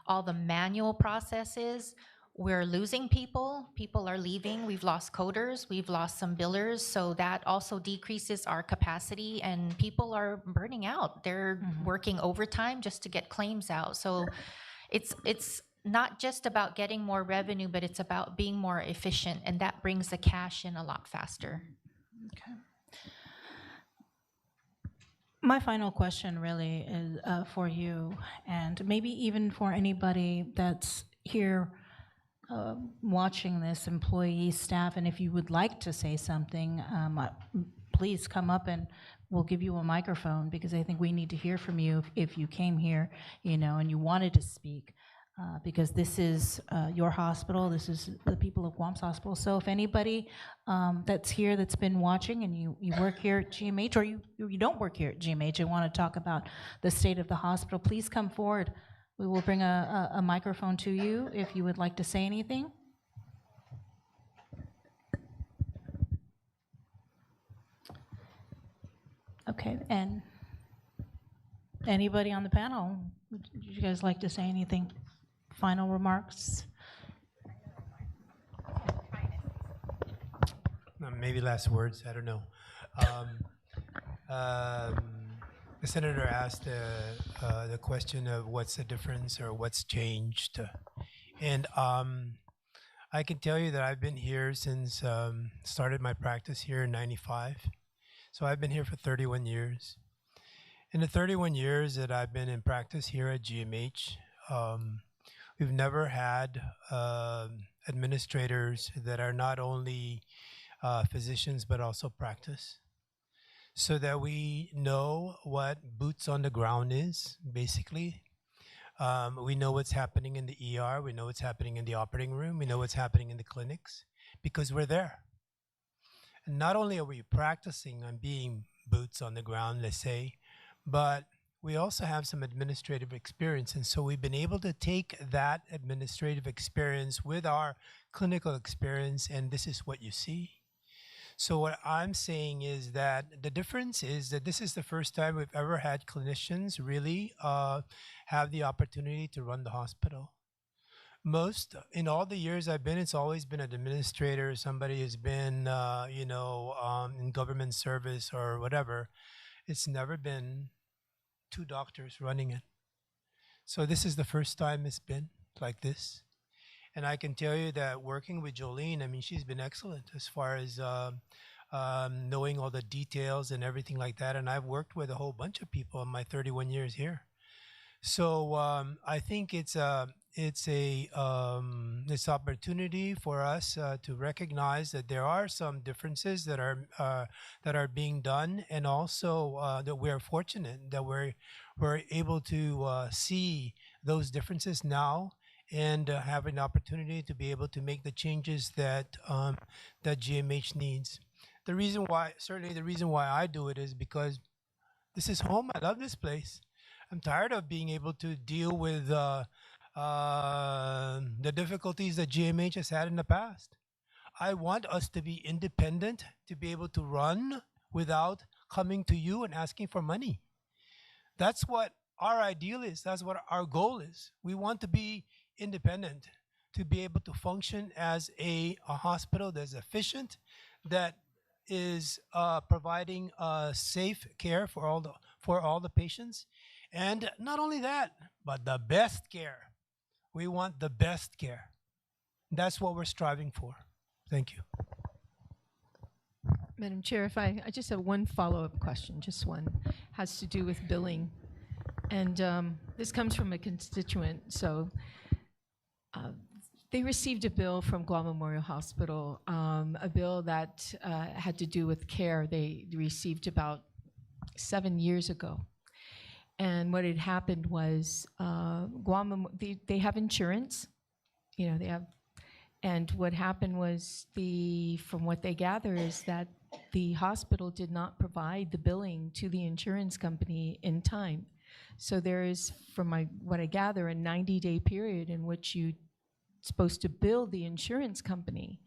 all the manual processes, we're losing people. People are leaving. We've lost coders. We've lost some billers. So that also decreases our capacity, and people are burning out. They're working overtime just to get claims out. So it's not just about getting more revenue, but it's about being more efficient, and that brings the cash in a lot faster. Okay. My final question really is for you, and maybe even for anybody that's here watching this, employees, staff, and if you would like to say something, please come up and we'll give you a microphone, because I think we need to hear from you if you came here, and you wanted to speak, because this is your hospital, this is the people of Guam's hospital. So if anybody that's here that's been watching and you work here at GMH, or you don't work here at GMH and want to talk about the state of the hospital, please come forward. We will bring a microphone to you if you would like to say anything. Okay, and anybody on the panel, would you guys like to say anything? Final remarks? Maybe last words, I don't know. The senator asked the question of what's the difference or what's changed. And I can tell you that I've been here since started my practice here in '95. So I've been here for 31 years. In the 31 years that I've been in practice here at GMH, we've never had administrators that are not only physicians but also practice, so that we know what boots on the ground is, basically. We know what's happening in the ER, we know what's happening in the operating room, we know what's happening in the clinics, because we're there. And not only are we practicing on being boots on the ground, let's say, but we also have some administrative experience. And so we've been able to take that administrative experience with our clinical experience, and this is what you see. So what I'm saying is that the difference is that this is the first time we've ever had clinicians really have the opportunity to run the hospital. Most, in all the years I've been, it's always been an administrator, somebody who's been, in government service or whatever. It's never been two doctors running it. So this is the first time it's been like this. And I can tell you that working with Jolene, I mean, she's been excellent as far as knowing all the details and everything like that. And I've worked with a whole bunch of people in my 31 years here. So I think it's this opportunity for us to recognize that there are some differences that are being done, and also that we're fortunate that we're able to see those differences now, and have an opportunity to be able to make the changes that that GMH needs. The reason why I do it is because this is home. I love this place. I'm tired of being able to deal with the difficulties that GMH has had in the past. I want us to be independent, to be able to run without coming to you and asking for money. That's what our ideal is. That's what our goal is. We want to be independent, to be able to function as a hospital that's efficient, that is providing safe care for all the patients. And not only that, but the best care. We want the best care. That's what we're striving for. Thank you. Madam Chair, if I just have one follow-up question, just one, has to do with billing. And this comes from a constituent. So they received a bill from Guam Memorial Hospital, a bill that had to do with care they received about 7 years ago. And what had happened was they have insurance, they have, and what happened was from what they gather is that the hospital did not provide the billing to the insurance company in time. So there is, from what I gather, a 90-day period in which you're supposed to bill the insurance company.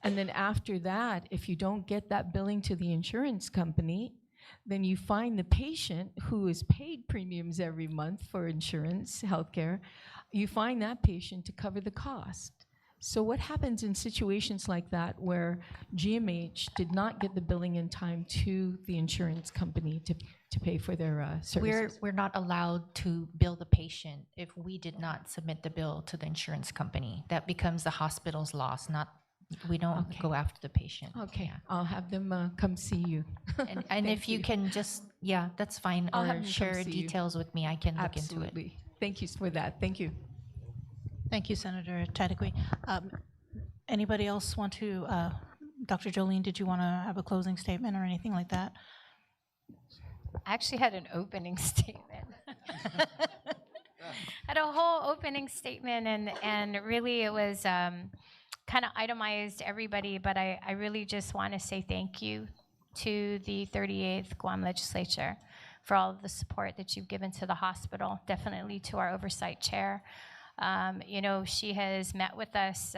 And then after that, if you don't get that billing to the insurance company, then you find the patient who is paid premiums every month for insurance, healthcare, you find that patient to cover the cost. So what happens in situations like that where GMH did not get the billing in time to the insurance company to pay for their services? We're not allowed to bill the patient if we did not submit the bill to the insurance company. That becomes the hospital's loss, we don't go after the patient. Okay, Yeah. I'll have them come see you. And if you can just, that's fine, I'll have or them come share see you. details with me, I can look into it. Absolutely. Thank you for that. Thank you. Thank you, Senator Tadekwe. Anybody else want to, Dr. Jolene, did you want to have a closing statement or anything like that? I actually had an opening statement. Had a whole opening statement, and really it was kind of itemized everybody, but I really just want to say thank you to the 38th Guam Legislature for all of the support that you've given to the hospital, definitely to our oversight chair. She has met with us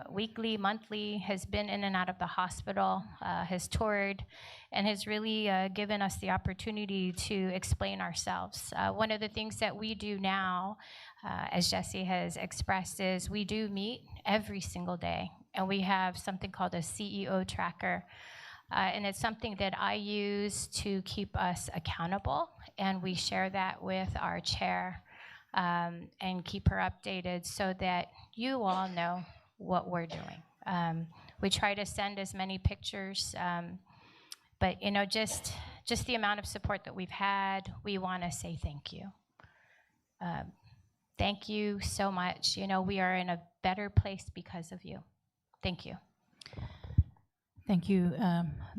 weekly, monthly, has been in and out of the hospital, has toured, and has really given us the opportunity to explain ourselves. One of the things that we do now, as Jesse has expressed, is we do meet every single day, and we have something called a CEO tracker. And it's something that I use to keep us accountable, and we share that with our chair. And keep her updated so that you all know what we're doing. We try to send as many pictures, but just the amount of support that we've had, we want to say thank you. Thank you so much. We are in a better place because of you. Thank you. Thank you,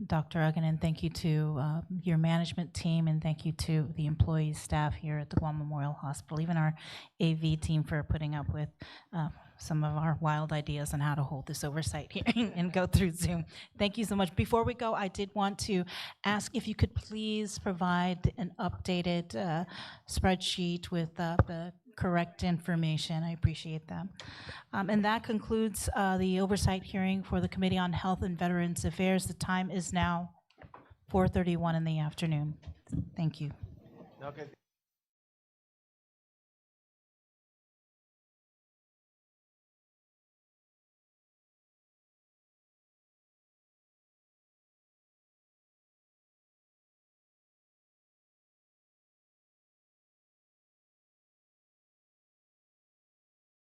Dr. Uggan, and thank you to your management team, and thank you to the employees, staff here at the Guam Memorial Hospital, even our AV team for putting up with some of our wild ideas on how to hold this oversight hearing and go through Zoom. Thank you so much. Before we go, I did want to ask if you could please provide an updated spreadsheet with the correct information. I appreciate that. And that concludes the oversight hearing for the Committee on Health and Veterans Affairs. The time is now 4:31 in the afternoon. Thank you. Okay.